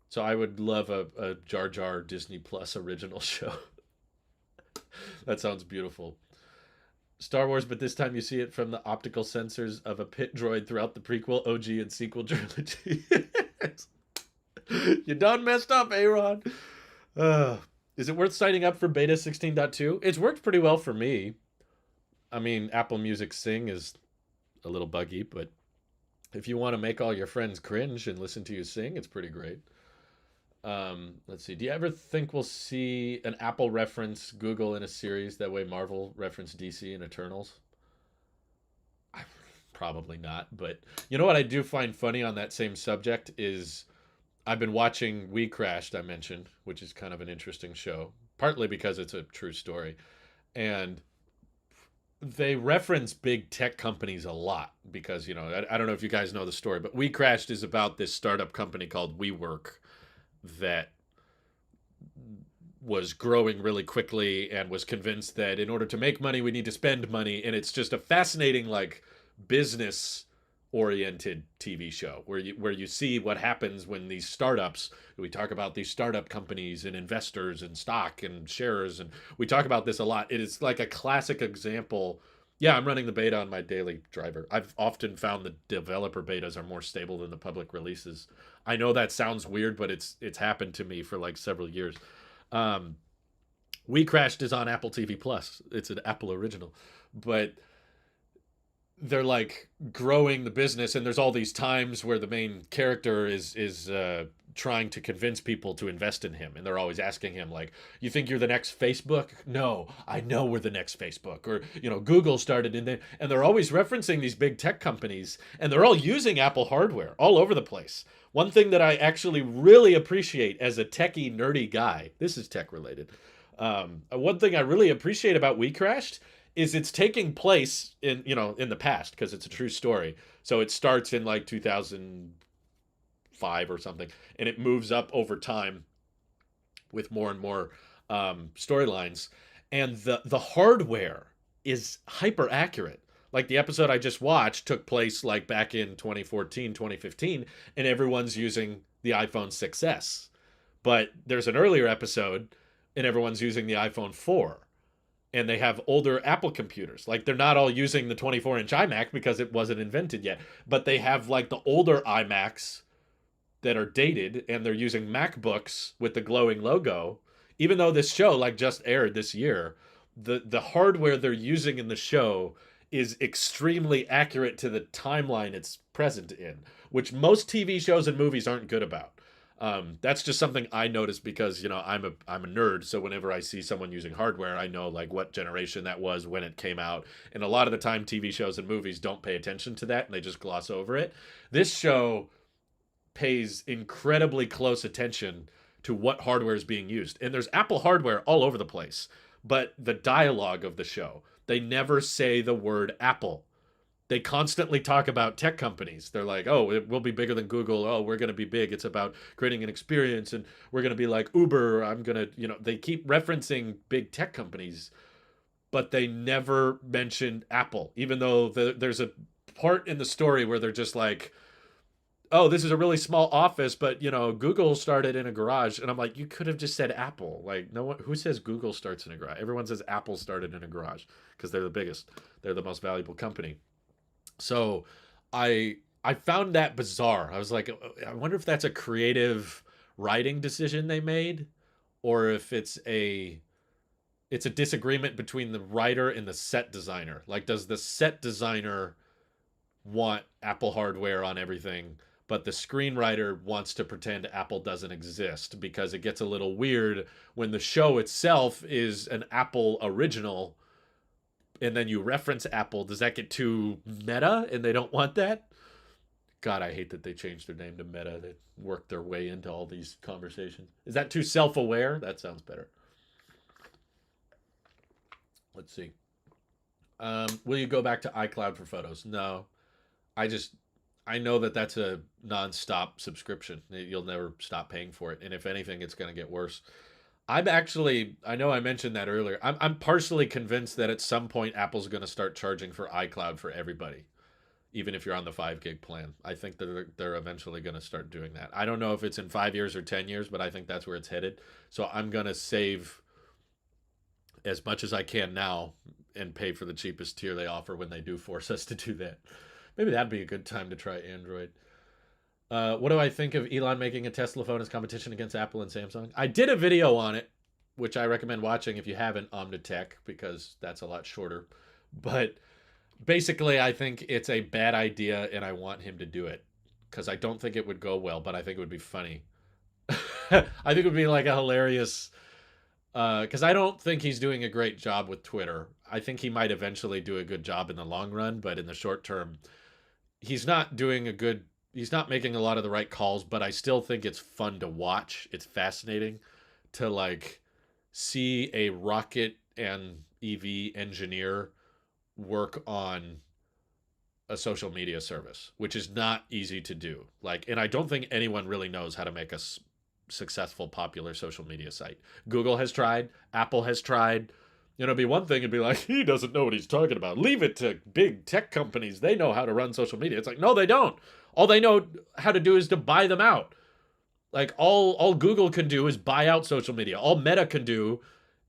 So I would love a Jar Jar Disney Plus original show. That sounds beautiful. Star Wars, but this time you see it from the optical sensors of a pit droid throughout the prequel, OG, and sequel trilogy. You done messed up, Aaron. Uh, is it worth signing up for Beta 16.2? It's worked pretty well for me. I mean, Apple Music Sing is a little buggy, but if you want to make all your friends cringe and listen to you sing, it's pretty great. Let's see. Do you ever think we'll see an Apple reference Google in a series that way Marvel referenced DC and Eternals? Probably not. But you know what I do find funny on that same subject is I've been watching We Crashed, I mentioned, which is kind of an interesting show, partly because it's a true story. And they reference big tech companies a lot because, I don't know if you guys know the story, but We Crashed is about this startup company called WeWork that was growing really quickly and was convinced that in order to make money, we need to spend money. And it's just a fascinating, like, business oriented TV show where you see what happens when these startups, we talk about these startup companies and investors and stock and shares, and we talk about this a lot. It is like a classic example. Yeah, I'm running the beta on my daily driver. I've often found the developer betas are more stable than the public releases. I know that sounds weird, but it's happened to me for like several years. um We Crashed is on Apple TV Plus. It's an Apple original, but they're like growing the business, and there's all these times where the main character is trying to convince people to invest in him, and they're always asking him like, you think you're the next Facebook? No, I know we're the next Facebook. Or Google started in there, and they're always referencing these big tech companies, and they're all using Apple hardware all over the place. One thing that I actually really appreciate as a techie nerdy guy, this is tech related, one thing I really appreciate about We Crashed is it's taking place in the past because it's a true story. So it starts in like 2005 or something, and it moves up over time with more and more storylines. And the hardware is hyper accurate. Like the episode I just watched took place like back in 2014, 2015, and everyone's using the iPhone 6S. But there's an earlier episode, and everyone's using the iPhone 4, and they have older Apple computers. Like they're not all using the 24-inch iMac because it wasn't invented yet, but they have like the older iMacs that are dated, and they're using MacBooks with the glowing logo. Even though this show like just aired this year, the hardware they're using in the show is extremely accurate to the timeline it's present in, which most TV shows and movies aren't good about. That's just something I noticed because I'm a nerd. So whenever I see someone using hardware, I know like what generation that was when it came out. And a lot of the time, TV shows and movies don't pay attention to that, and they just gloss over it. This show pays incredibly close attention to what hardware is being used, and there's Apple hardware all over the place. But the dialogue of the show, they never say the word Apple. They constantly talk about tech companies. They're like, oh, it will be bigger than Google. Oh, we're going to be big. It's about creating an experience, and we're going to be like Uber. I'm going to, they keep referencing big tech companies, but they never mention Apple, even though there's a part in the story where they're just like, oh, this is a really small office, but Google started in a garage, and I'm like, you could have just said Apple. Like, no one who says Google starts in a garage. Everyone says Apple started in a garage because they're the biggest, they're the most valuable company. So, I found that bizarre. I was like, I wonder if that's a creative writing decision they made, or if it's a disagreement between the writer and the set designer. Like, does the set designer want Apple hardware on everything, but the screenwriter wants to pretend Apple doesn't exist because it gets a little weird when the show itself is an Apple original and then you reference Apple. Does that get too meta and they don't want that? God, I hate that they changed their name to Meta. They worked their way into all these conversations. Is that too self aware? That sounds better. Let's see. Will you go back to iCloud for photos? No. I just I know that that's a nonstop subscription. You'll never stop paying for it, and if anything, it's going to get worse. I'm actually I know I mentioned that earlier. I'm partially convinced that at some point Apple's going to start charging for iCloud for everybody, even if you're on the 5 gig plan. I think that they're eventually going to start doing that. I don't know if it's in 5 years or 10 years, but I think that's where it's headed. So I'm going to save as much as I can now and pay for the cheapest tier they offer when they do force us to do that. Maybe that'd be a good time to try Android. What do I think of Elon making a Tesla phone as competition against Apple and Samsung? I did a video on it, which I recommend watching if you haven't, Omnitech, because that's a lot shorter. But basically, I think it's a bad idea, and I want him to do it because I don't think it would go well, but I think it would be funny. I think it would be like a hilarious. Because I don't think he's doing a great job with Twitter. I think he might eventually do a good job in the long run, but in the short term, he's not doing a good. He's not making a lot of the right calls, but I still think it's fun to watch. It's fascinating to like see a rocket and EV engineer work on a social media service, which is not easy to do. Like, and I don't think anyone really knows how to make a successful, popular social media site. Google has tried, Apple has tried. It'd be one thing and be like, he doesn't know what he's talking about. Leave it to big tech companies. They know how to run social media. It's like, no, they don't. All they know how to do is to buy them out. Like all Google can do is buy out social media. All Meta can do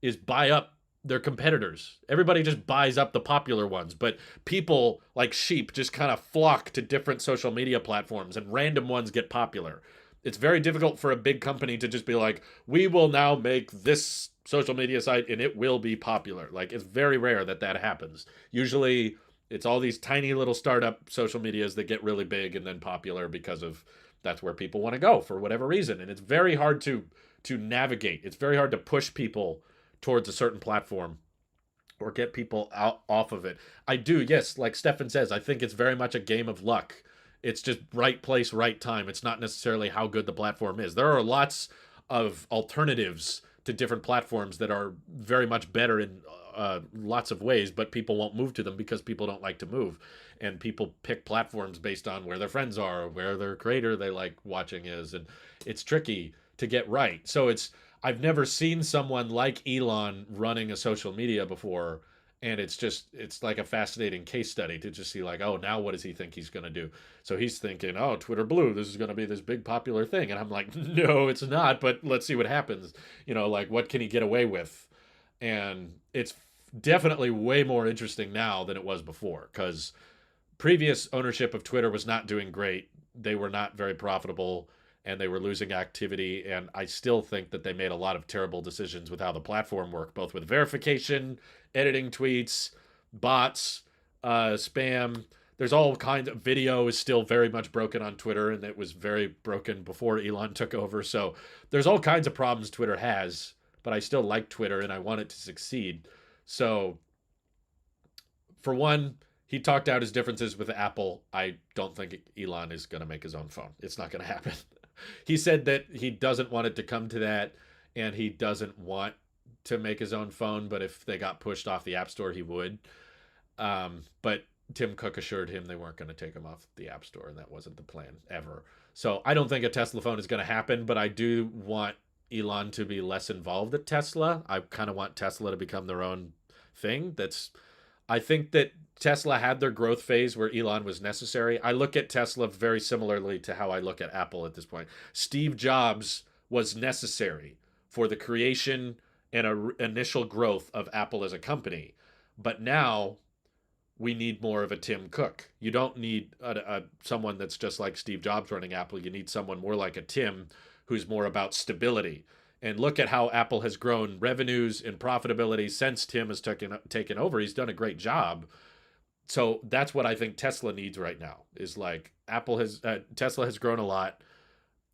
is buy up their competitors. Everybody just buys up the popular ones, but people like sheep just kind of flock to different social media platforms and random ones get popular. It's very difficult for a big company to just be like, we will now make this social media site and it will be popular. Like, it's very rare that that happens. Usually it's all these tiny little startup social medias that get really big and then popular because of that's where people want to go for whatever reason. And it's very hard to navigate. It's very hard to push people towards a certain platform or get people out off of it. I do, yes, like Stefan says, I think it's very much a game of luck. It's just right place, right time. It's not necessarily how good the platform is. There are lots of alternatives to different platforms that are very much better in lots of ways, but people won't move to them because people don't like to move. And people pick platforms based on where their friends are, where their creator they like watching is. And it's tricky to get right. So I've never seen someone like Elon running a social media before, and it's like a fascinating case study to just see like, oh, now what does he think he's going to do? So he's thinking, oh, Twitter Blue, this is going to be this big popular thing, and I'm like, no, it's not, but let's see what happens. Like, what can he get away with? And it's definitely way more interesting now than it was before, because previous ownership of Twitter was not doing great. They were not very profitable, and they were losing activity. And I still think that they made a lot of terrible decisions with how the platform worked, both with verification, editing tweets, bots, spam. There's all kinds of video is still very much broken on Twitter, and it was very broken before Elon took over. So there's all kinds of problems Twitter has, but I still like Twitter and I want it to succeed. So for one, he talked out his differences with Apple. I don't think Elon is going to make his own phone. It's not going to happen. He said that he doesn't want it to come to that, and he doesn't want to make his own phone, but if they got pushed off the App Store, he would. But Tim Cook assured him they weren't going to take him off the App Store, and that wasn't the plan ever. So I don't think a Tesla phone is going to happen, but I do want Elon to be less involved at Tesla. I kind of want Tesla to become their own thing. I think that Tesla had their growth phase where Elon was necessary. I look at Tesla very similarly to how I look at Apple at this point. Steve Jobs was necessary for the creation and initial growth of Apple as a company. But now we need more of a Tim Cook. You don't need someone that's just like Steve Jobs running Apple. You need someone more like a Tim who's more about stability. And look at how Apple has grown revenues and profitability since Tim has taken over. He's done a great job. So that's what I think Tesla needs right now. Is like Tesla has grown a lot,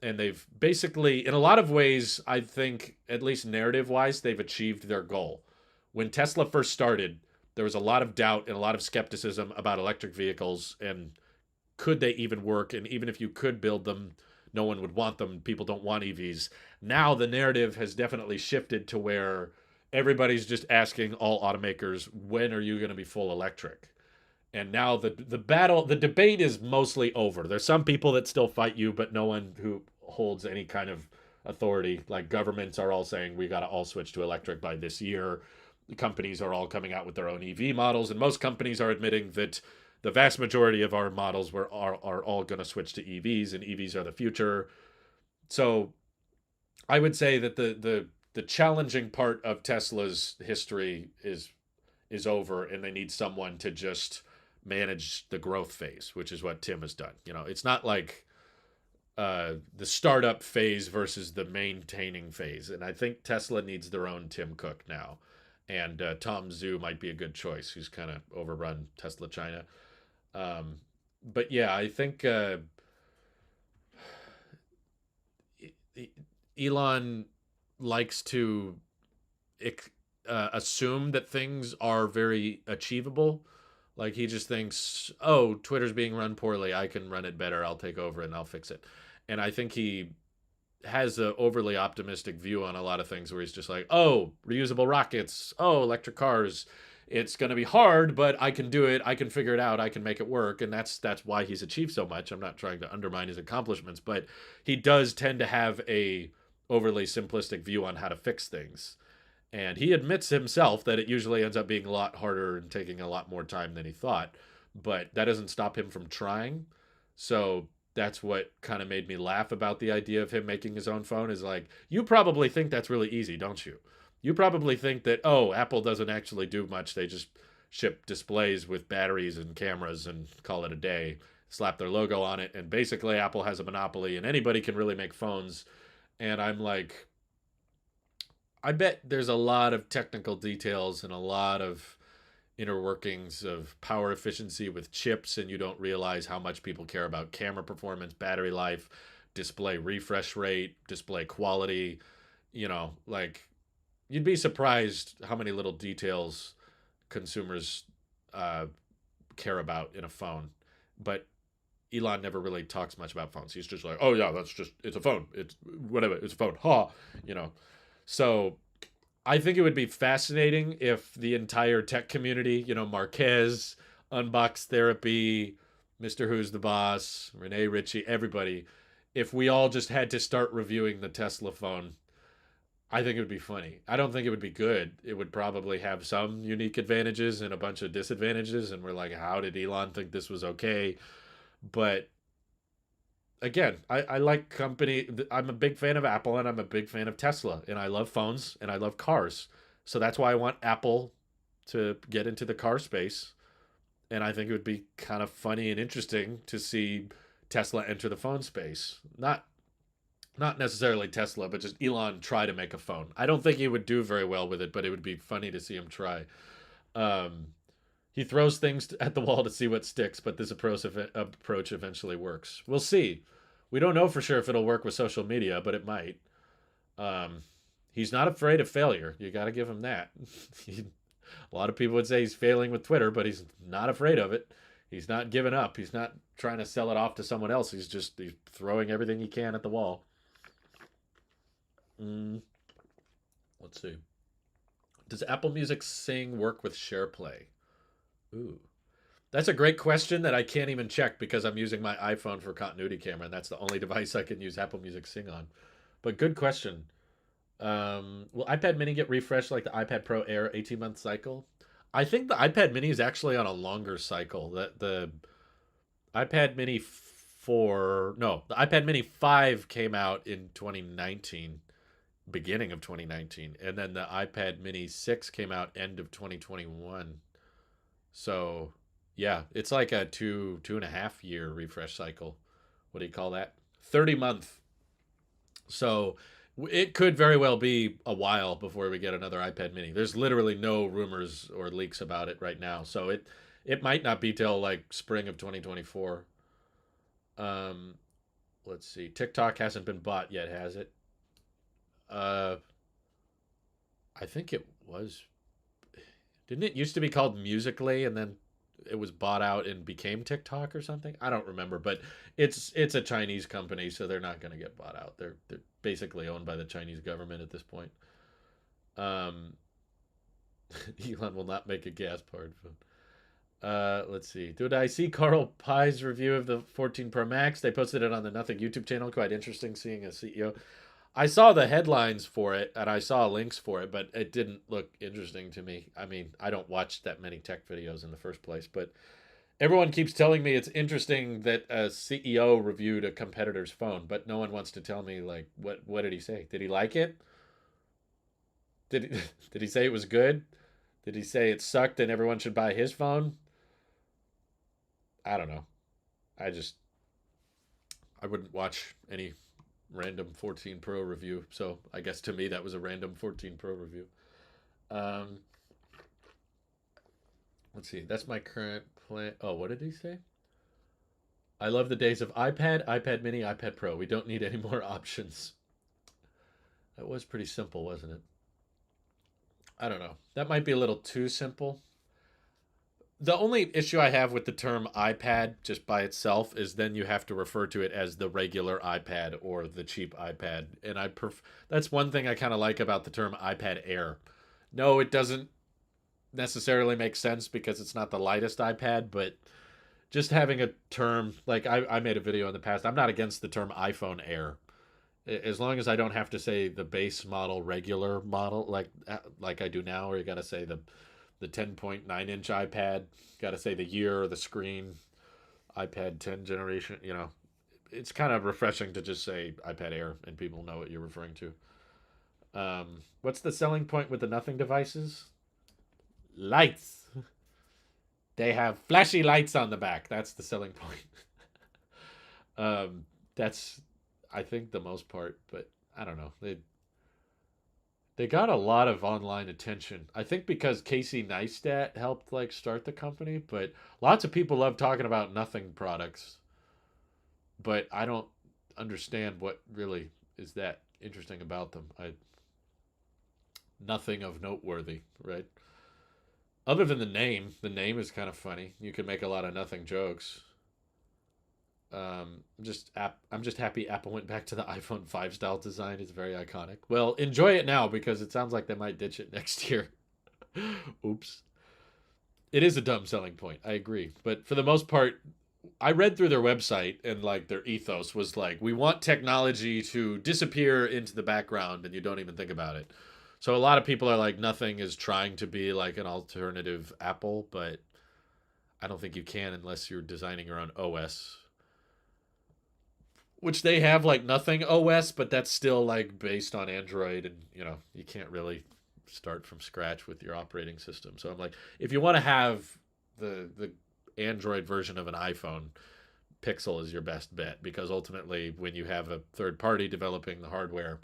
and they've basically, in a lot of ways, I think, at least narrative wise, they've achieved their goal. When Tesla first started, there was a lot of doubt and a lot of skepticism about electric vehicles and could they even work? And even if you could build them, no one would want them. People don't want EVs. Now the narrative has definitely shifted to where everybody's just asking all automakers, when are you going to be full electric? And now the debate is mostly over. There's some people that still fight you, but no one who holds any kind of authority. Like governments are all saying we got to all switch to electric by this year. The companies are all coming out with their own EV models, and most companies are admitting that the vast majority of our models are all going to switch to EVs, and EVs are the future. So I would say that the challenging part of Tesla's history is over, and they need someone to just manage the growth phase, which is what Tim has done. It's not like the startup phase versus the maintaining phase, and I think Tesla needs their own Tim Cook now. And Tom Zhu might be a good choice, who's kind of overrun Tesla China. But yeah, I think Elon likes to assume that things are very achievable. Like he just thinks, oh, Twitter's being run poorly. I can run it better. I'll take over and I'll fix it. And I think he has an overly optimistic view on a lot of things where he's just like, oh, reusable rockets, oh, electric cars. It's going to be hard, but I can do it. I can figure it out. I can make it work. And that's why he's achieved so much. I'm not trying to undermine his accomplishments, but he does tend to have a overly simplistic view on how to fix things. And he admits himself that it usually ends up being a lot harder and taking a lot more time than he thought, but that doesn't stop him from trying. So that's what kind of made me laugh about the idea of him making his own phone is like, you probably think that's really easy, don't you? You probably think that, oh, Apple doesn't actually do much. They just ship displays with batteries and cameras and call it a day, slap their logo on it. And basically, Apple has a monopoly and anybody can really make phones. And I'm like, I bet there's a lot of technical details and a lot of inner workings of power efficiency with chips, and you don't realize how much people care about camera performance, battery life, display refresh rate, display quality. Like you'd be surprised how many little details consumers uh, care about in a phone. But Elon never really talks much about phones. He's just like, oh yeah, it's a phone. It's whatever. It's a phone. Ha, you know. So I think it would be fascinating if the entire tech community, Marquez, Unbox Therapy, Mr. Who's the Boss, Renee Ritchie, everybody, if we all just had to start reviewing the Tesla phone, I think it would be funny. I don't think it would be good. It would probably have some unique advantages and a bunch of disadvantages. And we're like, how did Elon think this was okay? But again, I like company. I'm a big fan of Apple and I'm a big fan of Tesla, and I love phones and I love cars. So that's why I want Apple to get into the car space. And I think it would be kind of funny and interesting to see Tesla enter the phone space. Not necessarily Tesla, but just Elon try to make a phone. I don't think he would do very well with it, but it would be funny to see him try. Um, he throws things at the wall to see what sticks, but this approach eventually works. We'll see. We don't know for sure if it'll work with social media, but it might. Um, he's not afraid of failure. You got to give him that. A lot of people would say he's failing with Twitter, but he's not afraid of it. He's not giving up. He's not trying to sell it off to someone else. He's throwing everything he can at the wall. Mm, let's see. Does Apple Music Sing work with SharePlay? Ooh. That's a great question that I can't even check because I'm using my iPhone for continuity camera, and that's the only device I can use Apple Music Sing on. But good question. Will iPad Mini get refreshed like the iPad Pro Air 18-month cycle? I think the iPad Mini is actually on a longer cycle. That the iPad Mini 4, no, the iPad Mini 5 came out in 2019, beginning of 2019, and then the iPad Mini 6 came out end of 2021. So, yeah, it's like a 2.5 year refresh cycle. What do you call that? 30 month. So it could very well be a while before we get another iPad Mini. There's literally no rumors or leaks about it right now, so it might not be till like spring of 2024. Um, let's see. TikTok hasn't been bought yet, has it? Uh, I think it was. Didn't it used to be called Musically, and then it was bought out and became TikTok or something? I don't remember, but it's a Chinese company, so they're not going to get bought out. They're basically owned by the Chinese government at this point. Um, Elon will not make a gas powered phone. Let's see. Did I see Carl Pye's review of the 14 Pro Max? They posted it on the Nothing YouTube channel. Quite interesting seeing a CEO. I saw the headlines for it and I saw links for it, but it didn't look interesting to me. I mean, I don't watch that many tech videos in the first place, but everyone keeps telling me it's interesting that a CEO reviewed a competitor's phone, but no one wants to tell me like what did he say? Did he like it? Did he, did he say it was good? Did he say it sucked and everyone should buy his phone? I don't know. I just I wouldn't watch any random 14 Pro review. So I guess to me that was a random 14 Pro review. Um, let's see. That's my current plan. Oh, what did he say? I love the days of iPad, iPad Mini, iPad Pro. We don't need any more options. That was pretty simple, wasn't it? I don't know. That might be a little too simple. The only issue I have with the term iPad just by itself is then you have to refer to it as the regular iPad or the cheap iPad. And that's one thing I kind of like about the term iPad Air. No, it doesn't necessarily make sense because it's not the lightest iPad, but just having a term like I made a video in the past. I'm not against the term iPhone Air. As long as I don't have to say the base model, regular model, like I do now, or you got to say the 10.9 inch iPad, got to say the year or the screen, iPad 10 generation. It's kind of refreshing to just say iPad Air and people know what you're referring to. What's the selling point with the Nothing devices? Lights. They have flashy lights on the back. That's the selling point. That's I think the most part, but I don't know. They got a lot of online attention. I think because Casey Neistat helped like start the company, but lots of people love talking about Nothing products. But I don't understand what really is that interesting about them. Nothing of noteworthy, right? Other than the name is kind of funny. You can make a lot of Nothing jokes. I'm just happy Apple went back to the iPhone 5 style design. It's very iconic. Well, enjoy it now because it sounds like they might ditch it next year. Oops. It is a dumb selling point. I agree. But for the most part, I read through their website and like their ethos was like, we want technology to disappear into the background and you don't even think about it. So a lot of people are like, Nothing is trying to be like an alternative Apple, but I don't think you can unless you're designing your own OS, which they have like Nothing OS, but that's still like based on Android, and you can't really start from scratch with your operating system. So I'm like, if you want to have the Android version of an iPhone, Pixel is your best bet because ultimately, when you have a third party developing the hardware,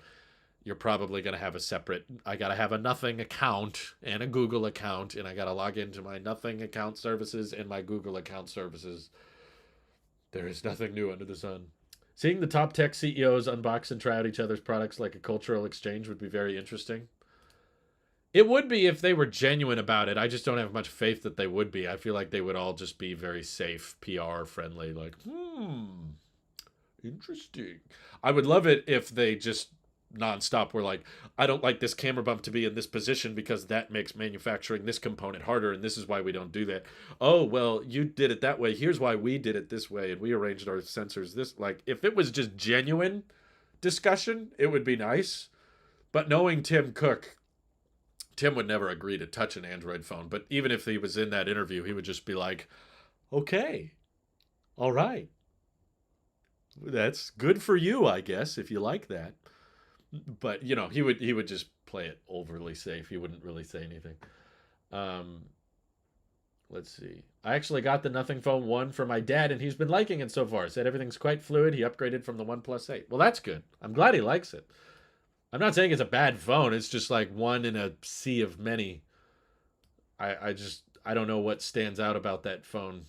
you're probably going to have a separate. I got to have a Nothing account and a Google account, and I got to log into my Nothing account services and my Google account services. There is nothing new under the sun. Seeing the top tech CEOs unbox and try out each other's products like a cultural exchange would be very interesting. It would be if they were genuine about it. I just don't have much faith that they would be. I feel like they would all just be very safe, PR friendly, like, interesting. I would love it if they just nonstop were like, I don't like this camera bump to be in this position because that makes manufacturing this component harder, and this is why we don't do that. Oh, well, you did it that way. Here's why we did it this way, and we arranged our sensors this. Like, if it was just genuine discussion, it would be nice. But knowing Tim Cook, Tim would never agree to touch an Android phone. But even if he was in that interview, he would just be like, okay, all right. That's good for you, I guess, if you like that. But he would just play it overly safe. He wouldn't really say anything. Um, let's see. I actually got the Nothing Phone 1 for my dad, and he's been liking it so far. Said everything's quite fluid. He upgraded from the OnePlus 8. Well, that's good. I'm glad he likes it. I'm not saying it's a bad phone. It's just like one in a sea of many. I don't know what stands out about that phone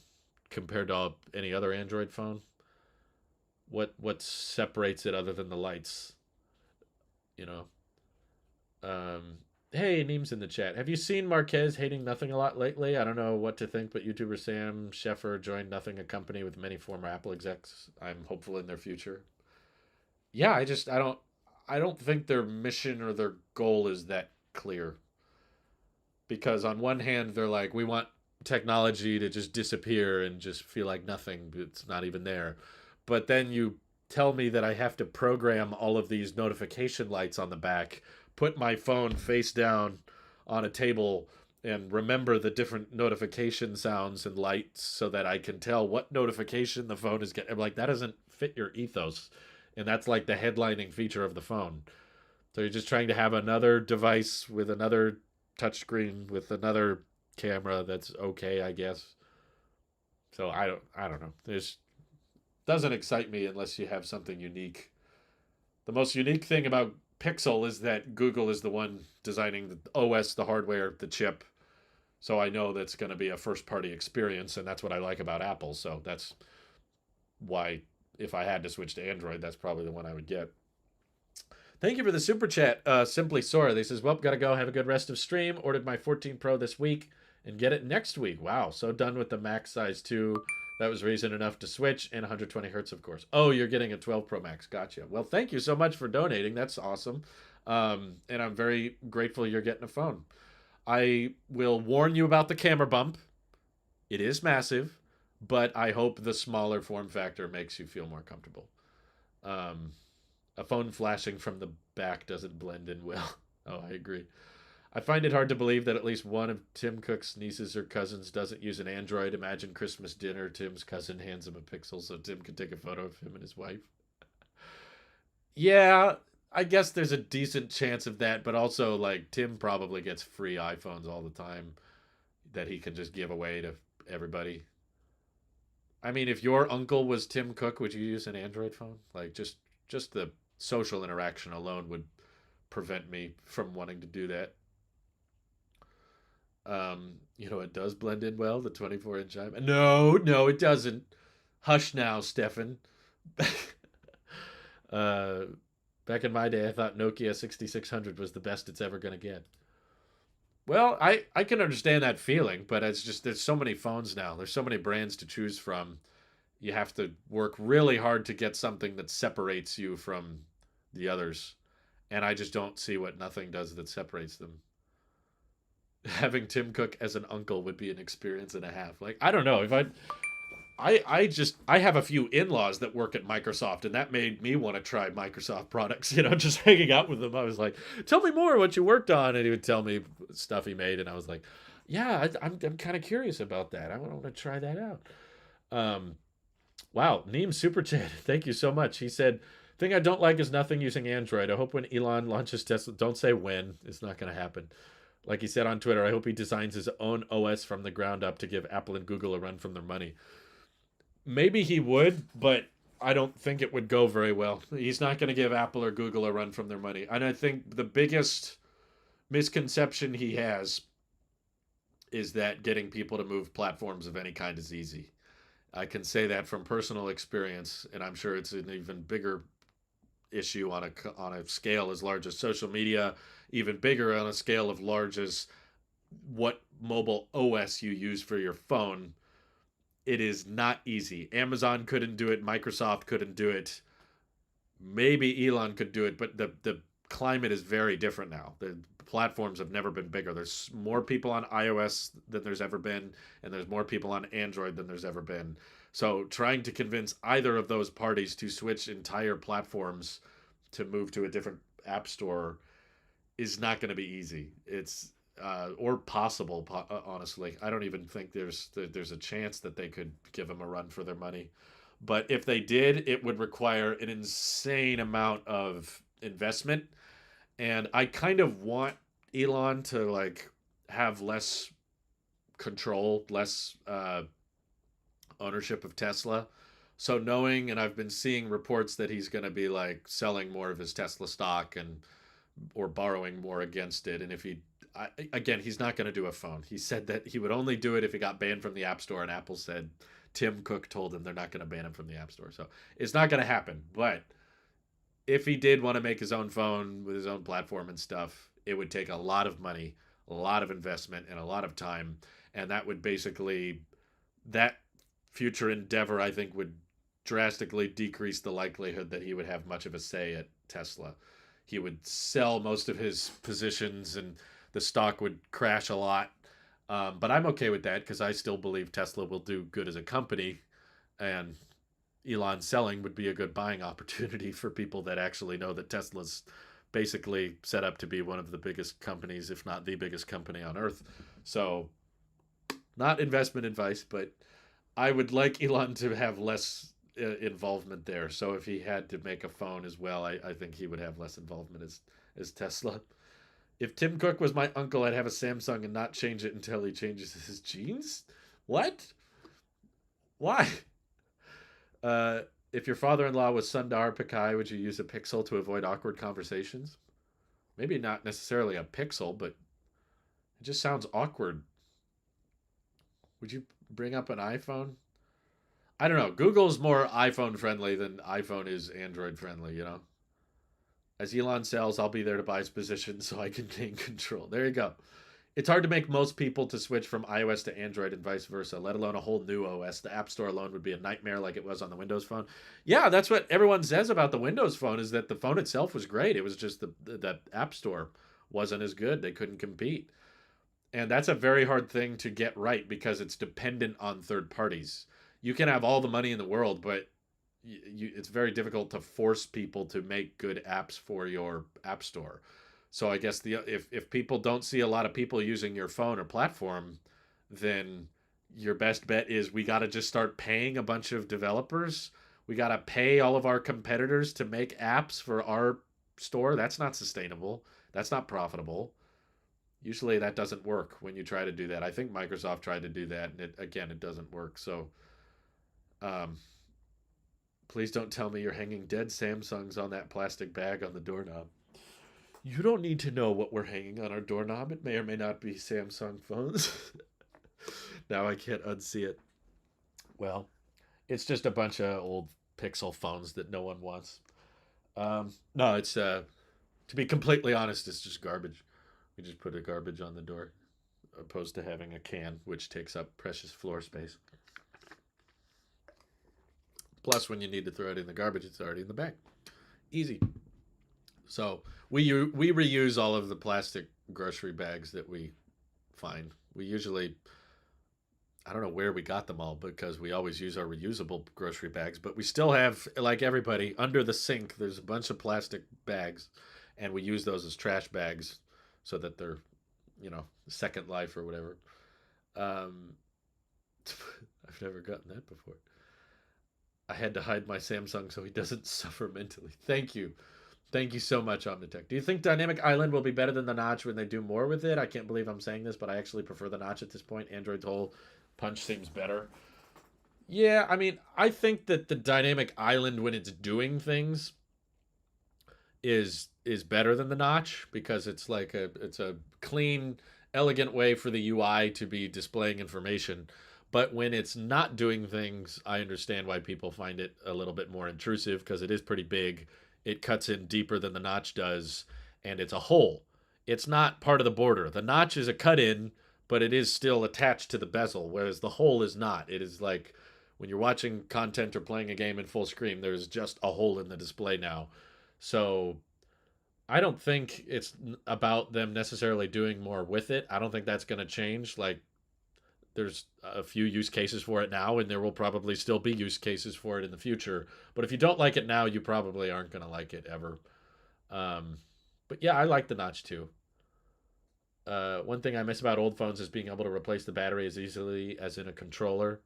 compared to any other Android phone. What separates it other than the lights? You know. Um, hey, Neem's in the chat. Have you seen Marquez hating Nothing a lot lately? I don't know what to think, but YouTuber Sam Sheffer joined Nothing, a company with many former Apple execs. I'm hopeful in their future. Yeah, I don't think their mission or their goal is that clear. Because on one hand, they're like, we want technology to just disappear and just feel like nothing. It's not even there. But then you tell me that I have to program all of these notification lights on the back, put my phone face down on a table, and remember the different notification sounds and lights so that I can tell what notification the phone is getting. I'm like, that doesn't fit your ethos. And that's like the headlining feature of the phone. So you're just trying to have another device with another touchscreen with another camera that's okay, I guess. So I don't know. There's doesn't excite me unless you have something unique. The most unique thing about Pixel is that Google is the one designing the OS, the hardware, the chip. So I know that's going to be a first party experience, and that's what I like about Apple. So that's why, if I had to switch to Android, that's probably the one I would get. Thank you for the super chat. Simply Sora. They says, well, gotta go. Have a good rest of stream. Ordered my 14 Pro this week and get it next week. Wow. So done with the Max size 2. That was reason enough to switch, and 120 hertz, of course. Oh, you're getting a 12 Pro Max. Gotcha. Well, thank you so much for donating. That's awesome. And I'm very grateful you're getting a phone. I will warn you about the camera bump. It is massive, but I hope the smaller form factor makes you feel more comfortable. Um, a phone flashing from the back doesn't blend in well. Oh, I agree. I find it hard to believe that at least one of Tim Cook's nieces or cousins doesn't use an Android. Imagine Christmas dinner. Tim's cousin hands him a Pixel so Tim can take a photo of him and his wife. Yeah, I guess there's a decent chance of that, but also, like, Tim probably gets free iPhones all the time that he can just give away to everybody. I mean, if your uncle was Tim Cook, would you use an Android phone? Like, just the social interaction alone would prevent me from wanting to do that. It does blend in well, the 24-inch iPad. No, no, it doesn't. Hush now, Stefan. uh, Back in my day, I thought Nokia 6600 was the best it's ever going to get. Well, I can understand that feeling, but it's just there's so many phones now. There's so many brands to choose from. You have to work really hard to get something that separates you from the others. And I just don't see what Nothing does that separates them. Having Tim Cook as an uncle would be an experience and a half. Like, I don't know if I have a few in-laws that work at Microsoft, and that made me want to try Microsoft products. Just hanging out with them, I was like, "Tell me more what you worked on," and he would tell me stuff he made, and I was like, "Yeah, I'm kind of curious about that. I want to try that out." Um, wow, Neem super chat, thank you so much. He said, "Thing I don't like is Nothing using Android. I hope when Elon launches Tesla, don't say when. It's not going to happen." Like he said on Twitter, I hope he designs his own OS from the ground up to give Apple and Google a run from their money. Maybe he would, but I don't think it would go very well. He's not going to give Apple or Google a run from their money. And I think the biggest misconception he has is that getting people to move platforms of any kind is easy. I can say that from personal experience, and I'm sure it's an even bigger issue on a scale as large as social media, even bigger on a scale of large as what mobile OS you use for your phone. It is not easy. Amazon couldn't do it. Microsoft couldn't do it. Maybe Elon could do it, but the climate is very different now. The platforms have never been bigger. There's more people on iOS than there's ever been, and there's more people on Android than there's ever been. So trying to convince either of those parties to switch entire platforms to move to a different app store is not going to be easy. It's or possible. Honestly, I don't even think there's a chance that they could give them a run for their money. But if they did, it would require an insane amount of investment, and I kind of want Elon to like have less control, less ownership of Tesla. So knowing, and I've been seeing reports that he's going to be like selling more of his Tesla stock and or borrowing more against it. And if he, again, he's not going to do a phone. He said that he would only do it if he got banned from the App Store, and Apple said Tim Cook told him they're not going to ban him from the App Store. So it's not going to happen. But if he did want to make his own phone with his own platform and stuff, it would take a lot of money, a lot of investment, and a lot of time. And that would basically, that future endeavor, I think, would drastically decrease the likelihood that he would have much of a say at Tesla. He would sell most of his positions and the stock would crash a lot. But I'm okay with that because I still believe Tesla will do good as a company, and Elon selling would be a good buying opportunity for people that actually know that Tesla's basically set up to be one of the biggest companies, if not the biggest company on earth. So, not investment advice, but I would like Elon to have less involvement there. So if he had to make a phone as well, I think he would have less involvement as Tesla. If Tim Cook was my uncle, I'd have a Samsung and not change it until he changes his genes. What? Why? If your father-in-law was Sundar Pichai, would you use a Pixel to avoid awkward conversations? Maybe not necessarily a Pixel, but it just sounds awkward. Would you bring up an iPhone? I don't know. Google's more iPhone friendly than iPhone is Android friendly, you know? As Elon sells, I'll be there to buy his position so I can gain control. There you go. It's hard to make most people to switch from iOS to Android and vice versa, let alone a whole new OS. The App Store alone would be a nightmare like it was on the Windows Phone. Yeah, that's what everyone says about the Windows Phone is that the phone itself was great. It was just the App Store wasn't as good. They couldn't compete. And that's a very hard thing to get right because it's dependent on third parties. You can have all the money in the world, but it's very difficult to force people to make good apps for your app store. So I guess if people don't see a lot of people using your phone or platform, then your best bet is we got to just start paying a bunch of developers. We got to pay all of our competitors to make apps for our store. That's not sustainable. That's not profitable. Usually that doesn't work when you try to do that. I think Microsoft tried to do that, and it doesn't work. So, um, please don't tell me you're hanging dead Samsungs on that plastic bag on the doorknob. You don't need to know what we're hanging on our doorknob. It may or may not be Samsung phones. Now I can't unsee it. Well, it's just a bunch of old Pixel phones that no one wants. No, it's to be completely honest, it's just garbage. We just put a garbage on the door, opposed to having a can, which takes up precious floor space. Plus, when you need to throw it in the garbage, it's already in the bag. Easy. So we reuse all of the plastic grocery bags that we find. We usually, I don't know where we got them all because we always use our reusable grocery bags, but we still have, like everybody, under the sink, there's a bunch of plastic bags, and we use those as trash bags so that they're, second life or whatever. Um, I've never gotten that before. I had to hide my Samsung so he doesn't suffer mentally. Thank you. Thank you so much, Omnitech. Do you think Dynamic Island will be better than the Notch when they do more with it? I can't believe I'm saying this, but I actually prefer the Notch at this point. Android's whole punch seems better. Yeah, I mean, I think that the Dynamic Island, when it's doing things, is better than the Notch because it's like it's a clean, elegant way for the UI to be displaying information. But when it's not doing things, I understand why people find it a little bit more intrusive because it is pretty big. It cuts in deeper than the Notch does, and it's a hole. It's not part of the border. The Notch is a cut in, but it is still attached to the bezel, whereas the hole is not. It is like when you're watching content or playing a game in full screen, there's just a hole in the display now. So I don't think it's about them necessarily doing more with it. I don't think that's going to change. Like, there's a few use cases for it now, and there will probably still be use cases for it in the future. But if you don't like it now, you probably aren't going to like it ever. Um, but yeah, I like the notch too. One thing I miss about old phones is being able to replace the battery as easily as in a controller.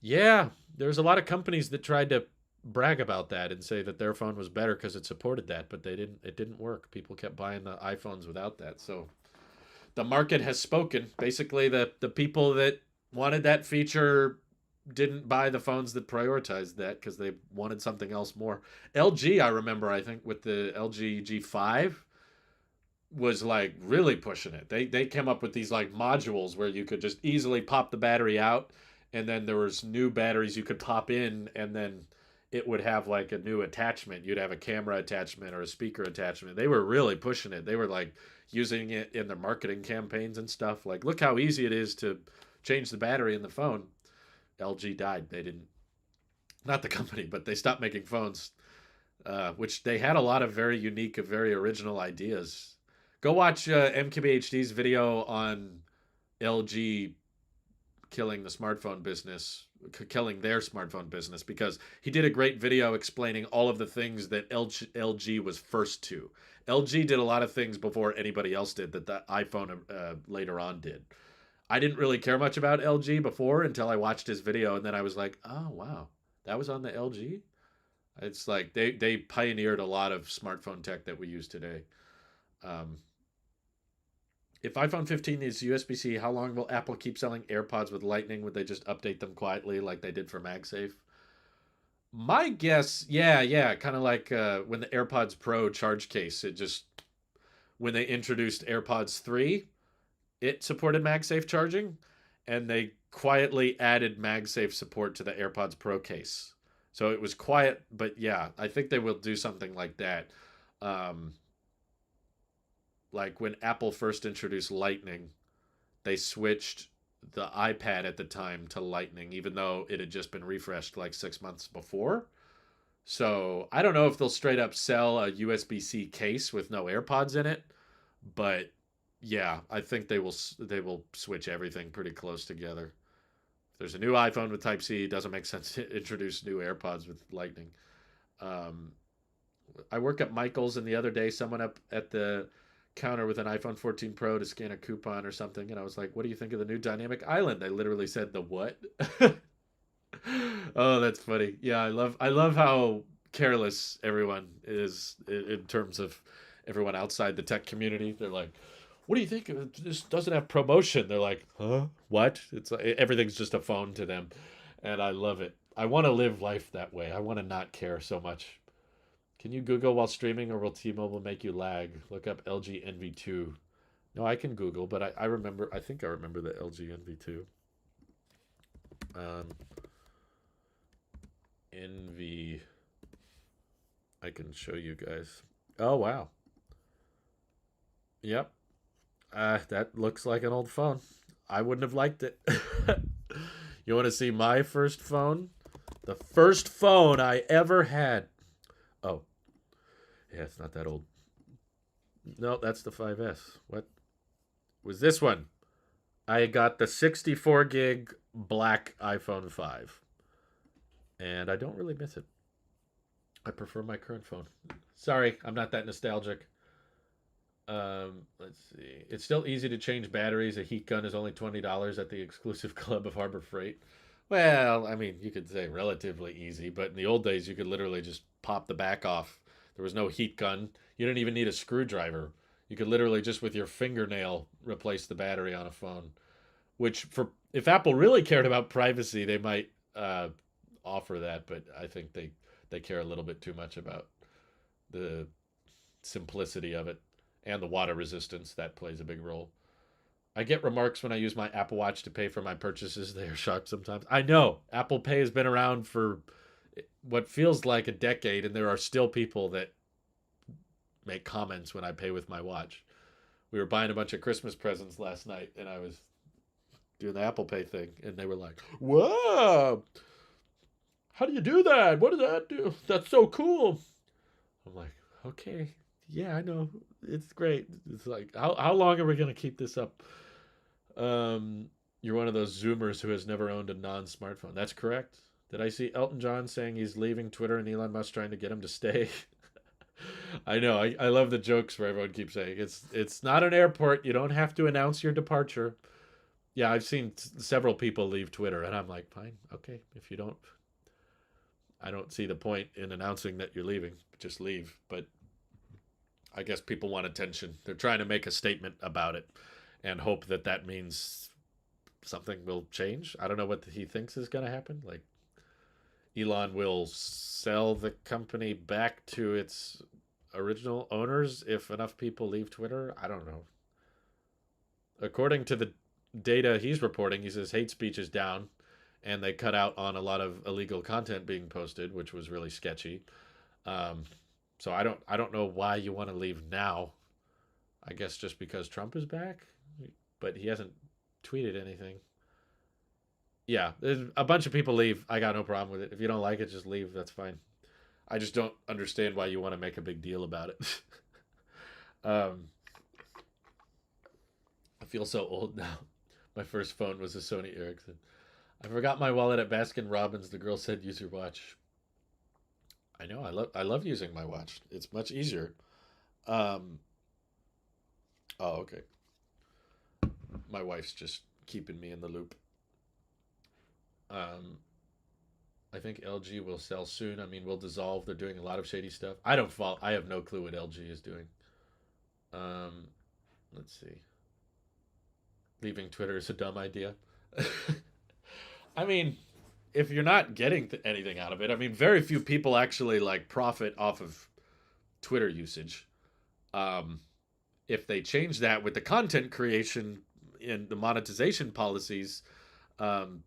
Yeah, there's a lot of companies that tried to brag about that and say that their phone was better because it supported that, but they didn't. It didn't work. People kept buying the iPhones without that. So the market has spoken. Basically, the people that wanted that feature didn't buy the phones that prioritized that because they wanted something else more. LG, I remember, I think with the LG G5 was like really pushing it. They came up with these like modules where you could just easily pop the battery out, and then there was new batteries you could pop in, and then it would have like a new attachment. You'd have a camera attachment or a speaker attachment. They were really pushing it. They were like using it in their marketing campaigns and stuff. Like, look how easy it is to change the battery in the phone. LG died. They didn't, not the company, but they stopped making phones, which they had a lot of very unique, very original ideas. Go watch MKBHD's video on LG killing the smartphone business, killing their smartphone business, because he did a great video explaining all of the things that LG was first to. LG did a lot of things before anybody else did that the iPhone later on did. I didn't really care much about LG before until I watched his video, and then I was like, oh wow, that was on the LG. It's like they pioneered a lot of smartphone tech that we use today. Um, if iPhone 15 is USB-C, how long will Apple keep selling AirPods with Lightning? Would they just update them quietly like they did for MagSafe? My guess, yeah, kind of like when the AirPods Pro charge case, it just when they introduced AirPods 3, it supported MagSafe charging, and they quietly added MagSafe support to the AirPods Pro case. So it was quiet, but yeah, I think they will do something like that. Um, like when Apple first introduced Lightning, they switched the iPad at the time to Lightning, even though it had just been refreshed like 6 months before. So I don't know if they'll straight up sell a USB C case with no AirPods in it, but yeah, I think they will switch everything pretty close together. If there's a new iPhone with Type C, it doesn't make sense to introduce new AirPods with Lightning. Um, I work at Michael's, and the other day, someone up at the counter with an iPhone 14 Pro to scan a coupon or something, and I was like, "What do you think of the new Dynamic Island?" They literally said the what? Oh, that's funny. Yeah, I love how careless everyone is in terms of everyone outside the tech community. They're like, "What do you think? This doesn't have promotion." They're like, "Huh? What?" It's like, everything's just a phone to them, and I love it. I want to live life that way. I want to not care so much. Can you Google while streaming, or will T-Mobile make you lag? Look up LG NV2. No, I can Google, but I remember. I think I remember the LG NV2. Um, NV. I can show you guys. Oh wow. Yep. That looks like an old phone. I wouldn't have liked it. You want to see my first phone? The first phone I ever had. Oh, yeah, it's not that old. No, that's the 5S. What was this one? I got the 64 gig black iPhone 5, and I don't really miss it. I prefer my current phone. Sorry, I'm not that nostalgic. Let's see. It's still easy to change batteries. A heat gun is only $20 at the exclusive club of Harbor Freight. Well, I mean, you could say relatively easy, but in the old days, you could literally just pop the back off. There was no heat gun. You didn't even need a screwdriver. You could literally just with your fingernail replace the battery on a phone. Which, for if Apple really cared about privacy, they might offer that. But I think they care a little bit too much about the simplicity of it and the water resistance. That plays a big role. I get remarks when I use my Apple Watch to pay for my purchases. They are shocked sometimes. I know Apple Pay has been around for what feels like a decade, and there are still people that make comments when I pay with my watch. We were buying a bunch of Christmas presents last night, and I was doing the Apple Pay thing, and they were like, "Whoa, how do you do that? What does that do? That's so cool." I'm like, "Okay, Yeah, I know. It's great. It's like, how long are we gonna keep this up? Um, you're one of those Zoomers who has never owned a non-smartphone. That's correct. Did I see Elton John saying he's leaving Twitter and Elon Musk trying to get him to stay? I know. I love the jokes where everyone keeps saying it's not an airport. You don't have to announce your departure. Yeah, I've seen several people leave Twitter, and I'm like, fine, okay. If you don't, I don't see the point in announcing that you're leaving. Just leave. But I guess people want attention. They're trying to make a statement about it, and hope that that means something will change. I don't know what he thinks is going to happen. Like Elon will sell the company back to its original owners if enough people leave Twitter. I don't know. According to the data he's reporting, he says hate speech is down and they cut out on a lot of illegal content being posted, which was really sketchy. Um, so I don't know why you want to leave now. I guess just because Trump is back, but he hasn't tweeted anything. Yeah, there's a bunch of people leave. I got no problem with it. If you don't like it, just leave. That's fine. I just don't understand why you want to make a big deal about it. um, I feel so old now. My first phone was a Sony Ericsson. I forgot my wallet at Baskin Robbins. The girl said, "Use your watch." I know. I love using my watch. It's much easier. Um, oh, okay. My wife's just keeping me in the loop. Um, I think LG will sell soon. I mean, will dissolve. They're doing a lot of shady stuff. I don't fall. I have no clue what LG is doing. Um, let's see. Leaving Twitter is a dumb idea. I mean, if you're not getting anything out of it, I mean, very few people actually like profit off of Twitter usage. Um, if they change that with the content creation and the monetization policies, um,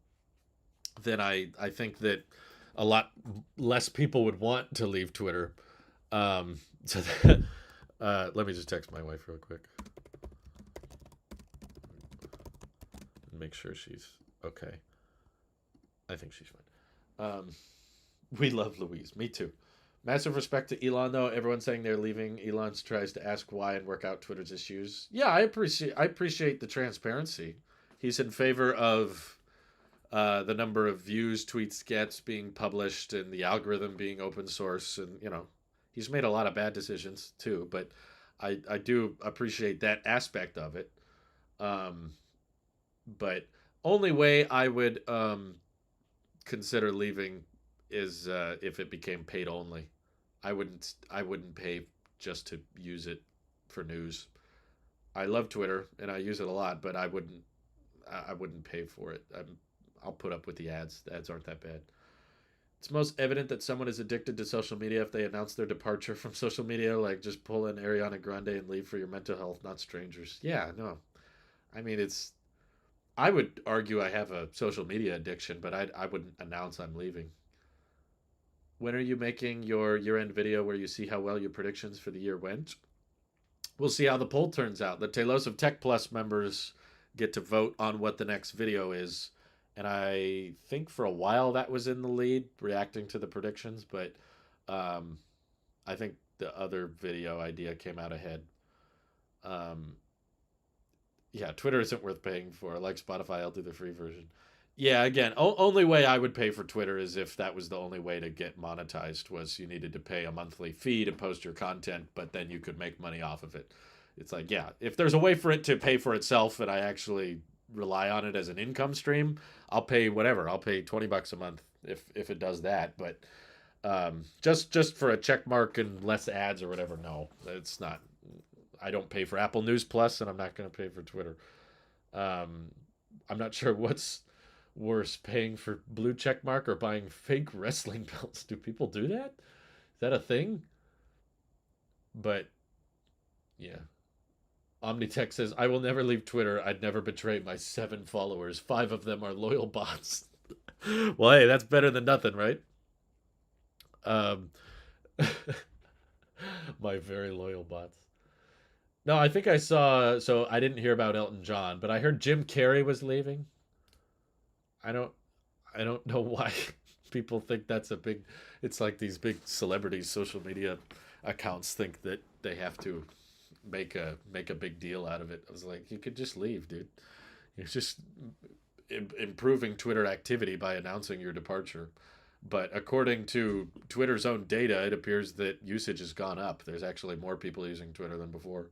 then I think that a lot less people would want to leave Twitter. So that, let me just text my wife real quick and make sure she's okay. I think she's fine. We love Louise. Me too. Massive respect to Elon, though. Everyone's saying they're leaving. Elon tries to ask why and work out Twitter's issues. Yeah, I appreciate the transparency. He's in favor of the number of views tweets gets being published and the algorithm being open source, and he's made a lot of bad decisions too. But I do appreciate that aspect of it. Um, but only way I would consider leaving is if it became paid only. I wouldn't pay just to use it for news. I love Twitter and I use it a lot, but I wouldn't pay for it. I'll put up with the ads. The ads aren't that bad. It's most evident that someone is addicted to social media if they announce their departure from social media, like just pull an Ariana Grande and leave for your mental health, not strangers. Yeah, no. I mean, I would argue I have a social media addiction, but I wouldn't announce I'm leaving. When are you making your year-end video where you see how well your predictions for the year went? We'll see how the poll turns out. The Tailosive Tech Plus members get to vote on what the next video is. And I think for a while that was in the lead, reacting to the predictions, but um, I think the other video idea came out ahead. Um, yeah, Twitter isn't worth paying for. Like Spotify, I'll do the free version. Yeah, again, only way I would pay for Twitter is if that was the only way to get monetized was you needed to pay a monthly fee to post your content, but then you could make money off of it. It's like, yeah, if there's a way for it to pay for itself and I actually rely on it as an income stream, I'll pay whatever. I'll pay $20 a month if it does that. But just for a check mark and less ads or whatever, no, it's not. I don't pay for Apple News Plus, and I'm not going to pay for Twitter. Um, I'm not sure what's worse, paying for blue check mark or buying fake wrestling belts. Do people do that? Is that a thing? But yeah. Omnitech says, I will never leave Twitter. I'd never betray my 7 followers. 5 of them are loyal bots. Well, hey, that's better than nothing, right? Um, my very loyal bots. No, I think I saw. So I didn't hear about Elton John, but I heard Jim Carrey was leaving. I don't. I don't know why people think that's a big. It's like these big celebrities, social media accounts think that they have to make a big deal out of it. I was like, you could just leave, dude. You're just improving Twitter activity by announcing your departure. But according to Twitter's own data, it appears that usage has gone up. There's actually more people using Twitter than before.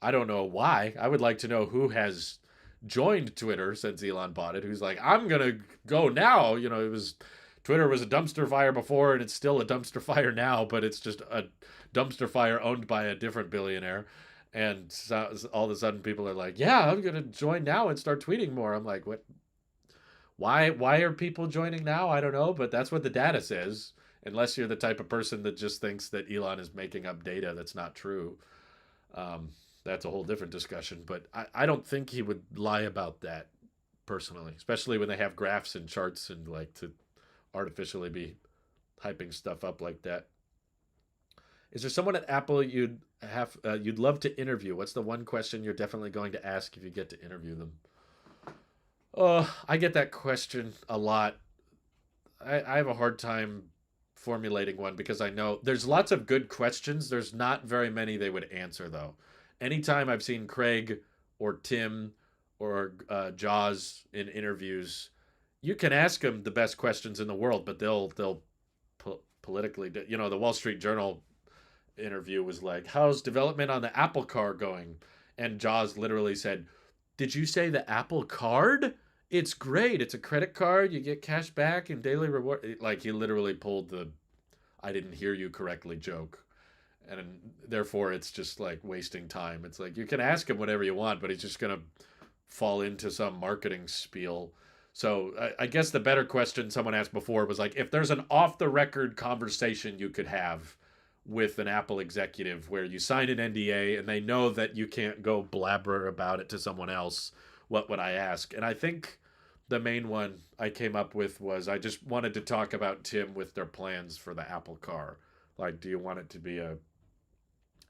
I don't know why. I would like to know who has joined Twitter since Elon bought it. Who's like, I'm gonna go now. It was Twitter was a dumpster fire before, and it's still a dumpster fire now, but it's just a dumpster fire owned by a different billionaire. And so, all of a sudden, people are like, "Yeah, I'm gonna join now and start tweeting more." I'm like, "What? Why are people joining now? I don't know, but that's what the data says. Unless you're the type of person that just thinks that Elon is making up data that's not true, um, that's a whole different discussion. But I don't think he would lie about that personally, especially when they have graphs and charts and like to artificially be hyping stuff up like that. Is there someone at Apple you'd love to interview? What's the one question you're definitely going to ask if you get to interview them? Oh, I get that question a lot. I have a hard time formulating one because I know there's lots of good questions. There's not very many they would answer though. Anytime I've seen Craig or Tim or Jaws in interviews, you can ask them the best questions in the world, but they'll politically, the Wall Street Journal interview was like, "How's development on the Apple car going?" And Jaws literally said, "Did you say the Apple Card? It's great. It's a credit card. You get cash back and daily reward." Like he literally pulled the "I didn't hear you correctly" joke. And therefore it's just like wasting time. It's like you can ask him whatever you want, but he's just going to fall into some marketing spiel. So I guess the better question someone asked before was like, if there's an off the record conversation you could have with an Apple executive where you sign an NDA and they know that you can't go blabber about it to someone else, what would I ask? And I think the main one I came up with was I just wanted to talk about Tim with their plans for the Apple car. Like, do you want it to be a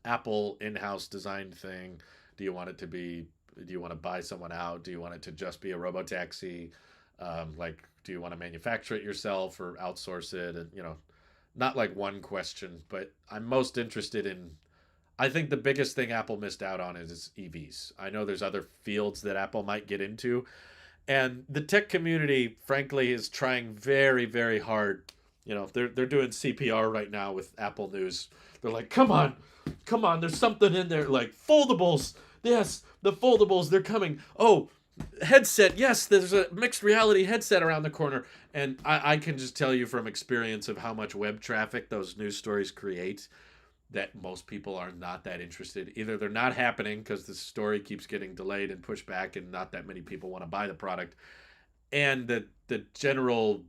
Apple in-house designed thing? Do you want it to be? Do you want to buy someone out? Do you want it to just be a robotaxi? Like, do you want to manufacture it yourself or outsource it? And not like one question, but I'm most interested in. I think the biggest thing Apple missed out on is EVs. I know there's other fields that Apple might get into, and the tech community, frankly, is trying very, very hard. They're doing CPR right now with Apple News. They're like, come on, there's something in there like foldables. Yes, the foldables, they're coming. Oh, headset. Yes, there's a mixed reality headset around the corner. And I can just tell you from experience of how much web traffic those news stories create that most people are not that interested. Either they're not happening because the story keeps getting delayed and pushed back and not that many people want to buy the product. And the general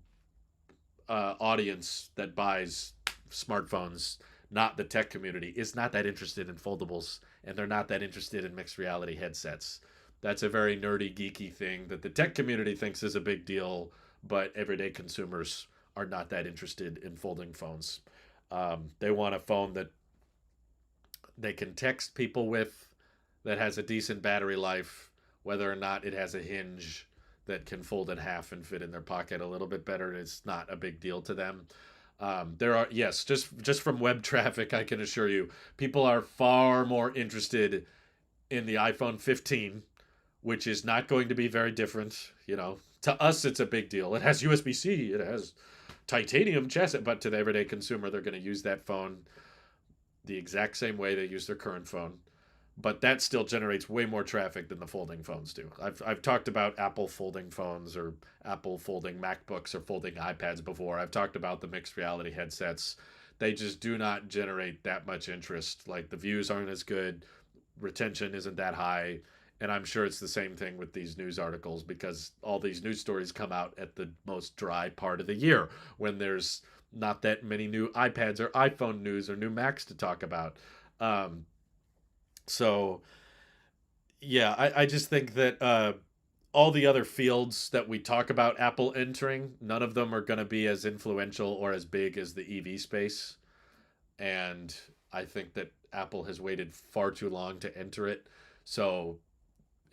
audience that buys smartphones, not the tech community, is not that interested in foldables, and they're not that interested in mixed reality headsets. That's a very nerdy, geeky thing that the tech community thinks is a big deal, but everyday consumers are not that interested in folding phones. They want a phone that they can text people with, that has a decent battery life, whether or not it has a hinge that can fold in half and fit in their pocket a little bit better. It's not a big deal to them. There are, yes, just from web traffic, I can assure you, people are far more interested in the iPhone 15, which is not going to be very different. To us, it's a big deal. It has USB-C, it has titanium chassis, but to the everyday consumer, they're going to use that phone the exact same way they use their current phone. But that still generates way more traffic than the folding phones do. I've talked about Apple folding phones or Apple folding MacBooks or folding iPads before. I've talked about the mixed reality headsets. They just do not generate that much interest. Like the views aren't as good, retention isn't that high, and I'm sure it's the same thing with these news articles because all these news stories come out at the most dry part of the year when there's not that many new iPads or iPhone news or new Macs to talk about. So yeah, I just think that all the other fields that we talk about Apple entering, none of them are going to be as influential or as big as the EV space. And I think that Apple has waited far too long to enter it. So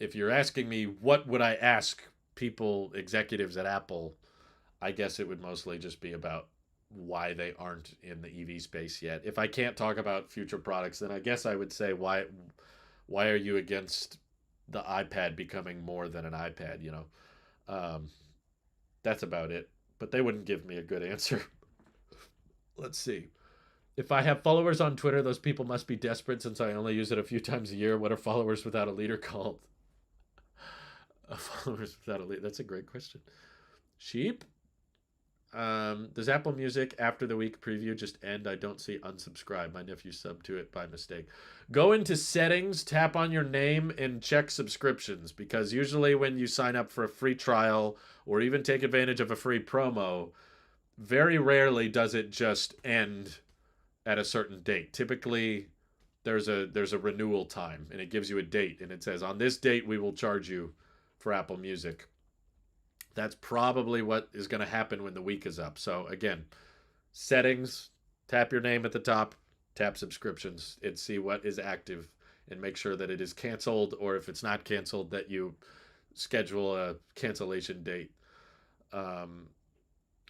if you're asking me what would I ask people, executives at Apple, I guess it would mostly just be about why they aren't in the EV space yet. If I can't talk about future products, then I guess I would say why are you against the iPad becoming more than an iPad, you know? Um, that's about it. But they wouldn't give me a good answer. Let's see. If I have followers on Twitter, those people must be desperate since I only use it a few times a year. What are followers without a leader called? Followers without a leader. That's a great question. Sheep? Does Apple Music after the week preview just end? I don't see unsubscribe. My nephew subbed to it by mistake. Go into settings, tap on your name, and check subscriptions because usually when you sign up for a free trial or even take advantage of a free promo, very rarely does it just end at a certain date. Typically, there's a renewal time and it gives you a date and it says on this date we will charge you for Apple Music. That's probably what is going to happen when the week is up. So again, settings, tap your name at the top, tap subscriptions, and see what is active and make sure that it is canceled, or if it's not canceled, that you schedule a cancellation date. Um,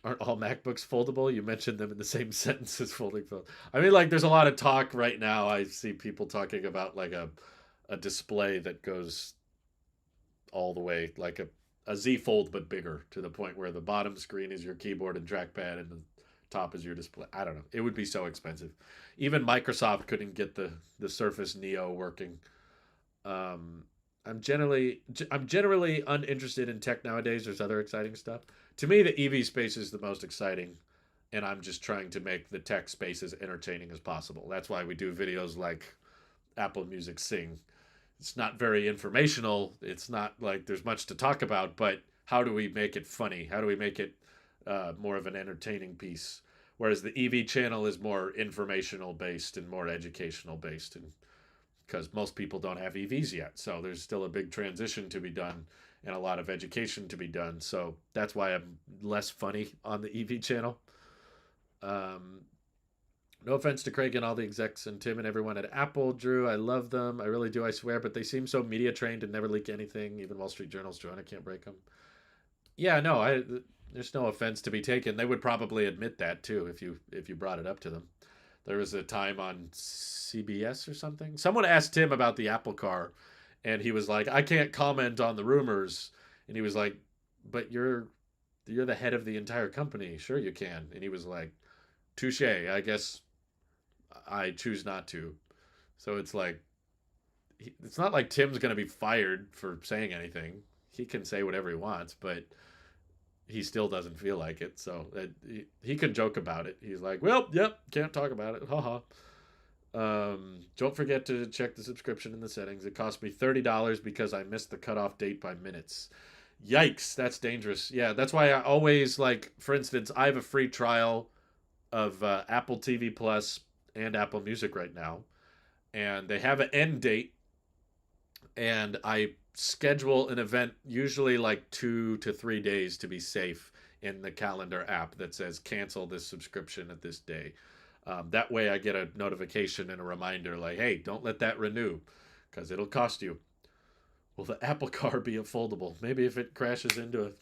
aren't all MacBooks foldable? You mentioned them in the same sentence as folding phone. I mean, like, there's a lot of talk right now. I see people talking about like a display that goes all the way, like a Z Fold but bigger, to the point where the bottom screen is your keyboard and trackpad and the top is your display. I don't know. It would be so expensive. Even Microsoft couldn't get the Surface Neo working. Um, I'm generally uninterested in tech nowadays. There's other exciting stuff. To me, the EV space is the most exciting, and I'm just trying to make the tech space as entertaining as possible. That's why we do videos like Apple Music Sing. It's not very informational. It's not like there's much to talk about, but how do we make it funny? How do we make it more of an entertaining piece? Whereas the EV channel is more informational based and more educational based, and because most people don't have EVs yet, so there's still a big transition to be done and a lot of education to be done. So that's why I'm less funny on the EV channel. Um, no offense to Craig and all the execs and Tim and everyone at Apple. Drew, I love them. I really do, I swear. But they seem so media trained and never leak anything. Even Wall Street Journal's join. I can't break them. Yeah, no, there's no offense to be taken. They would probably admit that too if you brought it up to them. There was a time on CBS or something. Someone asked Tim about the Apple car, and he was like, "I can't comment on the rumors." And he was like, "But you're the head of the entire company. Sure, you can." And he was like, "Touche. I guess I choose not to." So it's like it's not like Tim's going to be fired for saying anything. He can say whatever he wants, but he still doesn't feel like it. So he can joke about it. He's like, "Well, yep, can't talk about it. Haha." Don't forget to check the subscription in the settings. It cost me $30 because I missed the cutoff date by minutes. Yikes, that's dangerous. Yeah, that's why I always like, for instance, I have a free trial of Apple TV Plus and Apple Music right now, and they have an end date, and I schedule an event usually like 2 to 3 days to be safe in the calendar app that says cancel this subscription at this day. That way I get a notification and a reminder like, hey, don't let that renew because it'll cost you. Will the Apple Car be a foldable? Maybe if it crashes into a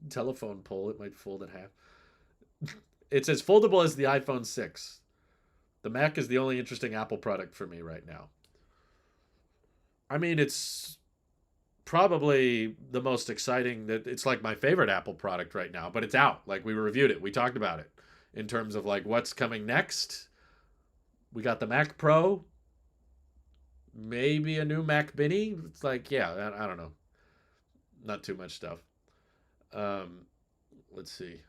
telephone pole, it might fold in half. It's as foldable as the iPhone 6. The Mac is the only interesting Apple product for me right now. I mean, it's probably the most exciting, that it's like my favorite Apple product right now, but it's out. Like, we reviewed it. We talked about it in terms of like what's coming next. We got the Mac Pro, maybe a new Mac Mini. It's like, yeah, I don't know. Not too much stuff. Um, let's see.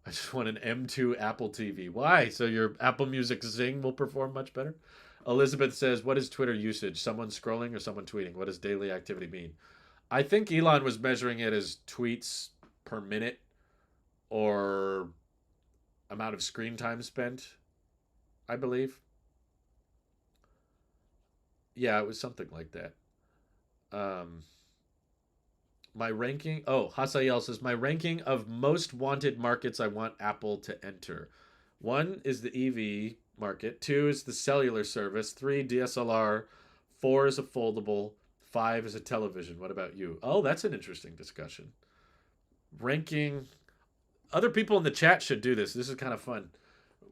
I just want an M2 Apple TV. Why? So your Apple Music Zing will perform much better? Elizabeth says, what is Twitter usage? Someone scrolling or someone tweeting? What does daily activity mean? I think Elon was measuring it as tweets per minute or amount of screen time spent, I believe. Yeah, it was something like that. Um, my ranking. Oh, Hasael says my ranking of most wanted markets I want Apple to enter. One is the EV market. Two is the cellular service. Three, DSLR. Four is a foldable. Five is a television. What about you? Oh, that's an interesting discussion. Ranking. Other people in the chat should do this. This is kind of fun.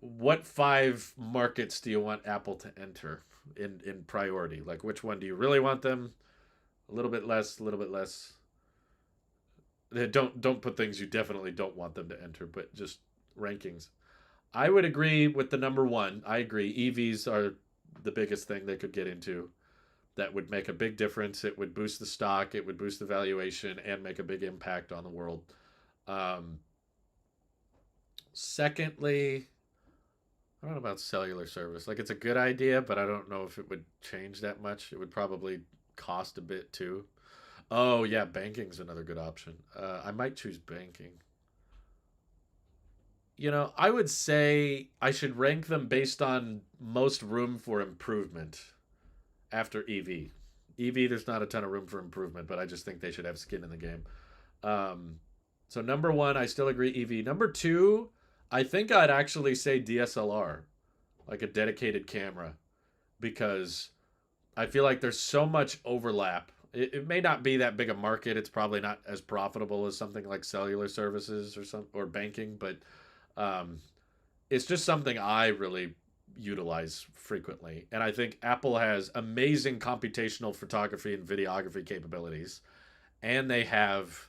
What 5 markets do you want Apple to enter in priority? Like, which one do you really want them? A little bit less, a little bit less. Don't put things you definitely don't want them to enter, but just rankings. I would agree with the number one. I agree. EVs are the biggest thing they could get into. That would make a big difference. It would boost the stock. It would boost the valuation and make a big impact on the world. Secondly, I don't know about cellular service. Like, it's a good idea, but I don't know if it would change that much. It would probably cost a bit too. Oh yeah, banking's another good option. I might choose banking. I would say I should rank them based on most room for improvement after EV. EV, there's not a ton of room for improvement, but I just think they should have skin in the game. Um, so number one, I still agree EV. Number two, I think I'd actually say DSLR, like a dedicated camera, because I feel like there's so much overlap. It may not be that big a market. It's probably not as profitable as something like cellular services or banking, but um, it's just something I really utilize frequently. And I think Apple has amazing computational photography and videography capabilities, and they have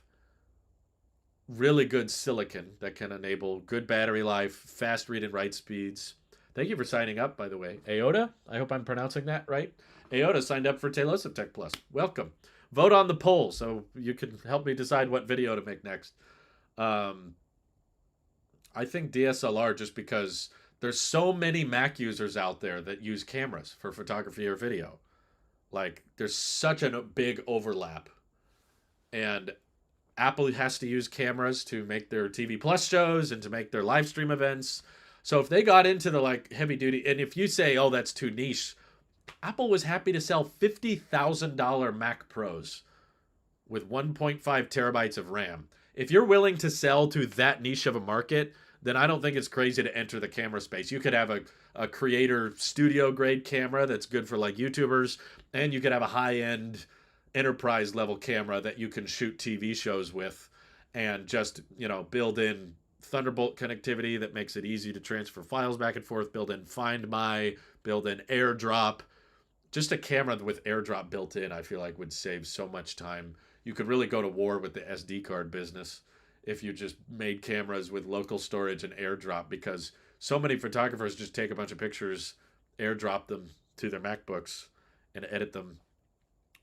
really good silicon that can enable good battery life, fast read and write speeds. Thank you for signing up, by the way. Aota, I hope I'm pronouncing that right. Aota signed up for Tailosive Tech Plus. Welcome. Vote on the poll so you can help me decide what video to make next. I think DSLR, just because there's so many Mac users out there that use cameras for photography or video. Like, there's such a big overlap. And Apple has to use cameras to make their TV Plus shows and to make their live stream events. So if they got into the like heavy duty, and if you say, oh, that's too niche, Apple was happy to sell $50,000 Mac Pros with 1.5 terabytes of RAM. If you're willing to sell to that niche of a market, then I don't think it's crazy to enter the camera space. You could have a creator studio grade camera that's good for like YouTubers, and you could have a high end enterprise level camera that you can shoot TV shows with, and just, build in Thunderbolt connectivity that makes it easy to transfer files back and forth, build in Find My, build in AirDrop. Just a camera with AirDrop built in, I feel like would save so much time. You could really go to war with the SD card business if you just made cameras with local storage and AirDrop, because so many photographers just take a bunch of pictures, AirDrop them to their MacBooks, and edit them,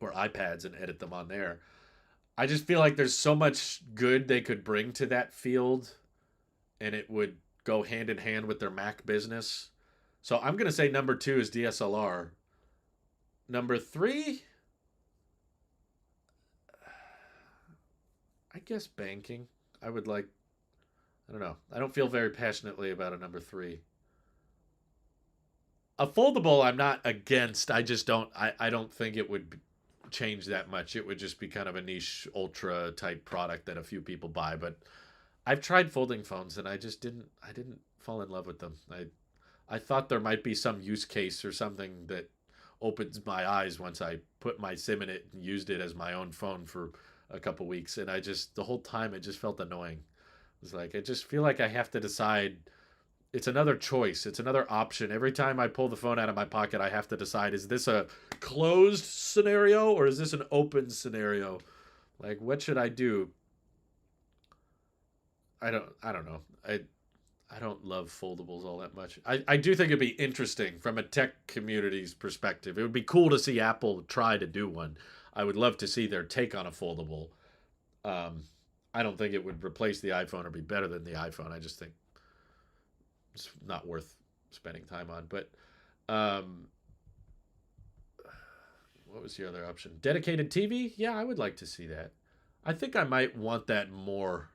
or iPads, and edit them on there. I just feel like there's so much good they could bring to that field, and it would go hand in hand with their Mac business. So I'm going to say number two is DSLR. Number three, I guess banking. I don't know. I don't feel very passionately about a number three. A foldable, I'm not against. I don't think it would change that much. It would just be kind of a niche ultra type product that a few people buy. But I've tried folding phones and I didn't fall in love with them. I thought there might be some use case or something that opens my eyes once I put my SIM in it and used it as my own phone for a couple weeks. And the whole time it just felt annoying. It was like, I just feel like I have to decide. It's another choice. It's another option. Every time I pull the phone out of my pocket, I have to decide, is this a closed scenario or is this an open scenario? Like, what should I do? I don't know. I don't love foldables all that much. I do think it'd be interesting from a tech community's perspective. It would be cool to see Apple try to do one. I would love to see their take on a foldable. I don't think it would replace the iPhone or be better than the iPhone. I just think it's not worth spending time on. But what was the other option? Dedicated TV? Yeah, I would like to see that. I think I might want that more.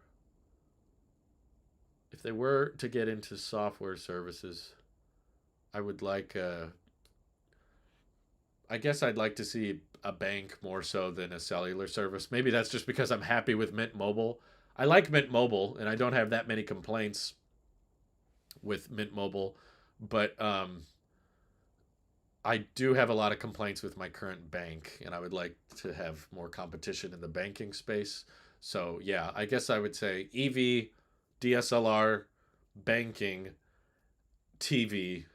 If they were to get into software services, I would like I guess I'd like to see a bank more so than a cellular service. Maybe that's just because I'm happy with Mint Mobile. I like Mint Mobile and I don't have that many complaints with Mint Mobile, but I do have a lot of complaints with my current bank, and I would like to have more competition in the banking space. So yeah, I guess I would say EV, DSLR, banking, TV,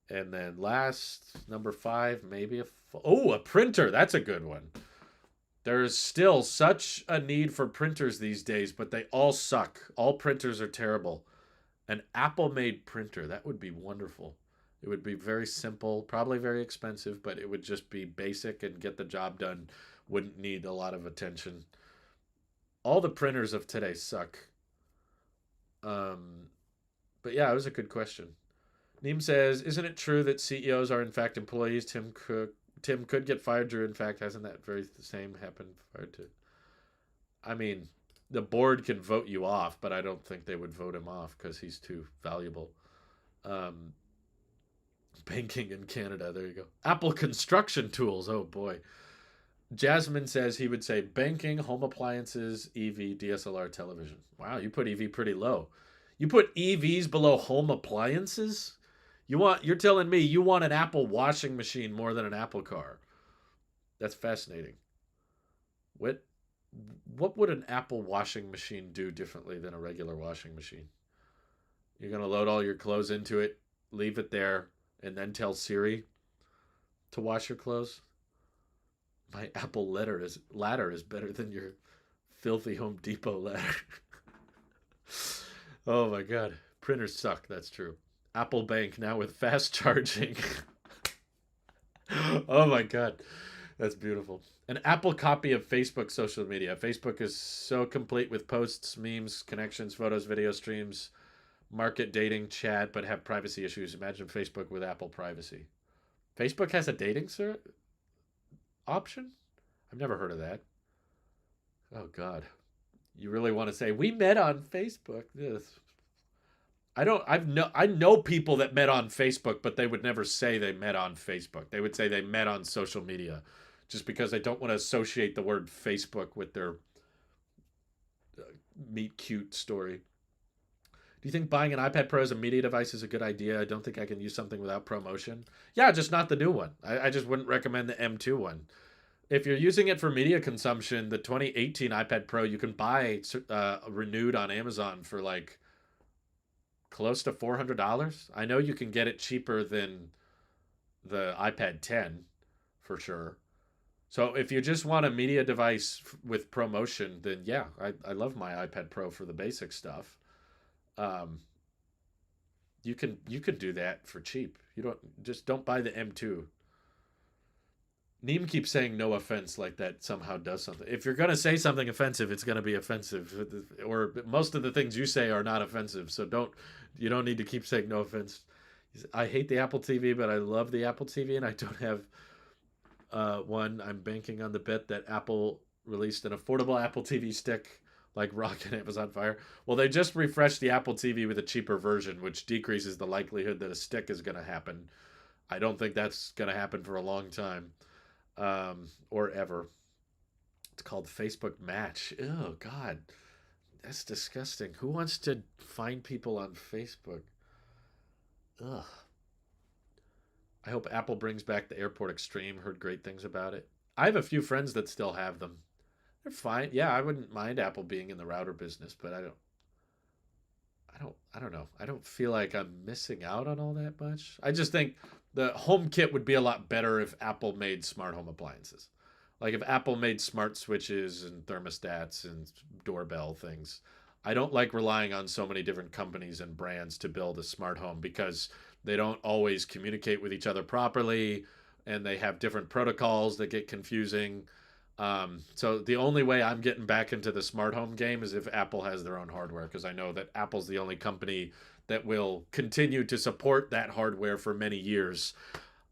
and then last, number 5, maybe a printer. That's a good one. There is still such a need for printers these days, but they all suck. All printers are terrible. An Apple made printer, that would be wonderful. It would be very simple, probably very expensive, but it would just be basic and get the job done. Wouldn't need a lot of attention. All the printers of today suck. Um, but yeah, it was a good question. Neem says, "Isn't it true that CEOs are in fact employees? Tim could get fired. Drew, in fact, hasn't that very same happened? Fired to. I mean, the board can vote you off, but I don't think they would vote him off because he's too valuable. Um, Banking in Canada. There you go. Apple construction tools. Oh boy. Jasmine says he would say banking, home appliances, EV, DSLR, television. Wow, you put EV pretty low. You put EVs below home appliances? You're telling me you want an Apple washing machine more than an Apple car. That's fascinating. What what would an Apple washing machine do differently than a regular washing machine? You're going to load all your clothes into it, leave it there, and then tell Siri to wash your clothes? My Apple ladder is better than your filthy Home Depot ladder. Oh my god. Printers suck, that's true. Apple Bank now with fast charging. Oh my god. That's beautiful. An Apple copy of Facebook social media. Facebook is so complete with posts, memes, connections, photos, video streams, market dating, chat, but have privacy issues. Imagine Facebook with Apple privacy. Facebook has a dating option? I've never heard of that. Oh god. You really want to say we met on Facebook? This. I know people that met on Facebook, but they would never say they met on Facebook. They would say they met on social media, just because they don't want to associate the word Facebook with their meet cute story. Do you think buying an iPad Pro as a media device is a good idea? I don't think I can use something without promotion. Yeah, just not the new one. I just wouldn't recommend the M2 one. If you're using it for media consumption, the 2018 iPad Pro you can buy renewed on Amazon for like close to $400. I know you can get it cheaper than the iPad 10 for sure. So if you just want a media device with promotion, then yeah, I love my iPad Pro for the basic stuff. Um, you can do that for cheap. You don't buy the M2. Neem keeps saying no offense like that somehow does something. If you're going to say something offensive, it's going to be offensive. Or most of the things you say are not offensive. So you don't need to keep saying no offense. I hate the Apple TV, but I love the Apple TV, and I don't have one. I'm banking on the bet that Apple released an affordable Apple TV stick like Rocket Amazon Fire. Well, they just refreshed the Apple TV with a cheaper version, which decreases the likelihood that a stick is going to happen. I don't think that's going to happen for a long time. Or ever. It's called Facebook Match. Oh God, that's disgusting. Who wants to find people on Facebook? Ugh. I hope Apple brings back the Airport Extreme. Heard great things about it. I have a few friends that still have them. They're fine. Yeah, I wouldn't mind Apple being in the router business, but I don't know. I don't feel like I'm missing out on all that much. I just think the HomeKit would be a lot better if Apple made smart home appliances. Like if Apple made smart switches and thermostats and doorbell things. I don't like relying on so many different companies and brands to build a smart home because they don't always communicate with each other properly and they have different protocols that get confusing. So the only way I'm getting back into the smart home game is if Apple has their own hardware, because I know that Apple's the only company that will continue to support that hardware for many years.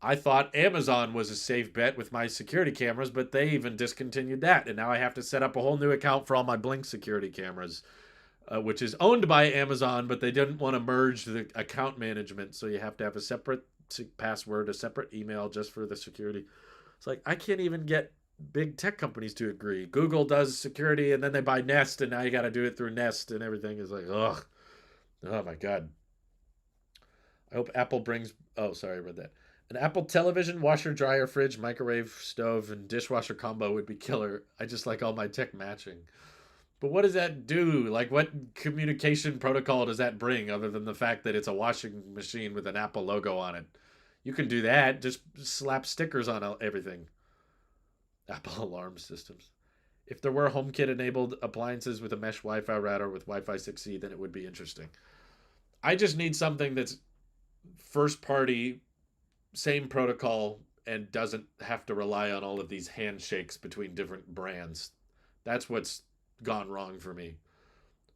I thought Amazon was a safe bet with my security cameras, but they even discontinued that. And now I have to set up a whole new account for all my Blink security cameras, which is owned by Amazon, but they didn't want to merge the account management. So you have to have a separate password, a separate email just for the security. It's like, I can't even get big tech companies to agree. Google does security and then they buy Nest and now you got to do it through Nest and everything is like, ugh. Oh my God. I hope Apple brings, oh, sorry, I read that. An Apple television, washer, dryer, fridge, microwave, stove, and dishwasher combo would be killer. I just like all my tech matching. But what does that do? Like, what communication protocol does that bring other than the fact that it's a washing machine with an Apple logo on it? You can do that. Just slap stickers on everything. Apple alarm systems. If there were HomeKit enabled appliances with a mesh Wi-Fi router with Wi-Fi 6E, then it would be interesting. I just need something that's first party, same protocol, and doesn't have to rely on all of these handshakes between different brands. That's what's gone wrong for me.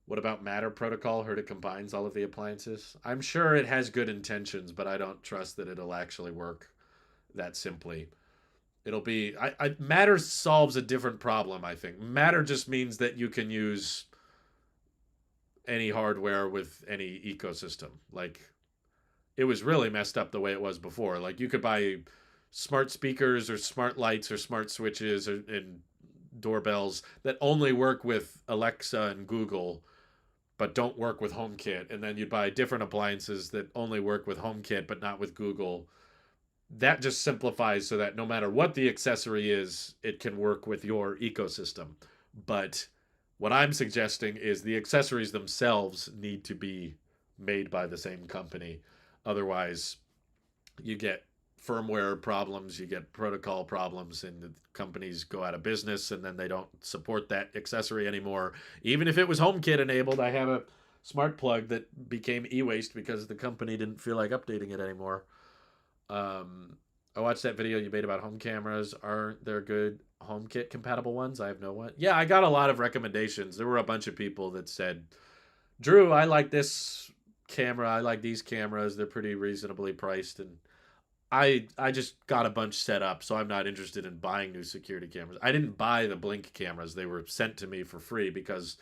What about Matter Protocol? Heard it combines all of the appliances. I'm sure it has good intentions, but I don't trust that it'll actually work that simply. It'll be Matter solves a different problem. I think Matter just means that you can use any hardware with any ecosystem. Like, it was really messed up the way it was before. Like, you could buy smart speakers or smart lights or smart switches and doorbells that only work with Alexa and Google, but don't work with HomeKit. And then you'd buy different appliances that only work with HomeKit, but not with Google. That just simplifies so that no matter what the accessory is, it can work with your ecosystem. But what I'm suggesting is the accessories themselves need to be made by the same company. Otherwise, you get firmware problems, you get protocol problems, and the companies go out of business, and then they don't support that accessory anymore. Even if it was HomeKit enabled, I have a smart plug that became e-waste because the company didn't feel like updating it anymore. I watched that video you made about home cameras. Aren't there good HomeKit compatible ones? I have no one. Yeah, I got a lot of recommendations. There were a bunch of people that said, Drew, I like this camera. I like these cameras. They're pretty reasonably priced. And I just got a bunch set up, so I'm not interested in buying new security cameras. I didn't buy the Blink cameras. They were sent to me for free because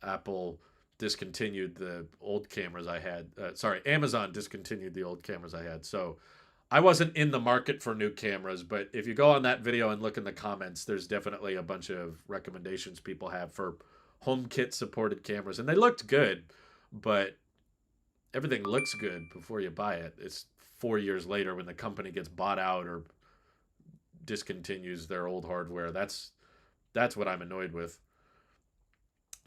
Apple discontinued the old cameras I had. Sorry, Amazon discontinued the old cameras I had. So I wasn't in the market for new cameras, but if you go on that video and look in the comments, there's definitely a bunch of recommendations people have for HomeKit supported cameras. And they looked good, but everything looks good before you buy it. It's 4 years later when the company gets bought out or discontinues their old hardware. That's what I'm annoyed with.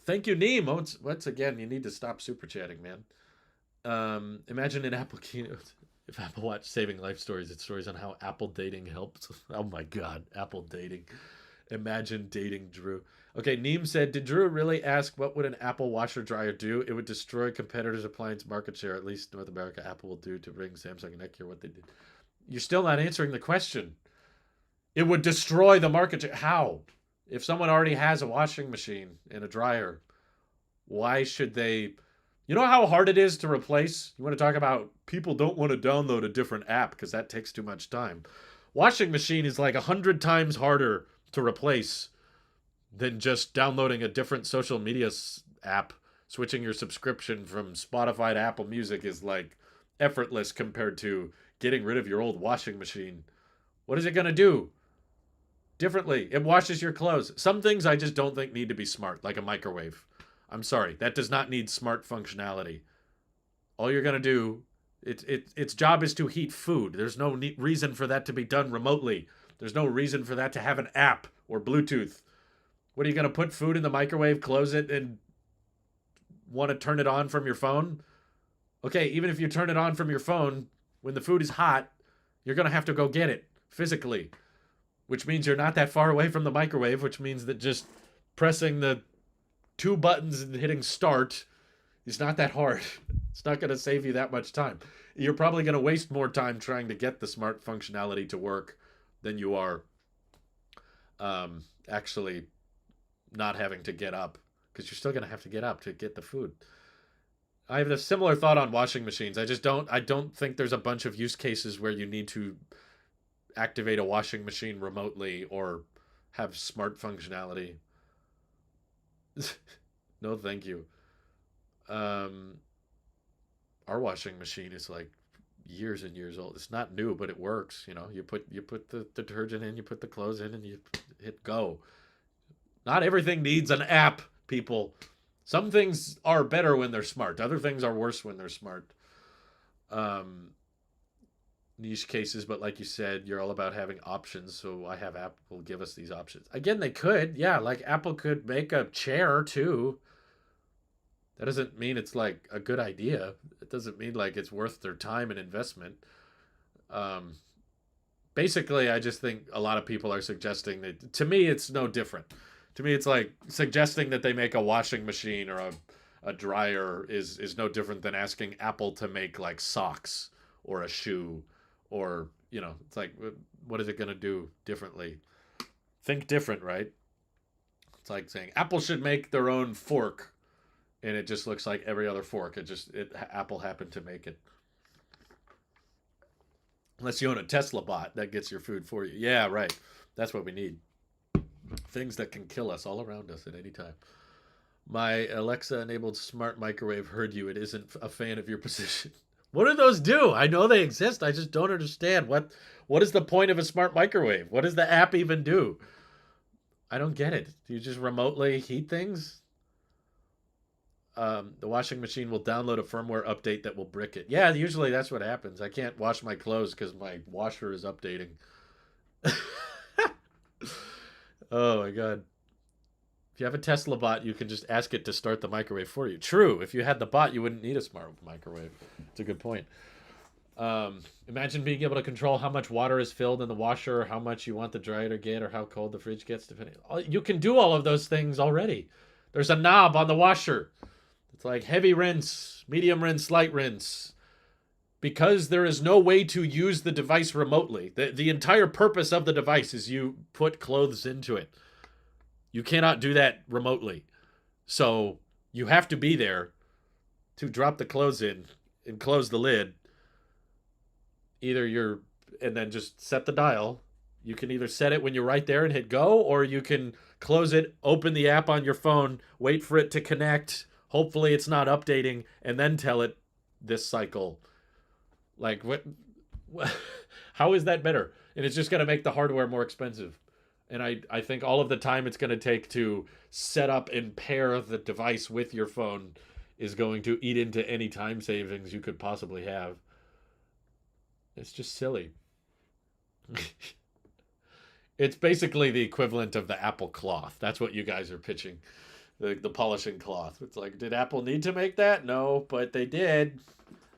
Thank you, Neem. Once again, you need to stop super chatting, man. Imagine an Apple keynote. If Apple Watch saving life stories, it's stories on how Apple dating helped. Oh my God, Apple dating. Imagine dating Drew. Okay, Neem said, did Drew really ask what would an Apple washer dryer do? It would destroy competitors' appliance market share. At least North America, Apple will do to bring Samsung and Nokia what they did. You're still not answering the question. It would destroy the market share. How? If someone already has a washing machine and a dryer, why should they? You know how hard it is to replace? You want to talk about people don't want to download a different app because that takes too much time. Washing machine is like 100 times harder to replace than just downloading a different social media app. Switching your subscription from Spotify to Apple Music is like effortless compared to getting rid of your old washing machine. What is it going to do differently? It washes your clothes. Some things I just don't think need to be smart, like a microwave. I'm sorry, that does not need smart functionality. All you're going to do, its job is to heat food. There's no reason for that to be done remotely. There's no reason for that to have an app or Bluetooth. What are you going to put food in the microwave, close it, and want to turn it on from your phone? Okay, even if you turn it on from your phone, when the food is hot, you're going to have to go get it physically, which means you're not that far away from the microwave, which means that just pressing the two buttons and hitting start is not that hard. It's not going to save you that much time. You're probably going to waste more time trying to get the smart functionality to work than you are actually not having to get up, because you're still going to have to get up to get the food. I have a similar thought on washing machines. I don't think there's a bunch of use cases where you need to activate a washing machine remotely or have smart functionality. No, thank you. Our washing machine is like years and years old. It's not new, but it works. You know, you put the detergent in, you put the clothes in, and you hit go. Not everything needs an app, people. Some things are better when they're smart. Other things are worse when they're smart. Um, niche cases, but like you said, you're all about having options. So I have Apple give us these options. Again, they could, yeah, like Apple could make a chair too. That doesn't mean it's like a good idea. It doesn't mean like it's worth their time and investment. Um, Basically, I just think a lot of people are suggesting that. To me, it's no different. To me, it's like suggesting that they make a washing machine or a dryer is no different than asking Apple to make like socks or a shoe, or it's like, what is it going to do differently? Think different, right? It's like saying Apple should make their own fork, and it just looks like every other fork. It Apple happened to make it. Unless you own a Tesla bot that gets your food for you. Yeah, right. That's what we need. Things that can kill us all around us at any time. My Alexa enabled smart microwave heard you. It isn't a fan of your position. What do those do? I know they exist. I just don't understand. What is the point of a smart microwave? What does the app even do? I don't get it. Do you just remotely heat things? The washing machine will download a firmware update that will brick it. Yeah, usually that's what happens. I can't wash my clothes because my washer is updating. Oh my god. If you have a Tesla bot, you can just ask it to start the microwave for you. True. If you had the bot, you wouldn't need a smart microwave. It's a good point. Imagine being able to control how much water is filled in the washer, or how much you want the dryer to get, or how cold the fridge gets. Depending, you can do all of those things already. There's a knob on the washer. It's like heavy rinse, medium rinse, light rinse. Because there is no way to use the device remotely. The entire purpose of the device is you put clothes into it. You cannot do that remotely. So you have to be there to drop the clothes in and close the lid. And then just set the dial. You can either set it when you're right there and hit go, or you can close it, open the app on your phone, wait for it to connect. Hopefully it's not updating, and then tell it this cycle. Like, what how is that better? And it's just going to make the hardware more expensive. And I think all of the time it's going to take to set up and pair the device with your phone is going to eat into any time savings you could possibly have. It's just silly. It's basically the equivalent of the Apple cloth. That's what you guys are pitching. The polishing cloth. It's like, did Apple need to make that? No, but they did.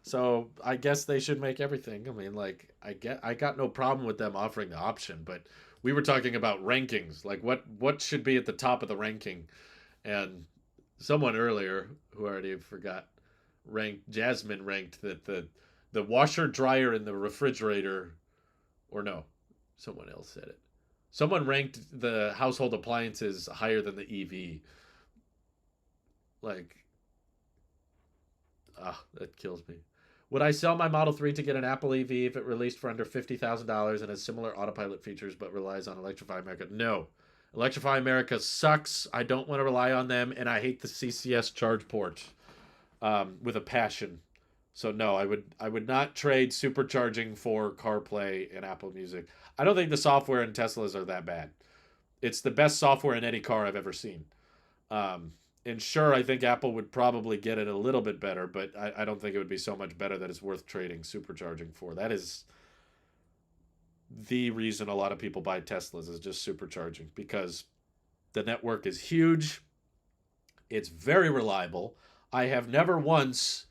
So I guess they should make everything. I mean, like, I got no problem with them offering the option, but we were talking about rankings. Like, what should be at the top of the ranking? And someone earlier, who I already forgot, Jasmine ranked that the washer, dryer, and the refrigerator, or no, someone else said it. Someone ranked the household appliances higher than the EV. Like, that kills me. Would I sell my Model 3 to get an Apple EV if it released for under $50,000 and has similar autopilot features but relies on Electrify America? No. Electrify America sucks. I don't want to rely on them, and I hate the CCS charge port with a passion. So no, I would not trade supercharging for CarPlay and Apple Music. I don't think the software in Teslas are that bad. It's the best software in any car I've ever seen. And sure, I think Apple would probably get it a little bit better, but I don't think it would be so much better that it's worth trading supercharging for. That is the reason a lot of people buy Teslas, is just supercharging, because the network is huge. It's very reliable. I have never once.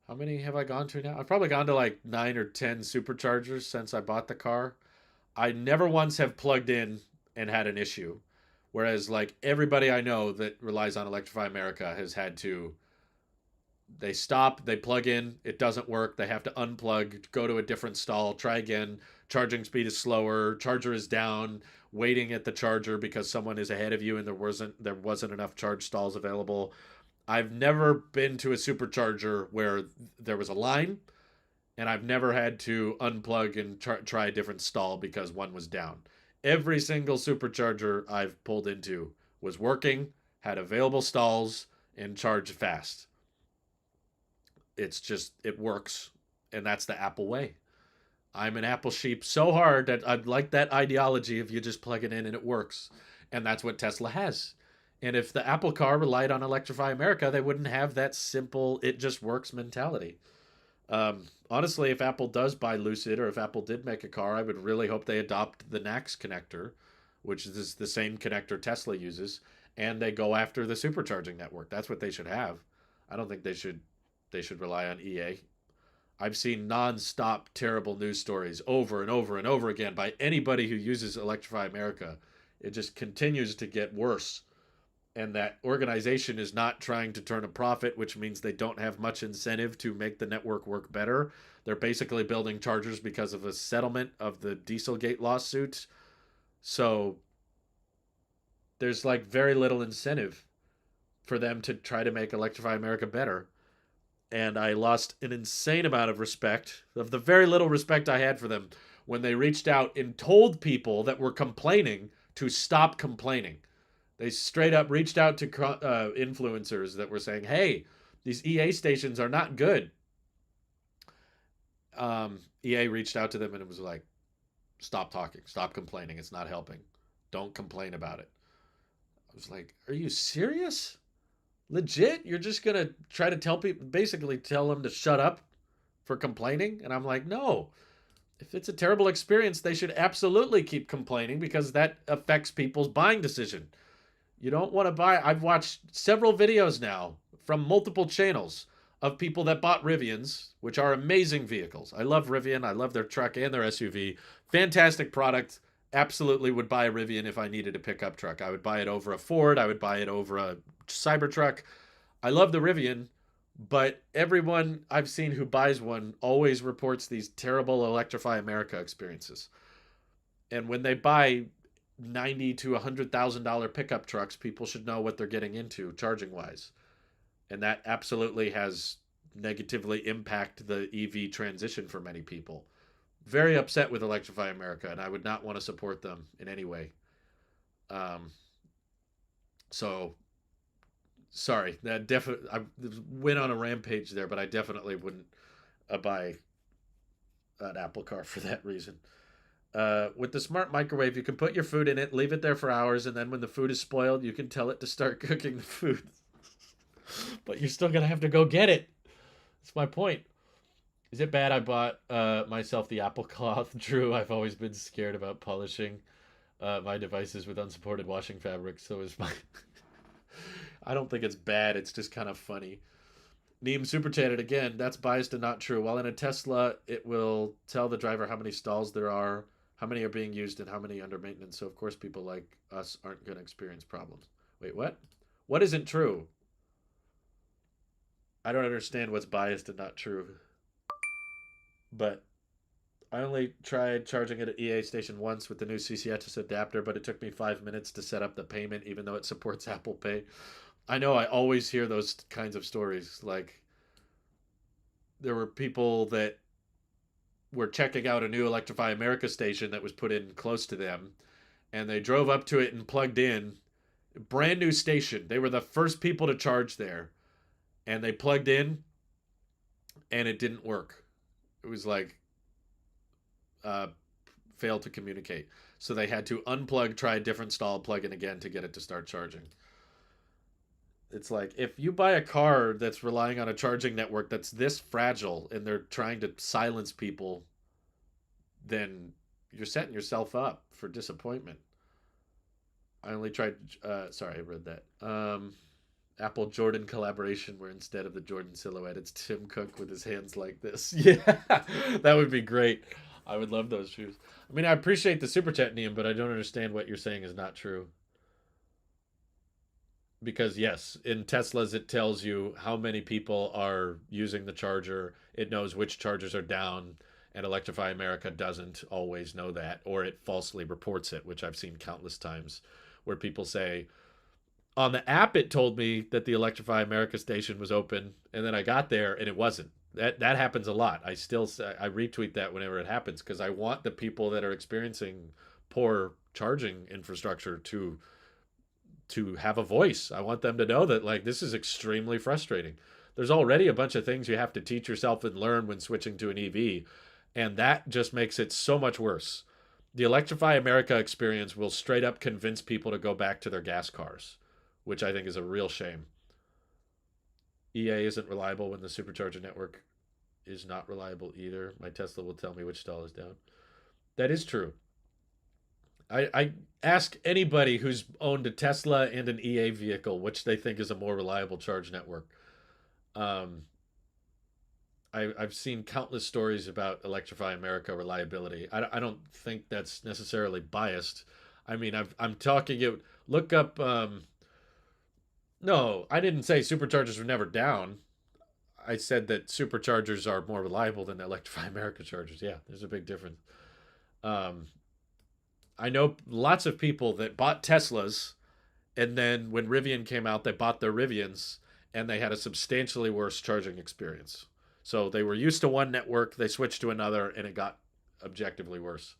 How many have I gone to now? I've probably gone to like 9 or 10 superchargers since I bought the car. I never once have plugged in and had an issue. Whereas, like, everybody I know that relies on Electrify America has had to. They stop, they plug in, it doesn't work, they have to unplug, go to a different stall, try again. Charging speed is slower, charger is down, waiting at the charger because someone is ahead of you and there wasn't enough charge stalls available. I've never been to a supercharger where there was a line, and I've never had to unplug and try a different stall because one was down. Every single supercharger I've pulled into was working, had available stalls, and charged fast. It works, and that's the Apple way. I'm an Apple sheep so hard that I'd like that ideology if you just plug it in and it works. And that's what Tesla has. And if the Apple car relied on Electrify America, they wouldn't have that simple, it just works mentality. Honestly, if Apple does buy Lucid or if Apple did make a car, I would really hope they adopt the NACS connector, which is the same connector Tesla uses, and they go after the supercharging network. That's what they should have. I don't think they should rely on EA. I've seen nonstop terrible news stories over and over and over again by anybody who uses Electrify America. It just continues to get worse. And that organization is not trying to turn a profit, which means they don't have much incentive to make the network work better. They're basically building chargers because of a settlement of the Dieselgate lawsuit. So there's like very little incentive for them to try to make Electrify America better. And I lost an insane amount of respect, of the very little respect I had for them, when they reached out and told people that were complaining to stop complaining. They straight up reached out to influencers that were saying, "Hey, these EA stations are not good." EA reached out to them and it was like, "Stop talking, stop complaining. It's not helping. Don't complain about it." I was like, "Are you serious? Legit? You're just gonna try to tell people, basically tell them to shut up for complaining?" And I'm like, "No. If it's a terrible experience, they should absolutely keep complaining because that affects people's buying decision. You don't want to buy. I've watched several videos now from multiple channels of people that bought Rivians, which are amazing vehicles. I love Rivian. I love their truck and their SUV. Fantastic product. Absolutely would buy a Rivian if I needed a pickup truck. I would buy it over a Ford. I would buy it over a Cybertruck. I love the Rivian, but everyone I've seen who buys one always reports these terrible Electrify America experiences. And when they buy 90 to $100,000 pickup trucks, people should know what they're getting into charging wise, and that absolutely has negatively impacted the EV transition for many people. Very upset with Electrify America, and I would not want to support them in any way. Um, so sorry, that definitely I went on a rampage there, but I definitely wouldn't buy an Apple car for that reason. With the smart microwave, you can put your food in it, leave it there for hours, and then when the food is spoiled, you can tell it to start cooking the food. But you're still gonna have to go get it. That's my point. Is it bad I bought myself the Apple cloth, Drew? I've always been scared about polishing my devices with unsupported washing fabric, so is my. I don't think it's bad. It's just kind of funny. Neem super chatted again. That's biased and not true. While in a Tesla, it will tell the driver how many stalls there are, how many are being used, and how many under maintenance. So of course, people like us aren't going to experience problems. Wait, what? What isn't true? I don't understand what's biased and not true. But I only tried charging at an EA station once with the new CCS adapter, but it took me 5 minutes to set up the payment, even though it supports Apple Pay. I know I always hear those kinds of stories. Like, there were people that were checking out a new Electrify America station that was put in close to them, and they drove up to it and plugged in. Brand new station. They were the first people to charge there, and they plugged in, and it didn't work. It was like uh, failed to communicate. So they had to unplug, try a different stall, plug in again to get it to start charging. It's like if you buy a car that's relying on a charging network that's this fragile and they're trying to silence people, then you're setting yourself up for disappointment. I only tried. Sorry, I read that. Apple Jordan collaboration where instead of the Jordan silhouette, it's Tim Cook with his hands like this. Yeah, that would be great. I would love those shoes. I mean, I appreciate the super chat, Neum, but I don't understand what you're saying is not true. Because yes, in Teslas it tells you how many people are using the charger. It knows which chargers are down, and Electrify America doesn't always know that, or it falsely reports it, which I've seen countless times, where people say on the app it told me that the Electrify America station was open, and then I got there and it wasn't. That happens a lot. I still say, I retweet that whenever it happens because I want the people that are experiencing poor charging infrastructure to have a voice. I want them to know that like this is extremely frustrating. There's already a bunch of things you have to teach yourself and learn when switching to an EV, and that just makes it so much worse. The Electrify America experience will straight up convince people to go back to their gas cars, which I think is a real shame. EA isn't reliable when the supercharger network is not reliable either. My Tesla will tell me which stall is down. That is true. I ask anybody who's owned a Tesla and an EA vehicle which they think is a more reliable charge network. Um, I've seen countless stories about Electrify America reliability. I don't think that's necessarily biased. I mean, I'm talking it. Look up. No, I didn't say superchargers were never down. I said that superchargers are more reliable than Electrify America chargers. Yeah, there's a big difference. Um, I know lots of people that bought Teslas, and then when Rivian came out, they bought their Rivians, and they had a substantially worse charging experience. So they were used to one network, they switched to another, and it got objectively worse.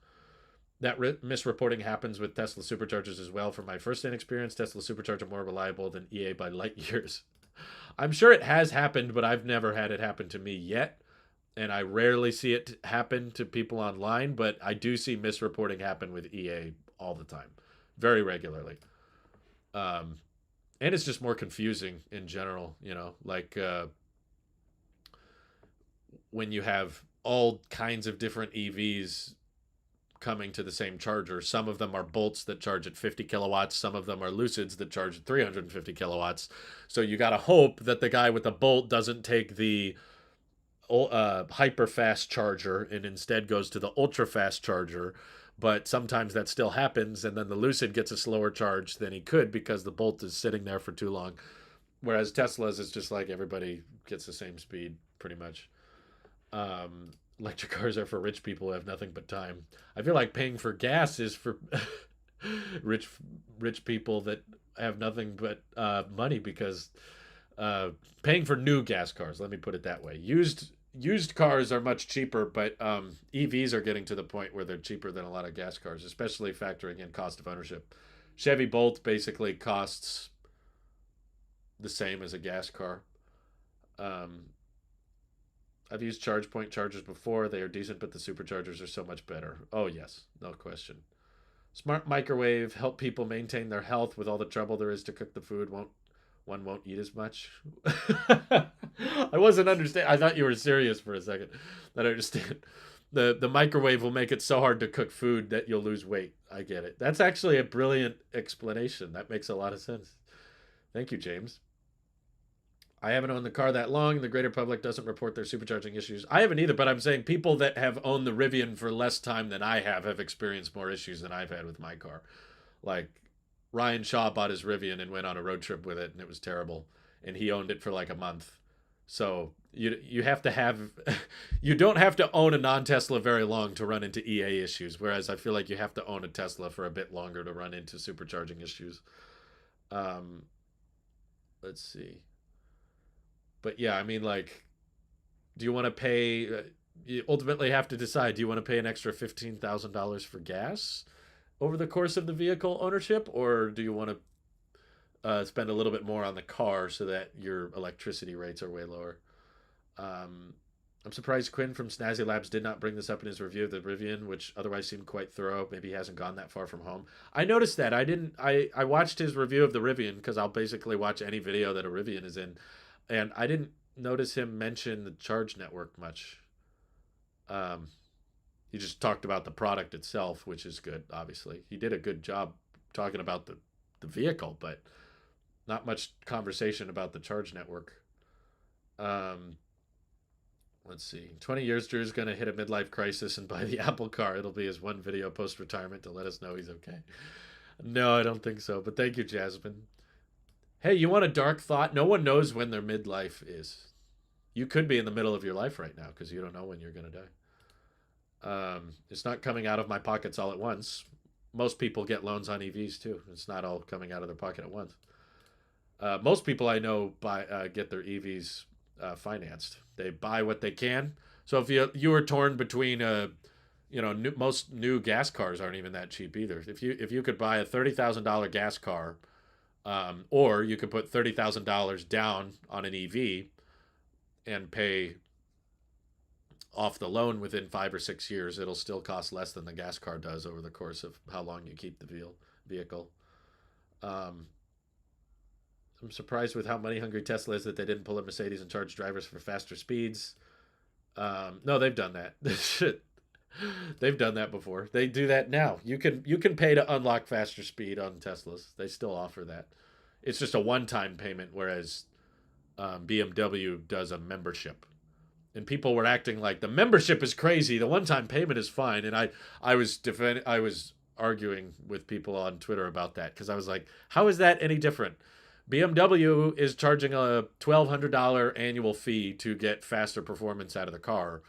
That misreporting happens with Tesla superchargers as well. From my first-hand experience, Tesla supercharger more reliable than EA by light years. I'm sure it has happened, but I've never had it happen to me yet. And I rarely see it happen to people online, but I do see misreporting happen with EA all the time, very regularly. Um, and it's just more confusing in general, like when you have all kinds of different EVs coming to the same charger. Some of them are bolts that charge at 50 kilowatts. Some of them are lucids that charge at 350 kilowatts. So you got to hope that the guy with the bolt doesn't take the hyper fast charger and instead goes to the ultra fast charger. But sometimes that still happens, and then the lucid gets a slower charge than he could because the bolt is sitting there for too long. Whereas Tesla's, it's just like everybody gets the same speed pretty much. Electric cars are for rich people who have nothing but time. I feel like paying for gas is for rich rich people that have nothing but money because paying for new gas cars. Let me put it that way. Used cars are much cheaper, but EVs are getting to the point where they're cheaper than a lot of gas cars, especially factoring in cost of ownership. Chevy Bolt basically costs the same as a gas car. Um, I've used ChargePoint chargers before. They are decent, but the superchargers are so much better. Oh, yes, no question. Smart microwave help people maintain their health with all the trouble there is to cook the food. Won't eat as much. I wasn't understand. I thought you were serious for a second. I understand. The microwave will make it so hard to cook food that you'll lose weight. I get it. That's actually a brilliant explanation. That makes a lot of sense. Thank you, James. I haven't owned the car that long. The greater public doesn't report their supercharging issues. I haven't either, but I'm saying people that have owned the Rivian for less time than I have experienced more issues than I've had with my car. Like Ryan Shaw bought his Rivian and went on a road trip with it, and it was terrible. And he owned it for like a month. So you have to have you don't have to own a non-Tesla very long to run into EA issues. Whereas I feel like you have to own a Tesla for a bit longer to run into supercharging issues. Um, let's see. But yeah, I mean, like, do you want to pay? You ultimately have to decide. Do you want to pay an extra $15,000 for gas over the course of the vehicle ownership, or do you want to spend a little bit more on the car so that your electricity rates are way lower? Um, I'm surprised Quinn from Snazzy Labs did not bring this up in his review of the Rivian, which otherwise seemed quite thorough. Maybe he hasn't gone that far from home. I noticed that. I didn't. I watched his review of the Rivian because I'll basically watch any video that a Rivian is in, and I didn't notice him mention the charge network much. Um, he just talked about the product itself, which is good. Obviously, he did a good job talking about the vehicle, but not much conversation about the charge network. Um, let's see. 20 years, Drew's going to hit a midlife crisis and buy the Apple car. It'll be his one video post retirement to let us know he's okay. No, I don't think so. But thank you, Jasmine. Hey, you want a dark thought? No one knows when their midlife is. You could be in the middle of your life right now because you don't know when you're going to die. It's not coming out of my pockets all at once. Most people get loans on EVs too. It's not all coming out of their pocket at once. Most people I know get their EVs financed. They buy what they can. So if you were torn between most new gas cars aren't even that cheap either. If you could buy a $30,000 gas car, or you could put $30,000 down on an EV and pay off the loan within 5 or 6 years, it'll still cost less than the gas car does over the course of how long you keep the vehicle. Um, I'm surprised with how money hungry Tesla is that they didn't pull a Mercedes and charge drivers for faster speeds. No, they've done that. Shit. They've done that before. They do that now. You can pay to unlock faster speed on Teslas. They still offer that. It's just a one-time payment, whereas BMW does a membership. And people were acting like the membership is crazy. The one-time payment is fine. And I was arguing with people on Twitter about that because I was like, how is that any different? BMW is charging a $1,200 annual fee to get faster performance out of the car,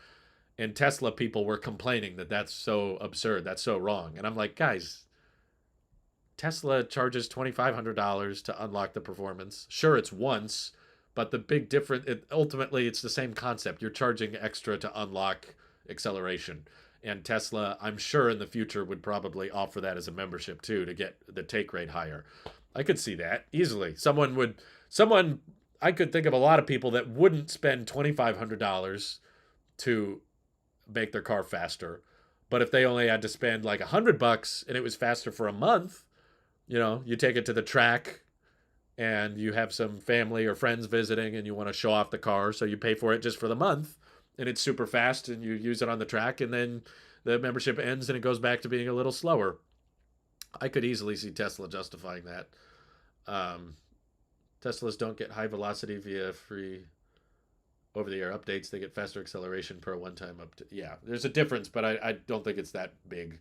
and Tesla people were complaining that that's so absurd, that's so wrong. And I'm like, guys, Tesla charges $2,500 to unlock the performance. Sure, it's once, but the big difference, ultimately, it's the same concept. You're charging extra to unlock acceleration. And Tesla, I'm sure in the future, would probably offer that as a membership too to get the take rate higher. I could see that easily. I could think of a lot of people that wouldn't spend $2,500 to make their car faster. But if they only had to spend like $100 and it was faster for a month, you take it to the track and you have some family or friends visiting and you want to show off the car, so you pay for it just for the month and it's super fast and you use it on the track, and then the membership ends and it goes back to being a little slower. I could easily see Tesla justifying that. Um, Teslas don't get high velocity via free over the air updates. They get faster acceleration per one time update. Yeah, there's a difference, but I don't think it's that big.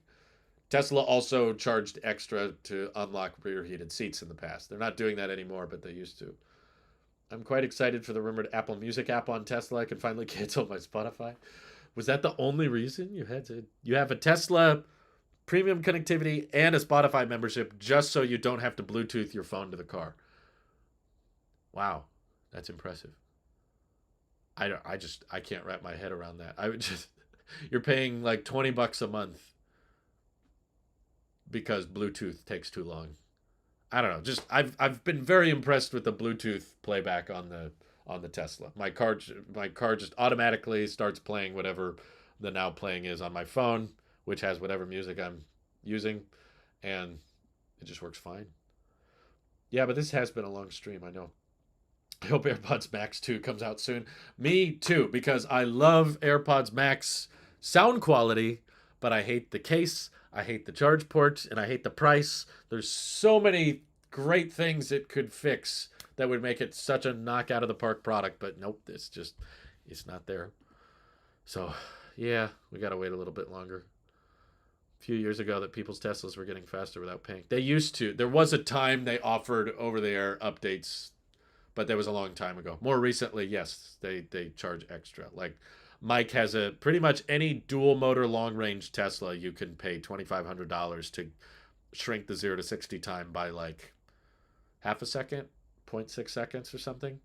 Tesla also charged extra to unlock rear heated seats in the past. They're not doing that anymore, but they used to. I'm quite excited for the rumored Apple Music app on Tesla. I can finally cancel my Spotify. Was that the only reason you had to? You have a Tesla premium connectivity and a Spotify membership just so you don't have to Bluetooth your phone to the car. Wow, that's impressive. I can't wrap my head around that. I would just you're paying like $20 a month because Bluetooth takes too long. I don't know. Just I've been very impressed with the Bluetooth playback on the Tesla. My car just automatically starts playing whatever the now playing is on my phone, which has whatever music I'm using, and it just works fine. Yeah, but this has been a long stream, I know. I hope AirPods Max 2 comes out soon. Me too, because I love AirPods Max sound quality, but I hate the case, I hate the charge port, and I hate the price. There's so many great things it could fix that would make it such a knockout of the park product, but nope, it's not there. So, yeah, we got to wait a little bit longer. A few years ago that people's Teslas were getting faster without paying. They used to. There was a time they offered over the air updates, but that was a long time ago. More recently, yes, they charge extra. Like Mike has a pretty much any dual motor long range Tesla, you can pay $2,500 to shrink the 0 to 60 time by like half a second, zero point 0.6 seconds or something.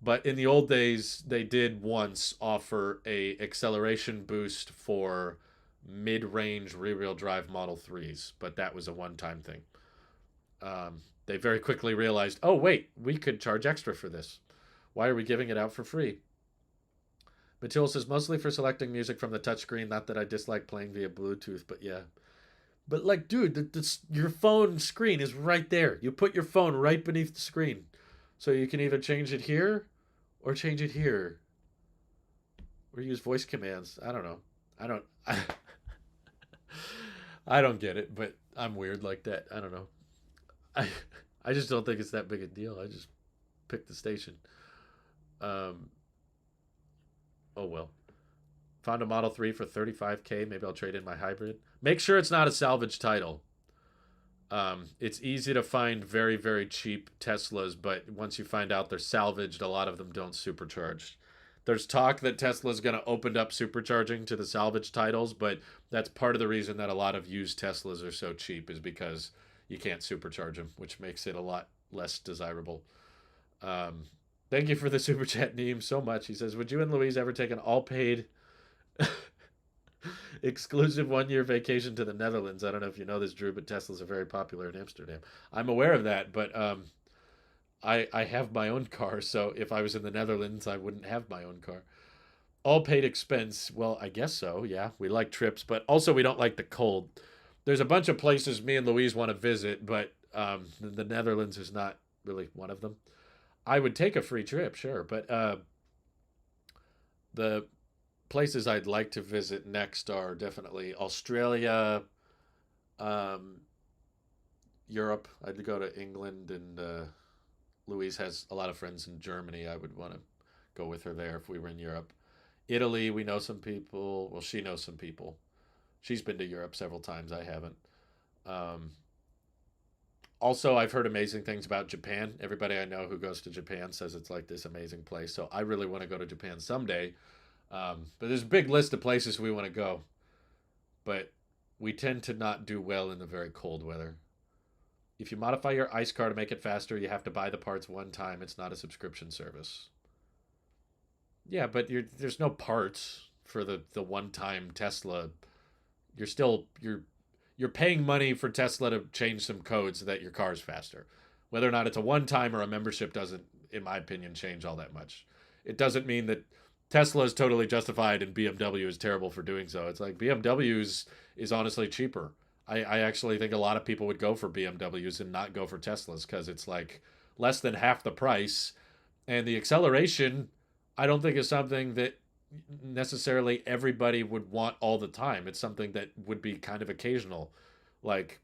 But in the old days, they did once offer a acceleration boost for mid-range rear-wheel drive Model 3s, but that was a one-time thing. They very quickly realized, oh, wait, we could charge extra for this. Why are we giving it out for free? Matil says, mostly for selecting music from the touchscreen. Not that I dislike playing via Bluetooth, but yeah. But like, dude, your phone screen is right there. You put your phone right beneath the screen. So you can either change it here or change it here. Or use voice commands. I don't know. I don't I don't get it, but I'm weird like that. I don't know. I I just don't think it's that big a deal. I just picked the station. Um oh well. Found a Model 3 for 35K. Maybe I'll trade in my hybrid. Make sure it's not a salvage title. It's easy to find very, very cheap Teslas, but once you find out they're salvaged, a lot of them don't supercharge. There's talk that Tesla's going to open up supercharging to the salvage titles, but that's part of the reason that a lot of used Teslas are so cheap is because you can't supercharge them, which makes it a lot less desirable. Um, Thank you for the super chat, Neem, so much. He says, would you and Louise ever take an all-paid exclusive 1 year vacation to the Netherlands? I don't know if you know this, Drew, but Teslas are very popular in Amsterdam. I'm aware of that, but I have my own car, so if I was in the Netherlands, I wouldn't have my own car. All paid expense. Well, I guess so. Yeah, we like trips, but also we don't like the cold. There's a bunch of places me and Louise want to visit, but the Netherlands is not really one of them. I would take a free trip, sure, but the places I'd like to visit next are definitely Australia, um, Europe. I'd go to England, and Louise has a lot of friends in Germany. I would want to go with her there if we were in Europe. Italy, we know some people. Well, she knows some people. She's been to Europe several times. I haven't. Um, Also, I've heard amazing things about Japan. Everybody I know who goes to Japan says it's like this amazing place. So I really want to go to Japan someday. But there's a big list of places we want to go. But we tend to not do well in the very cold weather. If you modify your ice car to make it faster, you have to buy the parts one time. It's not a subscription service. Yeah, but there's no parts for the one time Tesla. You're paying money for Tesla to change some code so that your car's faster. Whether or not it's a one time or a membership doesn't, in my opinion, change all that much. It doesn't mean that Tesla is totally justified and BMW is terrible for doing so. It's like BMW's is honestly cheaper. I actually think a lot of people would go for BMWs and not go for Teslas because it's like less than half the price. And the acceleration, I don't think is something that necessarily everybody would want all the time. It's something that would be kind of occasional. Like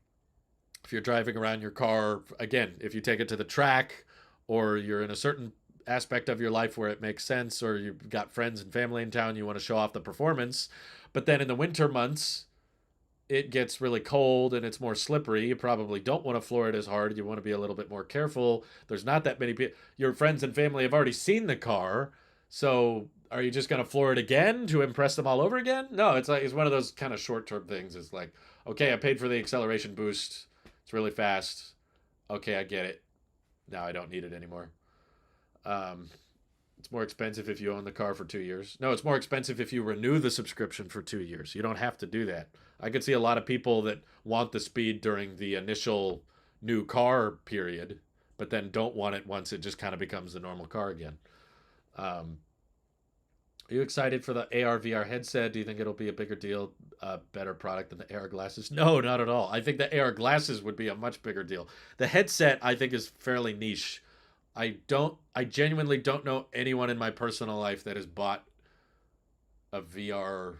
if you're driving around your car, again, if you take it to the track or you're in a certain aspect of your life where it makes sense, or you've got friends and family in town, you want to show off the performance. But then in the winter months, it gets really cold and it's more slippery. You probably don't want to floor it as hard. You want to be a little bit more careful. There's not that many people. Your friends and family have already seen the car. So are you just going to floor it again to impress them all over again? No, it's like it's one of those kind of short-term things. It's like, okay, I paid for the acceleration boost. It's really fast. Okay, I get it. Now I don't need it anymore. Um, it's more expensive if you own the car for 2 years. No, it's more expensive if you renew the subscription for 2 years. You don't have to do that. I could see a lot of people that want the speed during the initial new car period, but then don't want it once it just kind of becomes the normal car again. Um, are you excited for the AR VR headset? Do you think it'll be a bigger deal, better product than the AR glasses? No, not at all. I think the AR glasses would be a much bigger deal. The headset, I think, is fairly niche. I genuinely don't know anyone in my personal life that has bought a VR.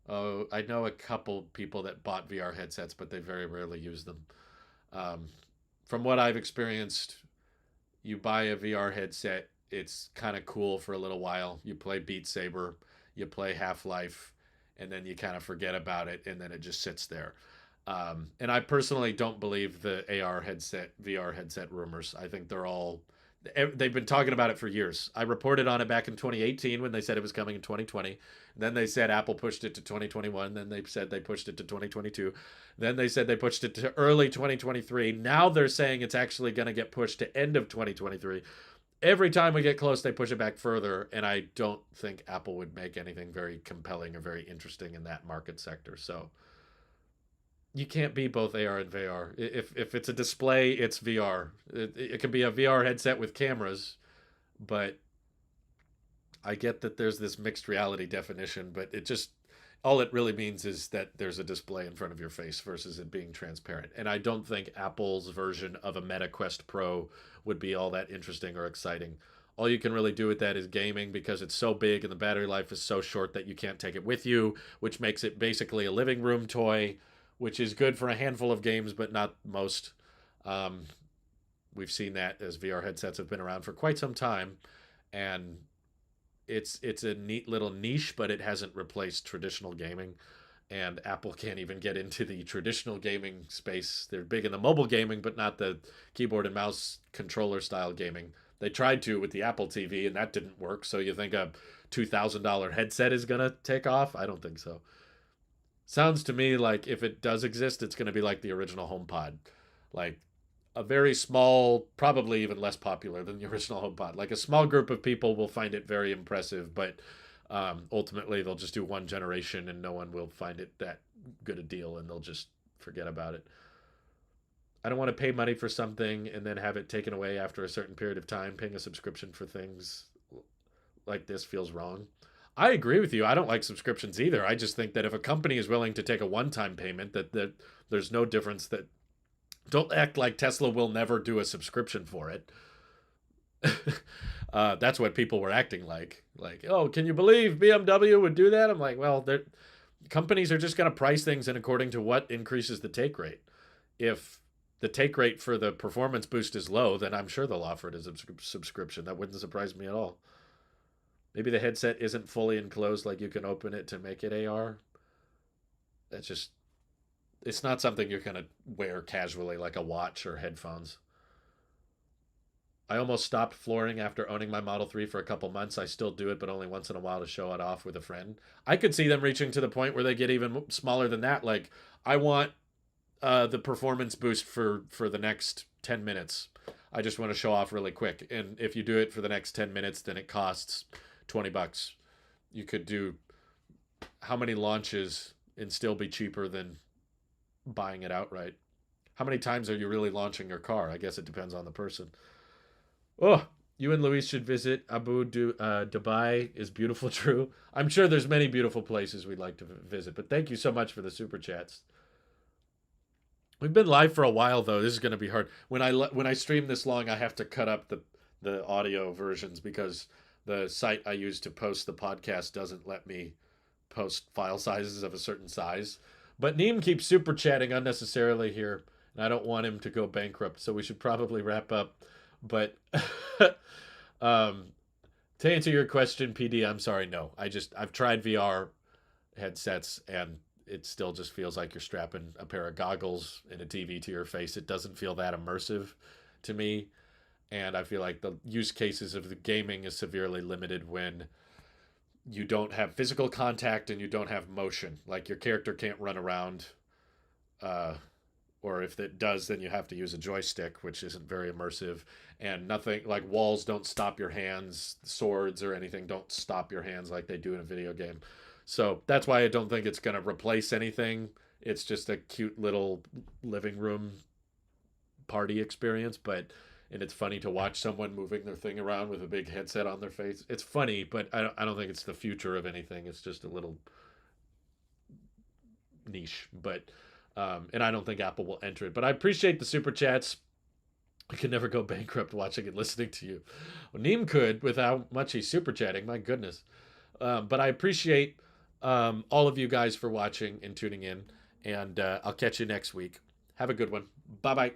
Oh, I know a couple people that bought VR headsets, but they very rarely use them. Um, from what I've experienced, you buy a VR headset, it's kind of cool for a little while. You play Beat Saber, you play Half Life, and then you kind of forget about it, and then it just sits there. And I personally don't believe the AR headset, VR headset rumors. I think they've been talking about it for years. I reported on it back in 2018 when they said it was coming in 2020. Then they said Apple pushed it to 2021. Then they said they pushed it to 2022. Then they said they pushed it to early 2023. Now they're saying it's actually going to get pushed to end of 2023. Every time we get close, they push it back further. And I don't think Apple would make anything very compelling or very interesting in that market sector. So you can't be both AR and VR. If it's a display, it's VR. It can be a VR headset with cameras, but I get that there's this mixed reality definition, but it just all it really means is that there's a display in front of your face versus it being transparent. And I don't think Apple's version of a Meta Quest Pro would be all that interesting or exciting. All you can really do with that is gaming because it's so big and the battery life is so short that you can't take it with you, which makes it basically a living room toy, which is good for a handful of games, but not most. Um, we've seen that as VR headsets have been around for quite some time, and it's a neat little niche, but it hasn't replaced traditional gaming. And Apple can't even get into the traditional gaming space. They're big in the mobile gaming, but not the keyboard and mouse controller style gaming. They tried to with the Apple TV, and that didn't work. So you think a $2,000 headset is gonna take off? I don't think so. Sounds to me like if it does exist, it's going to be like the original HomePod, like a very small, probably even less popular than the original HomePod. Like a small group of people will find it very impressive, but ultimately they'll just do one generation and no one will find it that good a deal and they'll just forget about it. I don't want to pay money for something and then have it taken away after a certain period of time. Paying a subscription for things like this feels wrong. I agree with you. I don't like subscriptions either. I just think that if a company is willing to take a one-time payment, that there's no difference. That don't act like Tesla will never do a subscription for it. That's what people were acting like. Like, oh, can you believe BMW would do that? I'm like, well, companies are just going to price things in according to what increases the take rate. If the take rate for the performance boost is low, then I'm sure they'll offer it as a subscription. That wouldn't surprise me at all. Maybe the headset isn't fully enclosed, like you can open it to make it AR. That's just, it's not something you're going to wear casually like a watch or headphones. I almost stopped flooring after owning my Model 3 for a couple months. I still do it, but only once in a while to show it off with a friend. I could see them reaching to the point where they get even smaller than that. Like, I want the performance boost for the next 10 minutes. I just want to show off really quick. And if you do it for the next 10 minutes, then it costs $20. You could do how many launches and still be cheaper than buying it outright? How many times are you really launching your car? I guess it depends on the person. Oh, you and Luis should visit Dubai is beautiful. True. I'm sure there's many beautiful places we'd like to visit, but thank you so much for the super chats. We've been live for a while though. This is going to be hard. When I stream this long, I have to cut up the audio versions because the site I use to post the podcast doesn't let me post file sizes of a certain size. But Neem keeps super chatting unnecessarily here, and I don't want him to go bankrupt, so we should probably wrap up. But um, to answer your question, PD, I'm sorry, no. I've tried VR headsets and it still just feels like you're strapping a pair of goggles and a TV to your face. It doesn't feel that immersive to me. And I feel like the use cases of the gaming is severely limited when you don't have physical contact and you don't have motion. Like your character can't run around, uh, or if it does, then you have to use a joystick, which isn't very immersive. And nothing like walls don't stop your hands, swords or anything don't stop your hands like they do in a video game. So that's why I don't think it's going to replace anything. It's just a cute little living room party experience, but and it's funny to watch someone moving their thing around with a big headset on their face. It's funny, but I don't think it's the future of anything. It's just a little niche, but and I don't think Apple will enter it. But I appreciate the super chats. I can never go bankrupt watching and listening to you. Well, Neem could with how much he's super chatting. My goodness. But I appreciate all of you guys for watching and tuning in. And I'll catch you next week. Have a good one. Bye bye.